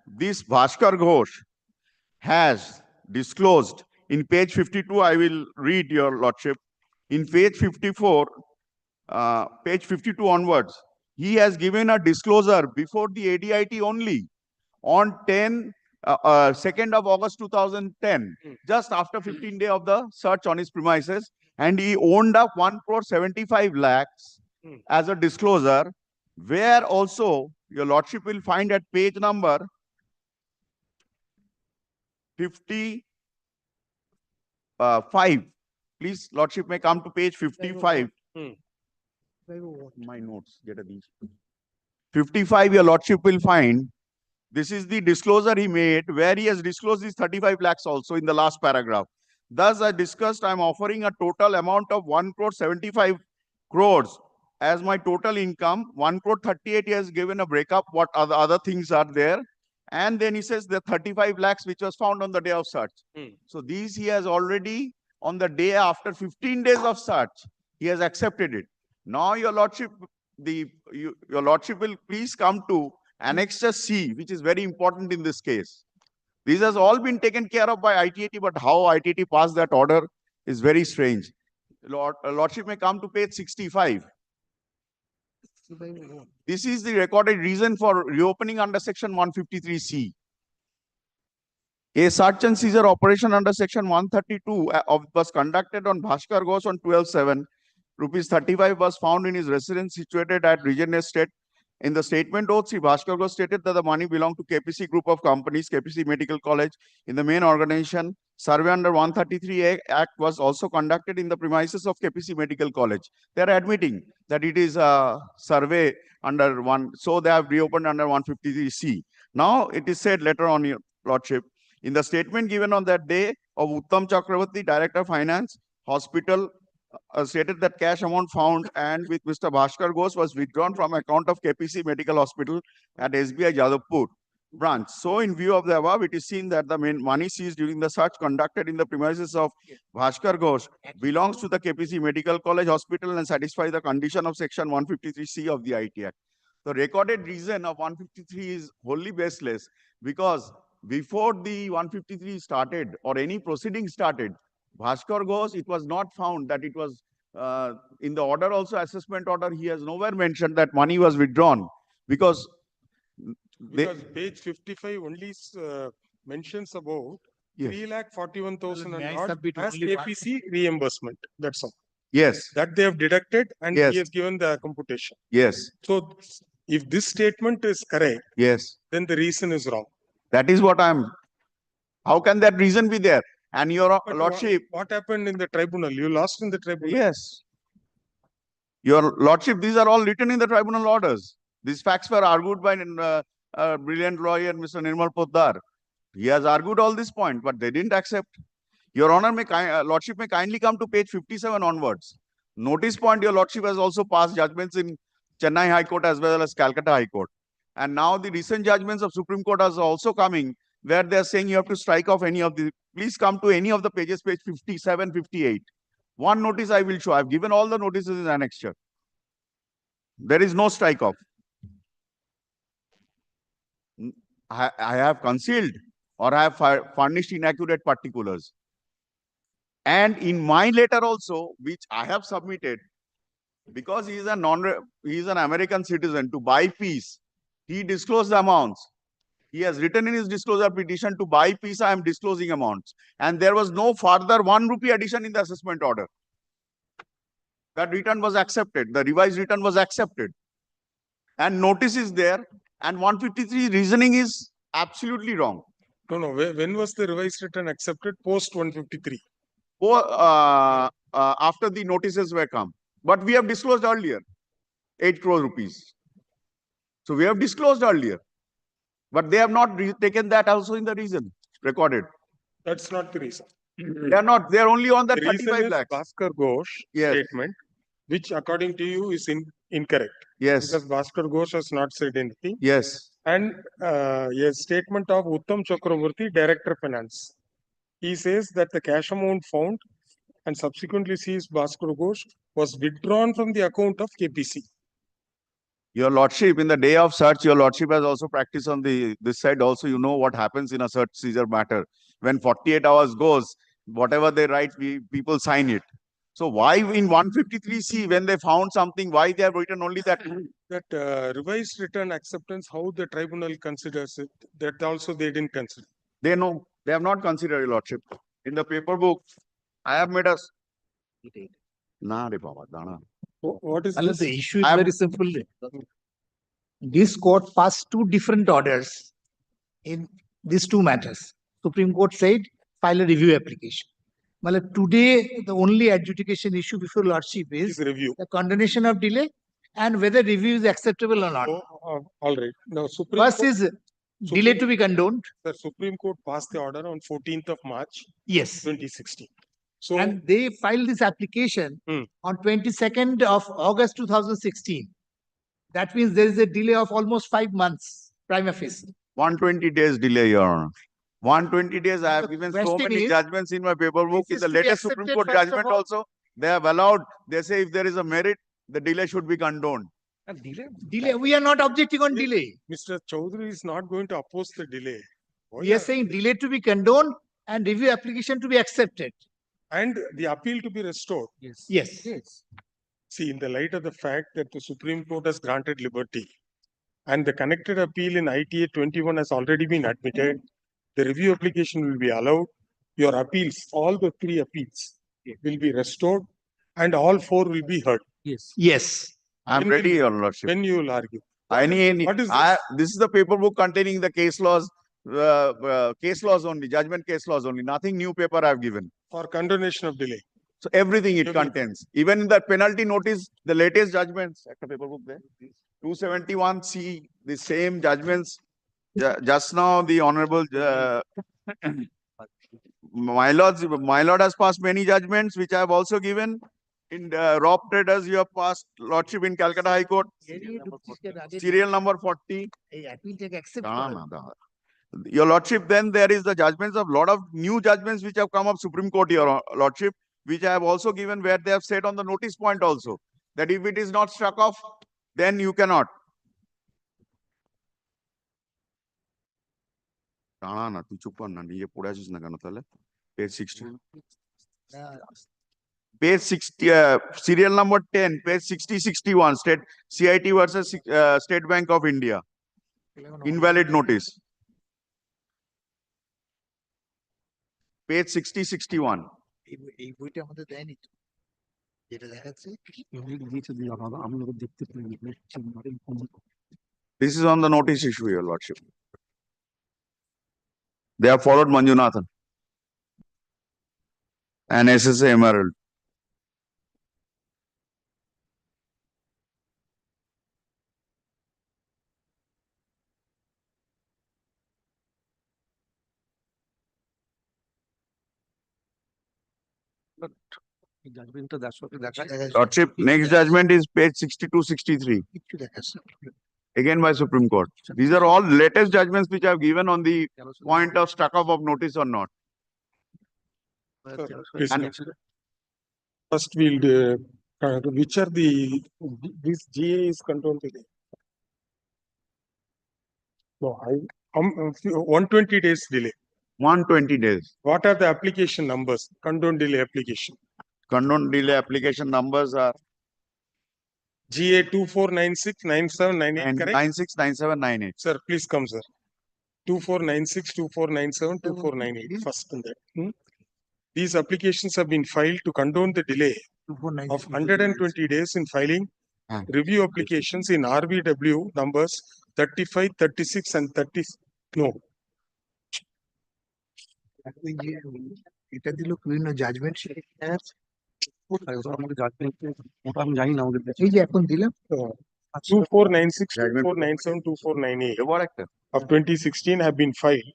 this Bhaskar Ghosh has disclosed in page 52. I will read, Your Lordship. In page 54, page 52 onwards, he has given a disclosure before the ADIT only on 2nd of August 2010, just after 15 days of the search on his premises, and he owned up 1.75 crore as a disclosure, where also Your Lordship will find at page number 55. Please, Lordship may come to page 55. My notes, get a these. 55, Your Lordship will find this is the disclosure he made, where he has disclosed these 35 lakhs also in the last paragraph. Thus, I discussed, I am offering a total amount of 1.75 crore as my total income. 1.38 crore he has given a breakup, what other things are there. And then he says the 35 lakhs which was found on the day of search. So these he has already, on the day after 15 days of search, he has accepted it. Now, Your Lordship, Your Lordship will please come to Annexure C, which is very important in this case. These has all been taken care of by ITAT, but how ITAT passed that order is very strange. Lordship may come to page 65. This is the recorded reason for reopening under section 153C. A search and seizure operation under section 132 was conducted on Bhaskar Ghosh on 12/7. Rupees 35 was found in his residence situated at Regent Estate. In the statement oath, Sri Bhaskar Ghosh stated that the money belonged to KPC Group of Companies, KPC Medical College. In the main organization, survey under 133A Act was also conducted in the premises of KPC Medical College. They are admitting that it is a survey under one, so they have reopened under 153C. Now it is said later on, Your Lordship, in the statement given on that day of Uttam Chakravarti, Director of Finance, Hospital, stated that cash amount found and with Mr. Bhaskar Ghosh was withdrawn from account of KPC Medical Hospital at SBI Jadavpur branch. So in view of the above, it is seen that the main money seized during the search conducted in the premises of Bhaskar Ghosh belongs to the KPC Medical College Hospital and satisfy the condition of section 153C of the IT Act. The recorded reason of 153 is wholly baseless because before the 153 started or any proceeding started, Bhaskar Ghosh, it was not found that it was in the order also, assessment order, he has nowhere mentioned that money was withdrawn because
page 55 only mentions about 3,41,000
May I
and odd
submit
as
only one?
KPC reimbursement. That's all.
Yes.
That they have deducted and
Yes.
he has given the computation.
Yes.
So if this statement is correct,
Yes.
then the reason is wrong.
That is what how can that reason be there? And Your
But
Lordship.
what happened in the tribunal? You lost in the tribunal.
Yes. Your Lordship, these are all written in the tribunal orders. These facts were argued by brilliant lawyer, Mr. Nirmal Poddar. He has argued all this point, but they didn't accept. Your Honor, Lordship may kindly come to page 57 onwards. Notice point, Your Lordship has also passed judgments in Chennai High Court as well as Calcutta High Court. And now the recent judgments of Supreme Court are also coming where they are saying you have to strike off any of the, please come to any of the pages, page 57, 58. One notice I will show. I've given all the notices in annexure. There is no strike off. I have concealed or I have furnished inaccurate particulars. And in my letter also, which I have submitted, because he is an American citizen, to buy peace, he disclosed the amounts. He has written in his disclosure petition, to buy peace, I am disclosing amounts. And there was no further 1 rupee addition in the assessment order. That return was accepted. The revised return was accepted. And notice is there. And 153 reasoning is absolutely wrong.
No. When was the revised return accepted? Post 153.
After the notices were come. But we have disclosed earlier, 8 crore rupees. So we have disclosed earlier. But they have not taken that also in the reason recorded.
That's not the reason.
They are not. They are only on that
The reason
35
is
lakhs.
Bhaskar Ghosh statement, which according to you is incorrect.
Yes.
Because Bhaskar Ghosh has not said anything.
Yes.
And a statement of Uttam Chakravarti, Director of Finance. He says that the cash amount found and subsequently seized Bhaskar Ghosh was withdrawn from the account of KPC.
Your Lordship, in the day of search, Your Lordship has also practiced on this side. Also, you know what happens in a search seizure matter. When 48 hours goes, whatever they write, people sign it. So why in 153C, when they found something, why they have written only that?
That revised return acceptance, how the tribunal considers it, that also they didn't consider.
They know. They have not considered, Your Lordship. In the paper book, I have made us.
What is
Unless
this?
the issue is very simple. This court passed 2 different orders in these 2 matters. Supreme Court said file a review application. Well, today the only adjudication issue before Lordship is
review.
The condemnation of delay and whether review is acceptable or not.
All right. Now Supreme
First
Court,
is delay to be condoned.
The Supreme Court passed the order on 14th of March.
Yes.
2016. So
and they filed this application on 22nd of August 2016. That means there is a delay of almost 5 months, prima facie.
120 days delay, Your Honor. 120 days. I have given so
question
many
is,
judgments in my paper book. In
is
the
to be
latest Supreme
accepted
Court
first of
judgment
all.
also, they have allowed, they say if there is a merit, the delay should be condoned.
Delay. We are not objecting on delay.
Mr. Chaudhary is not going to oppose the delay.
We are saying delay to be condoned and review application to be accepted.
And the appeal to be restored.
Yes.
See, in the light of the fact that the Supreme Court has granted liberty and the connected appeal in ITA 21 has already been admitted, the review application will be allowed, your appeals, all the 3 appeals will be restored, and all 4 will be heard.
Yes.
Yes.
I'm
When
ready,
will-
Your Lordship.
When you will argue?
What
is
this is the paper book containing the case laws only, judgment case laws only. Nothing new paper I've given.
For condonation of delay.
So everything it
Everything.
contains. Even in the penalty notice, the latest judgments, the paper book there, 271C, the same judgments. Just now, the Honorable my Lord has passed many judgments, which I have also given. In Rob Traders, you have passed Lordship in Calcutta High Court. Serial number 40. Your Lordship, then there is the judgments of lot of new judgments which have come up Supreme Court, Your Lordship, which I have also given, where they have said on the notice point also that if it is not struck off, then you cannot. Page 60. Page 60, serial number 10, page 6061, CIT versus State Bank of India. Invalid notice. Page 6061. This is on the notice issue, Your Lordship. They have followed Manjunathan and SSA Emerald. Lordship, next judgment is page 6263. Again by Supreme Court. These are all latest judgments which I have given on the point of stuck off of notice or not.
First, we'll which are this GA is controlled today. No, 120 days delay.
120 days.
What are the application numbers? Condone delay application.
Condone delay application numbers are
GA 2496 9798, correct?
969798.
Sir, please come, sir. 2496, 2497, 2498. First in that. These applications have been filed to condone the delay of 120 days in filing review applications in RBW numbers 35, 36, and 30. No.
এটা দিল বিভিন্ন judgement এই যে এখন দিলাম
2496, 2497, 2498 of 2016 have been filed.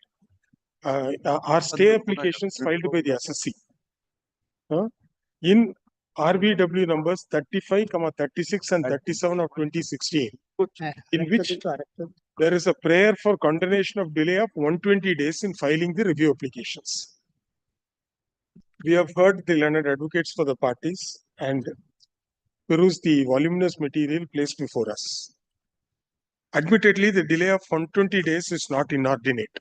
Are stay applications filed by the assessee in RBW numbers 35, 36, and 37 of 2016, in which there is a prayer for condonation of delay of 120 days in filing the review applications. We have heard the learned advocates for the parties and perused the voluminous material placed before us. Admittedly, the delay of 120 days is not inordinate.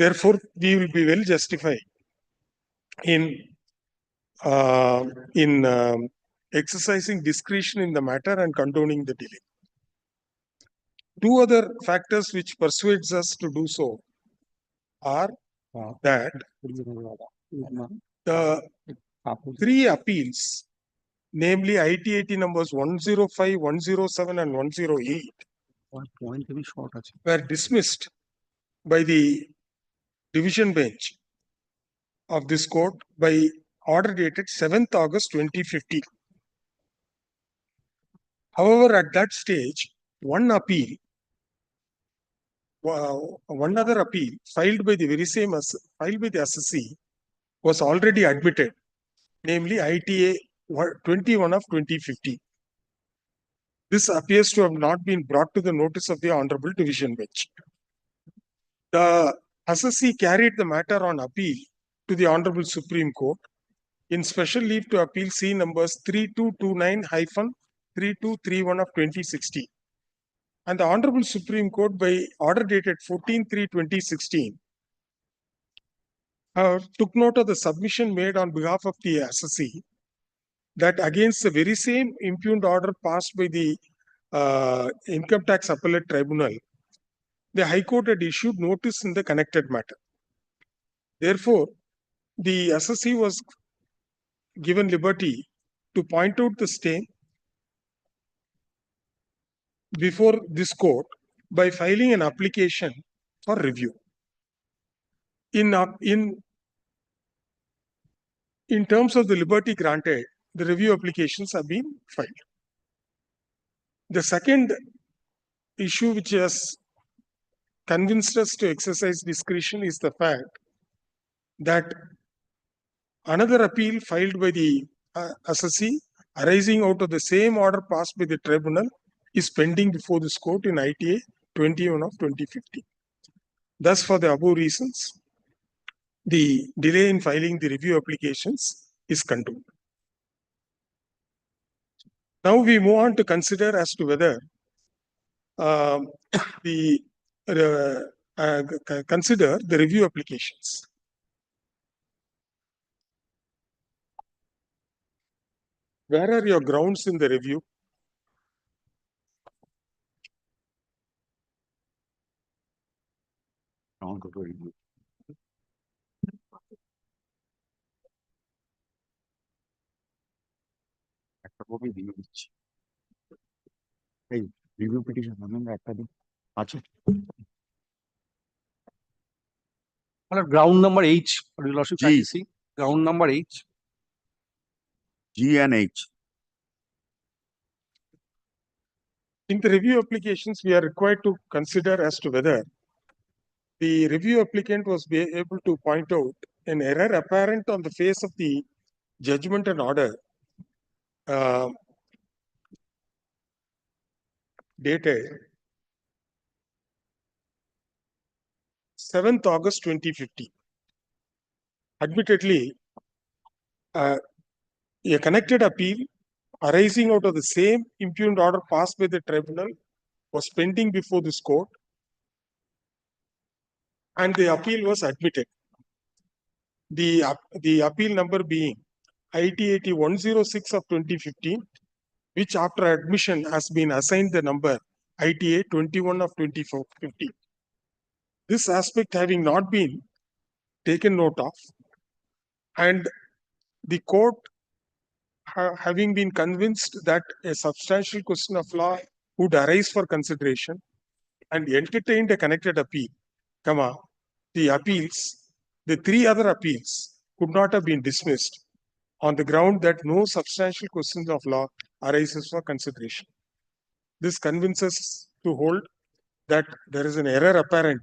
Therefore, we will be well justified in exercising discretion in the matter and condoning the delay. Two other factors which persuades us to do so are that the 3 appeals, namely ITAT numbers 105, 107, and 108, were dismissed by the division bench of this court by order dated 7th August 2015. However, at that stage, one other appeal filed by the very same filed by the assessee was already admitted, namely ITA 21 of 2015. This appears to have not been brought to the notice of the Honorable Division Bench. The assessee carried the matter on appeal to the Honorable Supreme Court in special leave to appeal C numbers 3229-3231 of 2016. And the Honorable Supreme Court, by order dated 14/3/2016, took note of the submission made on behalf of the assessee that against the very same impugned order passed by the Income Tax Appellate Tribunal, the High Court had issued notice in the connected matter. Therefore, the assessee was given liberty to point out the same before this court by filing an application for review. In terms of the liberty granted, the review applications have been filed. The second issue which has convinced us to exercise discretion is the fact that another appeal filed by the assessee arising out of the same order passed by the tribunal is pending before this court in ITA 21 of 2015. Thus, for the above reasons, the delay in filing the review applications is condoned. Now we move on to consider as to whether consider the review applications. Where are your grounds in the review?
Review petition.
Ground number H, Your Lordship,
G.
kindly see. Ground number H.
G and H.
In the review applications, we are required to consider as to whether the review applicant was able to point out an error apparent on the face of the judgment and order dated 7th August 2015. Admittedly, a connected appeal arising out of the same impugned order passed by the tribunal was pending before this court, and the appeal was admitted. The appeal number being IT 106 of 2015, which after admission has been assigned the number ITA 21 of 2015. This aspect having not been taken note of, and the court having been convinced that a substantial question of law would arise for consideration and entertained a connected appeal, the three other appeals could not have been dismissed on the ground that no substantial questions of law arises for consideration. This convinces to hold that there is an error apparent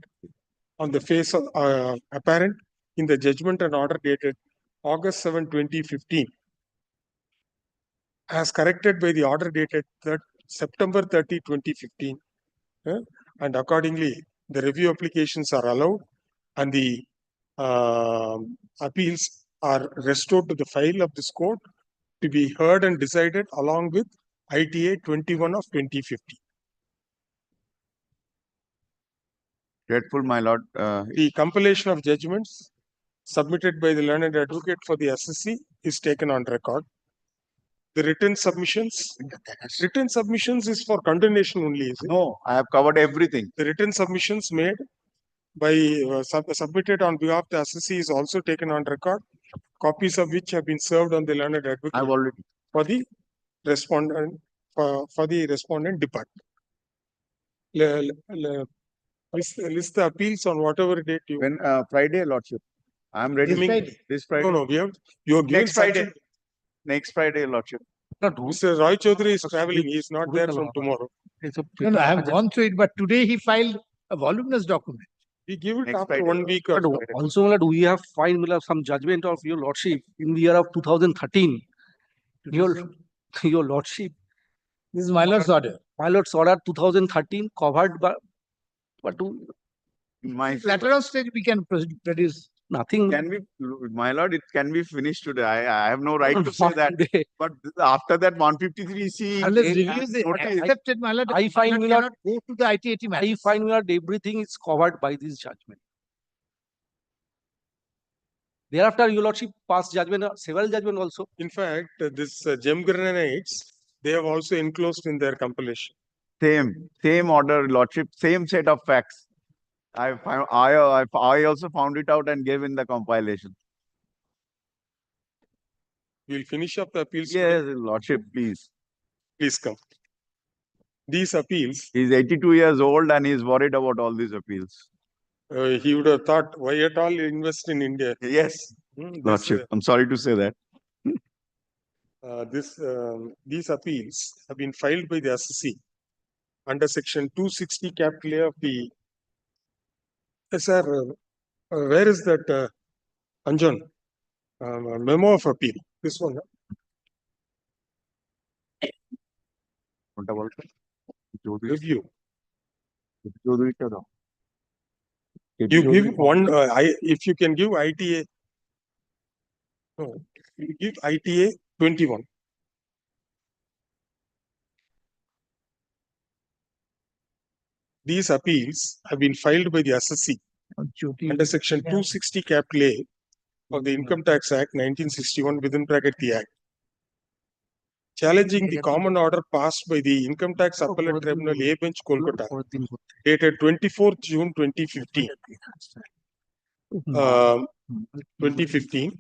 on the face of apparent in the judgment and order dated August 7, 2015, as corrected by the order dated September 30, 2015, and accordingly the review applications are allowed and the appeals are restored to the file of this court to be heard and decided along with ITA 21 of 2015.
Grateful, my lord.
The compilation of judgments submitted by the learned advocate for the assessee is taken on record. The written submissions is for condemnation only, is it?
No, I have covered everything.
The written submissions made by submitted on behalf of the assessee is also taken on record, copies of which have been served on the learned advocate
I've already
for the respondent department. List the appeals on whatever date you.
When Friday, Lordship. I'm ready. This Friday.
No, you are given
Next Friday. Next Friday, Lordship.
Mr. Roy Chaudhary is traveling. He is not there from tomorrow.
No, I have gone through it, but today he filed a voluminous document.
We give it
Next
after
Friday.
1 week. Or so.
Also, my lord, we have filed some judgment of Your Lordship in the year of 2013. Your Lordship.
This is my lord's order.
My lord's order 2013 covered by
My
Later on stage we can produce.
nothing.
can be, my lord, it can be finished today. I have no right to say that. But after that 153C,
Unless reviews
notice-
accepted, my lord,
I find
my
my
lord
lord,
cannot go to the IT-80
I
matters.
find my lord everything is covered by this judgment. Thereafter, Your Lordship passed judgment, several judgment also.
In fact, this gem granites, they have also enclosed in their compilation.
same order, Lordship, same set of facts. I also found it out and gave in the compilation.
We'll finish up the appeals.
Yes, Lordship, please.
Please come. These appeals,
He's 82 years old and he's worried about all these appeals.
he would have thought, why at all invest in India?
Yes, Lordship. I'm sorry to say that.
These appeals have been filed by the SSC under section 260 capital A of the. Yes, sir. Where is that, Anjan? Memo of appeal. This one. Review. You give one. If you can give ITA. No, you give ITA 21. These appeals have been filed by the SSC under section 260 capital A of the Income Tax Act 1961 within bracket the Act, challenging the common order passed by the Income Tax Appellate Tribunal A Bench, Kolkata, dated 24th June 2015. 2015.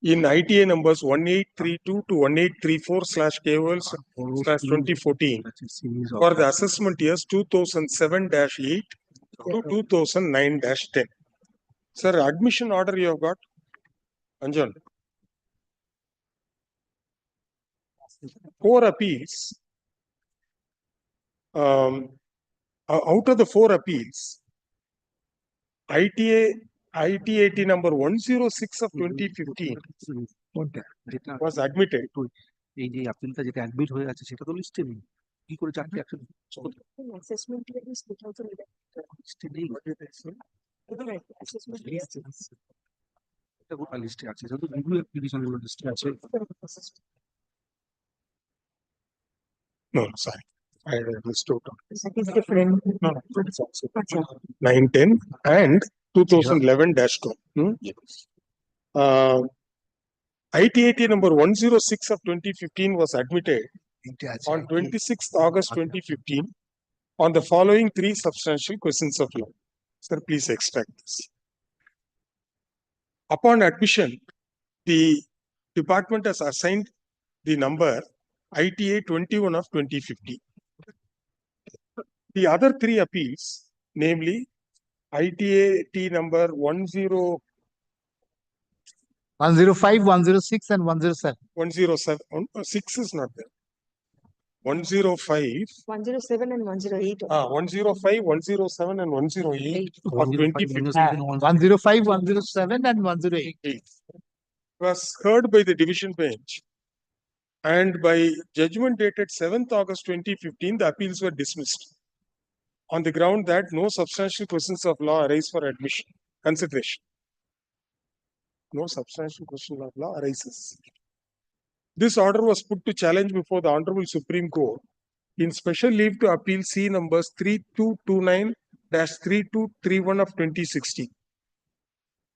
In ITA numbers 1832 to 1834/KOL/2014 for the assessment years 2007-8 to 2009-10. Sir, admission order you have got? Anjan. 4 appeals. Out of the 4 appeals, ITAT number 106 of 2015 was admitted.
এই যে আপিলটা যেটা admit হয়ে আছে সেটা তো লিস্টে নেই, কি করে চাকরি অ্যাকশন অ্যাসেসমেন্ট লিস্টে নেই, এটা গোটা লিস্টে আছে, যেহেতু রিভিউ অ্যাপ্লিকেশন গুলো লিস্টে আছে।
No, sorry. I missed out. That is different. No, 910 and 2011-2. ITAT number 106 of 2015 was admitted on 26th August 2015 on the following 3 substantial questions of law. Sir, please extract this. Upon admission, the department has assigned the number ITA 21 of 2015. The other 3 appeals, namely ITAT number
105, 106, and 107.
107. 6 is not there. 105.
107 and 108.
105, 107, and 108 of 2015.
105, 107, and 108.
Was heard by the division bench, and by judgment dated 7th August 2015, the appeals were dismissed on the ground that no substantial questions of law arise for admission consideration. No substantial question of law arises. This order was put to challenge before the Honorable Supreme Court in special leave to appeal C numbers 3229-3231 of 2016.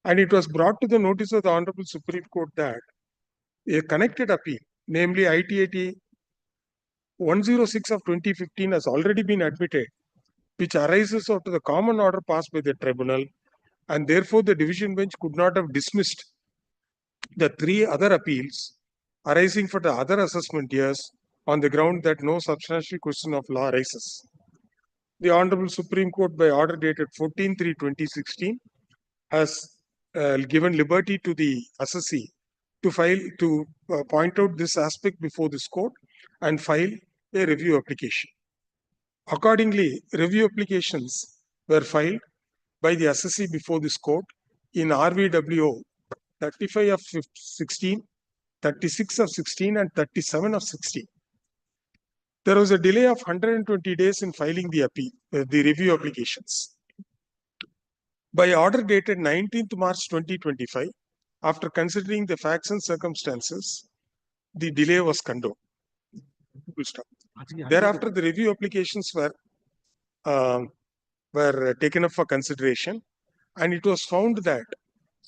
And it was brought to the notice of the Honorable Supreme Court that a connected appeal, namely ITAT 106 of 2015, has already been admitted, which arises out of the common order passed by the tribunal, and therefore the division bench could not have dismissed the 3 other appeals arising for the other assessment years on the ground that no substantial question of law arises. The Honorable Supreme Court, by order dated 14/3/2016, has given liberty to the SSC to point out this aspect before this court and file a review application. Accordingly, review applications were filed by the SSC before this court in RVWO 35 of 16, 36 of 16, and 37 of 16. There was a delay of 120 days in filing the review applications. By order dated 19th March 2025, after considering the facts and circumstances, the delay was condoned. We'll stop. Thereafter, the review applications were taken up for consideration, and it was found that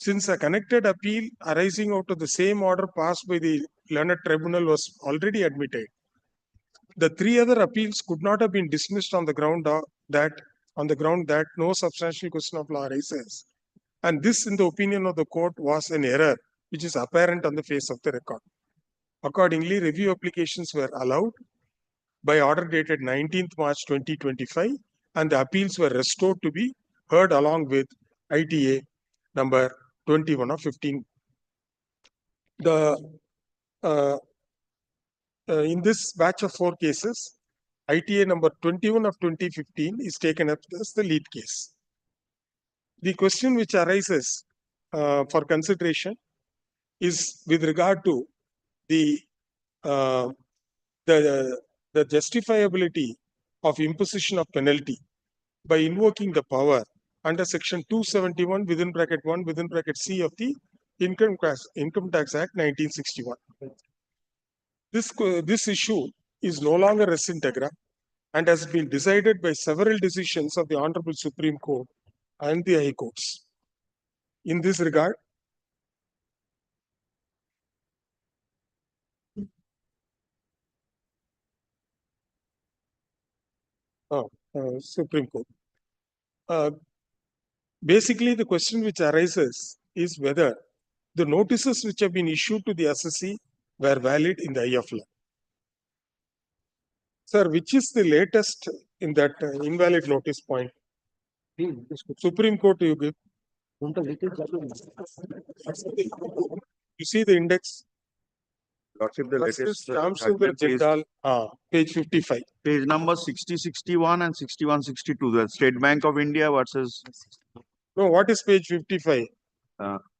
since a connected appeal arising out of the same order passed by the learned tribunal was already admitted, The three other appeals could not have been dismissed on the ground that no substantial question of law arises. And this, in the opinion of the court, was an error which is apparent on the face of the record. Accordingly, review applications were allowed by order dated 19th March 2025, and the appeals were restored to be heard along with ITA number 21 of 15. In this batch of 4 cases, ITA number 21 of 2015 is taken up as the lead case. The question which arises for consideration is with regard to the justifiability of imposition of penalty by invoking the power under section 271 within bracket 1 within bracket C of the Income Tax Act 1961. This issue is no longer res integra and has been decided by several decisions of the Honorable Supreme Court and the High Courts. In this regard, Supreme Court. Basically, the question which arises is whether the notices which have been issued to the assessee were valid in the eye of law. Sir, which is the latest in that invalid notice point? Supreme Court you give. You see the index?
Lordship, the latest
page 55.
Page number 6061 and 6162. The State Bank of India versus.
No, what is page 55?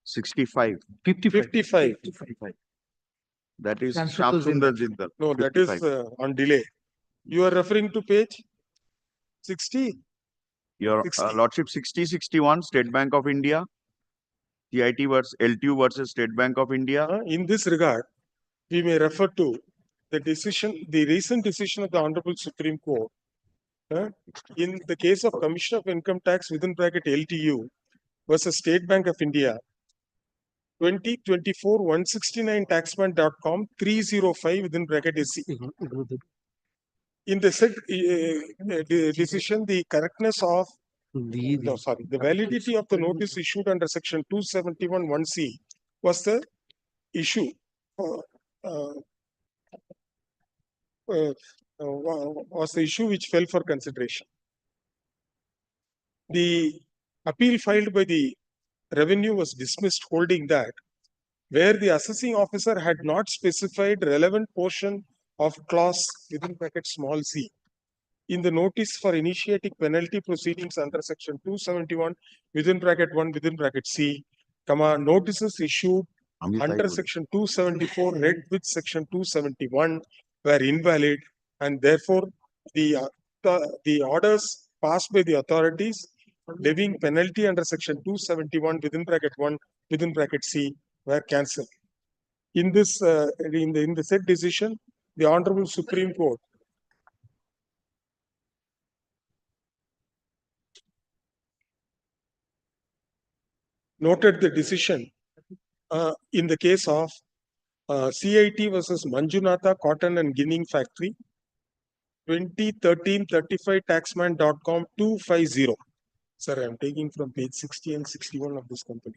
65.
55.
That is Shamsundar Jindal.
No, that is on delay. You are referring to page 60?
Your Lordship, 6061, State Bank of India. CIT versus LTU versus State Bank of India.
In this regard, we may refer to the recent decision of the Honorable Supreme Court in the case of Commission of Income Tax within bracket LTU versus State Bank of India, 2024-169 taxman.com 305 within bracket SC. In the said decision, the correctness of the validity of the notice issued under section 271(1)(c) was the issue. Was the issue which fell for consideration. The appeal filed by the revenue was dismissed, holding that where the assessing officer had not specified relevant portion of clause within bracket small c in the notice for initiating penalty proceedings under section 271 within bracket 1 within bracket C, notices issued under section 274 read with section 271 were invalid, and therefore the orders passed by the authorities levying penalty under section 271 within bracket 1 within bracket C were cancelled. In this in the said decision, the Honorable Supreme Court noted the decision in the case of CIT versus Manjunatha Cotton and Ginning Factory, 2013-35 taxman.com 250. Sir, I am taking from page 60 and 61 of this company.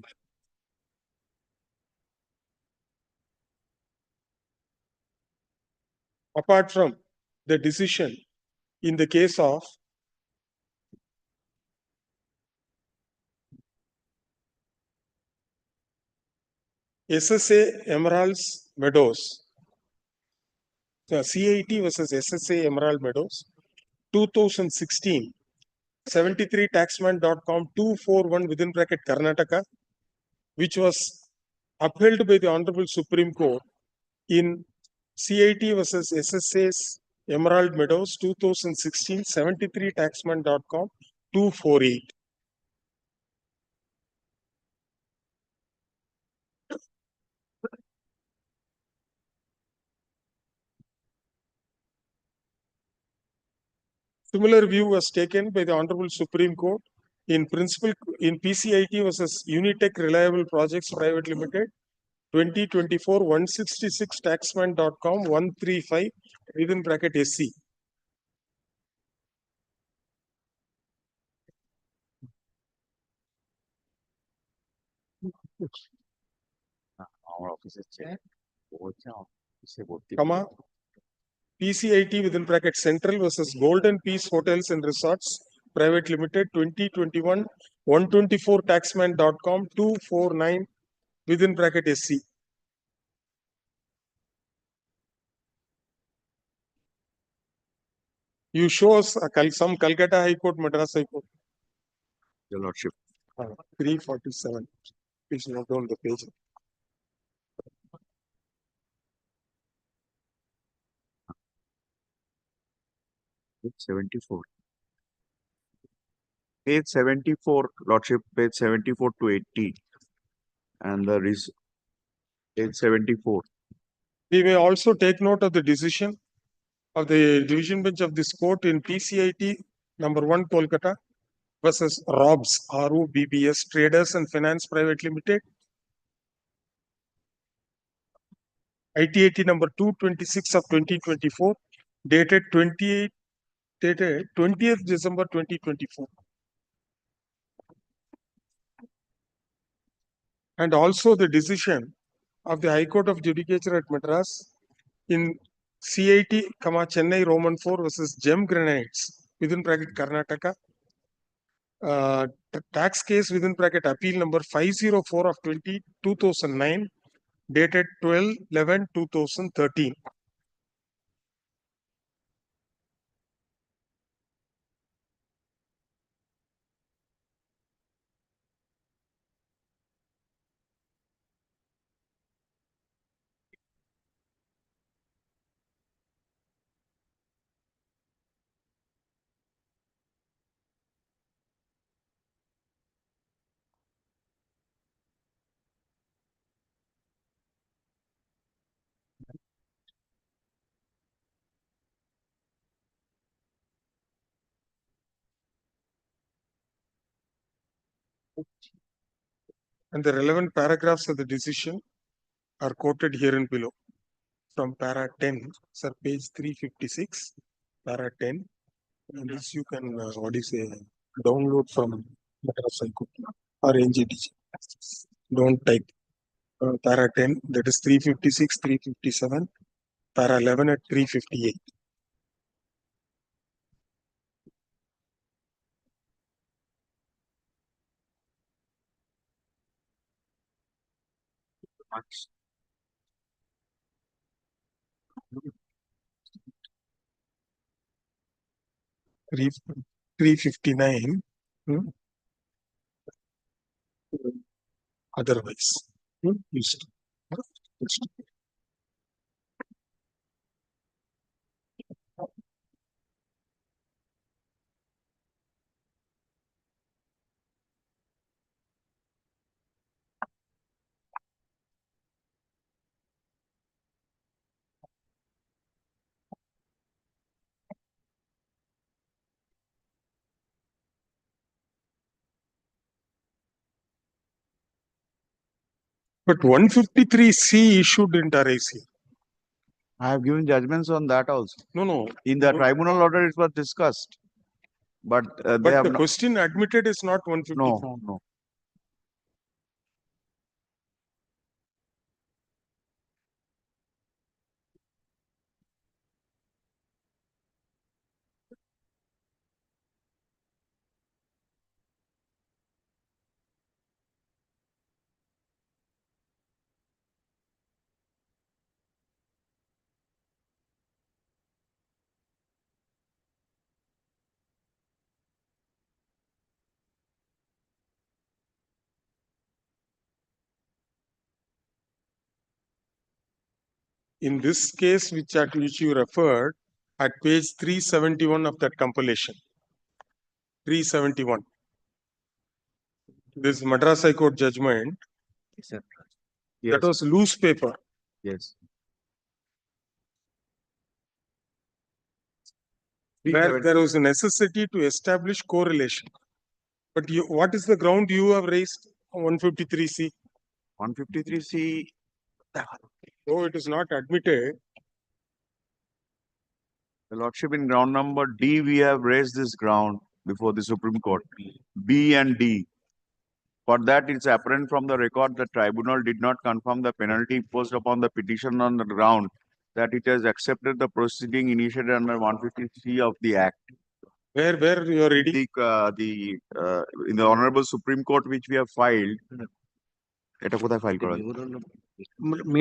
Apart from the decision in the case of SSA Emeralds Meadows, CIT versus SSA Emerald Meadows, 2016, 73 taxman.com 241 within bracket Karnataka, which was upheld by the Honorable Supreme Court in CIT versus SSA's Emerald Meadows, 2016, 73 taxman.com 248. Similar view was taken by the Honorable Supreme Court in principle in PCIT versus Unitech Reliable Projects Private Limited, 2024-166 taxman.com 135 within bracket SC.
Our office check.
Comma PCIT within bracket Central versus Golden Peace Hotels and Resorts Private Limited 2021 124 taxman.com 249 within bracket SC. You show us some Calcutta High Court, Madras High Court.
Your Lordship.
347. Please note down the page.
Page 74. Page 74, Lordship, page 74 to 80. And the page 74.
We may also take note of the decision of the division bench of this court in PCIT number 1 Kolkata versus ROBS, ROBBS Traders and Finance Private Limited. ITAT number 226 of 2024, dated 20th December 2024. And also the decision of the High Court of Judicature at Madras in CIT, Chennai Roman 4 versus Gem Granites within bracket Karnataka. Tax case within bracket appeal number 504 of 2009, dated 12/11/2013. And the relevant paragraphs of the decision are quoted here and below. From para 10, sir, page 356, para 10. And this you can, download from Madras High Court or NGTG. Don't type. Para 10, that is 356, 357, para 11 at 358. Three 359. Otherwise, used. But 153C issued didn't arise here.
I have given judgments on that also.
No.
In the tribunal order, it was discussed. But they have
the question admitted is not 154.
No.
In this case, which you referred, at page 371 of that compilation, 371. This Madras High Court judgment,
Yes.
that was loose paper.
Yes.
Where there was a necessity to establish correlation. But what is the ground you have raised on 153C?
153C.
Though it is not admitted,
Your Lordship, in ground number D, we have raised this ground before the Supreme Court. B and D. For that, it's apparent from the record the tribunal did not confirm the penalty imposed upon the petition on the ground that it has accepted the proceeding initiated under 153 of the Act.
Where you are reading?
In the Honorable Supreme Court, which we have filed. এটা কোথায় file করা?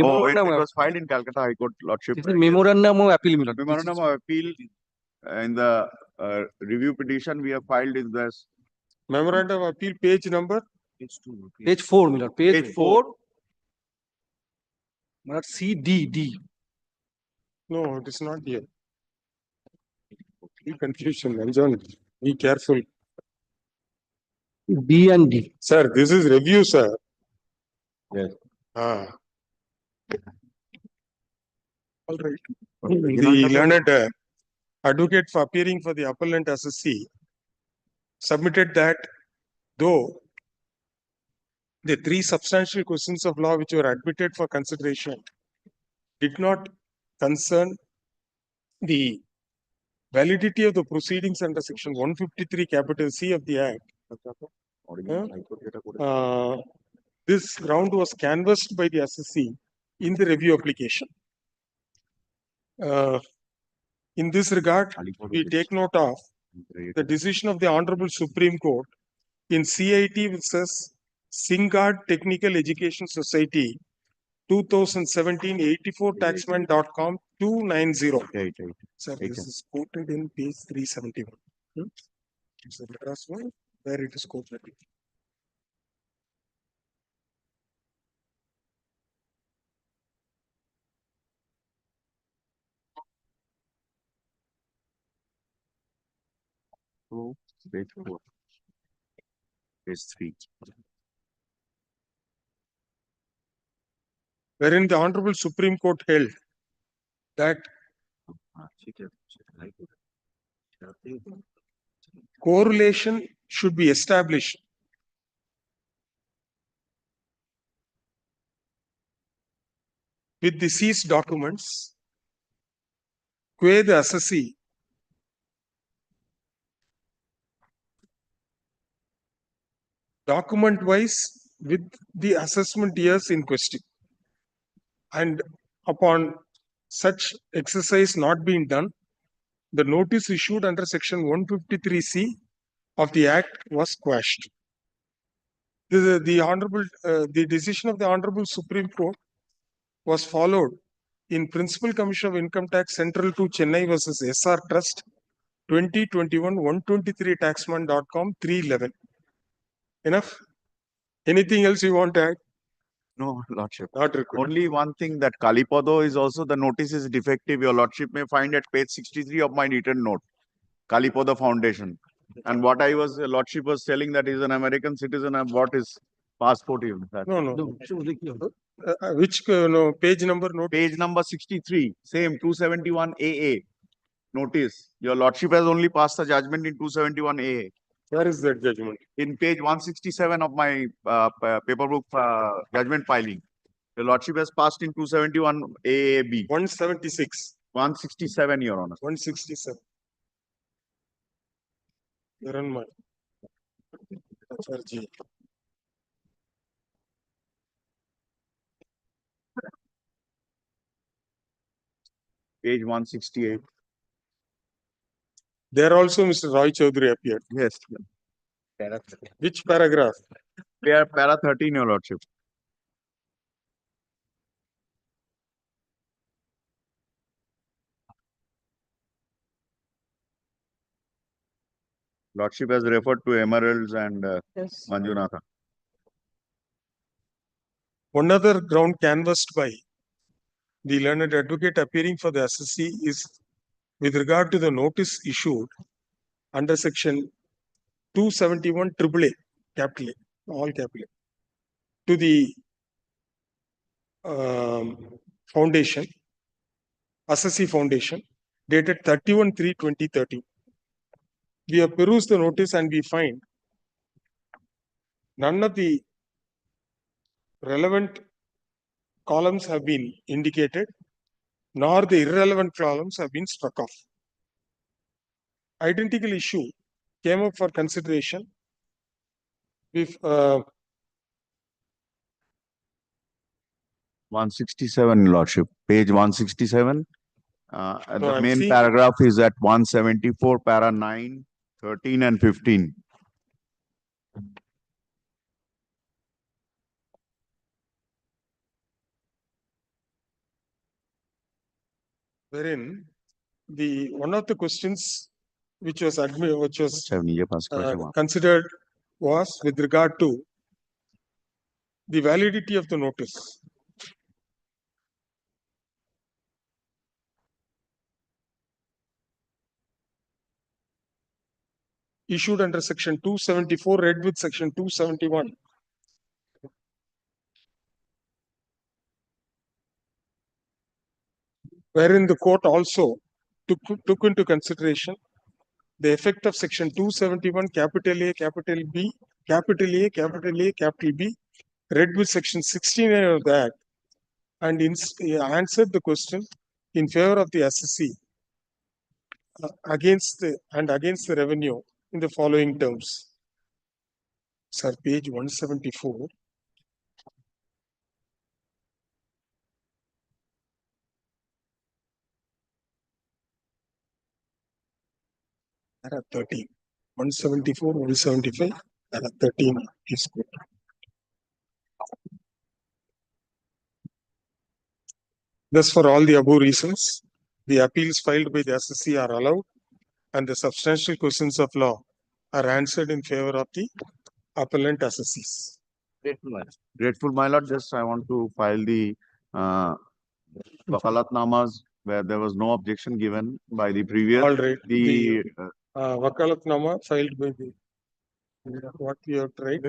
Oh, it was filed in Calcutta High Court, Lordship.
It's a memorandum of appeal, my lord.
Memorandum of appeal in the review petition we have filed in this.
Memorandum of appeal, page number?
Page 4, my lord. Page 4.
4.
My lord, C, D.
No, it is not here. Be confusion, Anjan. Be careful.
B and D.
Sir, this is review, sir.
Yes.
All right. The learned advocate for appearing for the appellant assessee submitted that though the three substantial questions of law which were admitted for consideration did not concern the validity of the proceedings under section 153 capital C of the Act, this ground was canvassed by the assessee in the review application. In this regard, we take note of the decision of the Honorable Supreme Court in CIT versus Singard Technical Education Society 2017-84 taxman.com 290. Sir, this is quoted in page 371. It's the last one where it is quoted.
Page 4. Page 3.
Wherein the Honorable Supreme Court held that correlation should be established with the seized documents, where the assessee document wise with the assessment years in question. And upon such exercise not being done, the notice issued under section 153C of the Act was quashed. The decision of the Honorable Supreme Court was followed in Principal Commission of Income Tax Central to Chennai versus SR Trust 2021-123 taxman.com 311. Enough? Anything else you want to add?
No, Lordship.
Not required.
Only one thing, that Kalipodo is also, the notice is defective. Your Lordship may find at page 63 of my written note. Kalipodo Foundation. And what Your Lordship was telling that he's an American citizen and what his passport is.
No. Which page number note?
Page number 63. Same, 271 AA. Notice. Your Lordship has only passed the judgment in 271 AA.
Where is that judgment?
In page 167 of my paper book judgment filing. Your Lordship has passed in 271 AAB.
176.
167, Your Honor.
167. You're on my.
Page 168.
There also Mr. Roy Chaudhary appeared.
Yes.
Which paragraph?
Para 13, Your Lordship. Lordship has referred to Emeralds and Manjunatha.
One other ground canvassed by the learned advocate appearing for the assessee is with regard to the notice issued under section 271 AAA, capital A, all capital A, to the foundation, assessee foundation, dated 31/3/2013. We have perused the notice and we find none of the relevant columns have been indicated, nor the irrelevant columns have been struck off. identical issue came up for consideration. If
167, Lordship, page 167.
No,
The
I'm
main
seeing-
paragraph is at 174, para 9, 13 and 15.
wherein the one of the questions which was considered was with regard to the validity of the notice. Issued under section 274, read with section 271. Wherein the court also took into consideration the effect of section 271, capital A, capital B, capital A, capital A, capital B, read with section 69 of that, and answered the question in favor of the assessee against the revenue in the following terms. Sir, page 174. Para 13. 174, 175, para 13 is good. Thus, for all the above reasons, the appeals filed by the assessee are allowed and the substantial questions of law are answered in favor of the appellant assessees.
Grateful, my lord. Just I want to file the wakalatnamas where there was no objection given by the previous.
All right.
The
Wakalatnama filed by the what you have tried.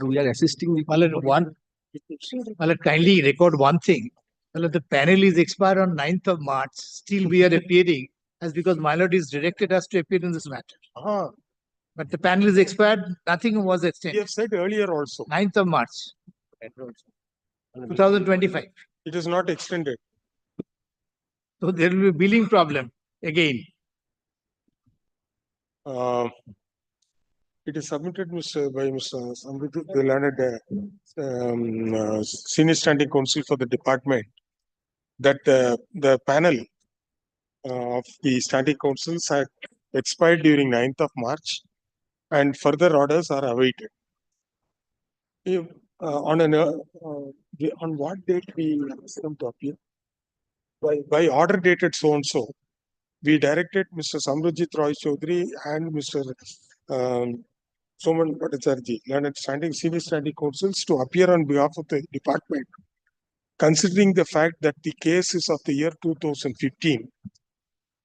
We are assisting the Well, kindly record one thing. Well, the panel is expired on 9th of March. Still we are appearing as because my lord is directed us to appear in this matter. But the panel is expired. Nothing was
We
extended.
have said earlier also.
9th of March. 2025.
It is not extended.
So there will be a billing problem again.
It is submitted by Mr. Samriddhi, the learned senior standing counsel for the department, that the panel of the standing counsels had expired during 9th of March and further orders are awaited. On what date we asked them to appear? By order dated so and so, we directed Mr. Samrujit Roy Chaudhary and Mr. Soman Bhattacharjee, learned senior standing counsels, to appear on behalf of the department, considering the fact that the case is of the year 2015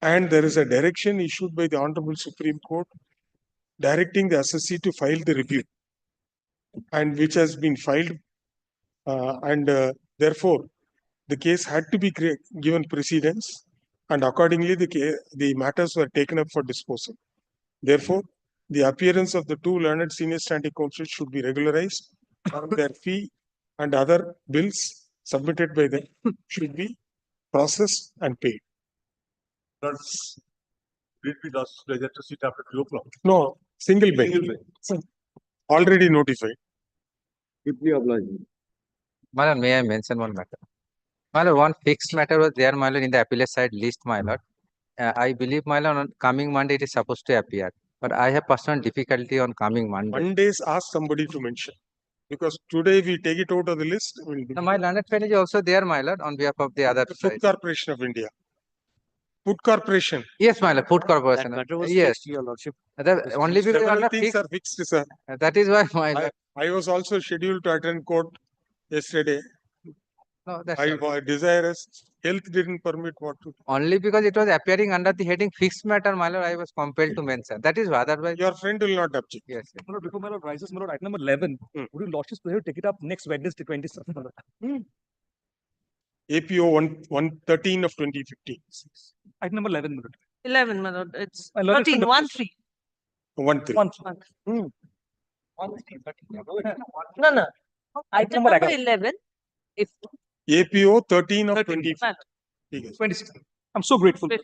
and there is a direction issued by the Honorable Supreme Court directing the assessee to file the review, and which has been filed, therefore the case had to be given precedence, and accordingly the matters were taken up for disposal. Therefore, the appearance of the two learned senior standing counsels should be regularized, and their fee and other bills submitted by them should be processed and paid.
Did we just pleasure to sit after 2 o'clock?
No, single bench. Already notified.
My lord, may I mention one matter? My lord, one fixed matter was there, my lord, in the appellate side list, my lord. I believe, my lord, on coming Monday it is supposed to appear, but I have personal difficulty on coming Monday.
Mondays ask somebody to mention, because today we take it out of the list.
No, my learned friend is also there, my lord, on behalf of the other
Food
side.
Corporation of India. Food Corporation.
Yes, my lord, Food Corporation. Yes.
Your Lordship.
Only because
Several things are fixed, sir.
That is why my lord.
I was also scheduled to attend court yesterday.
No, that's
I was desirous. Health didn't permit what to.
Only because it was appearing under the heading fixed matter, my lord, I was compelled to mention. That is why, otherwise.
Your friend will not object.
Yes.
My lord, before my lord rises, my lord, item number 11, would you lordship's pleasure take it up next Wednesday, 27th?
APO 113 of 2015.
Item number 11, my lord.
11, my lord. It's
My lord,
13, 1-3.
1-3.
No. Item number 11. If
APO 13 of
13.
20. ठीक है।
26. I'm so grateful.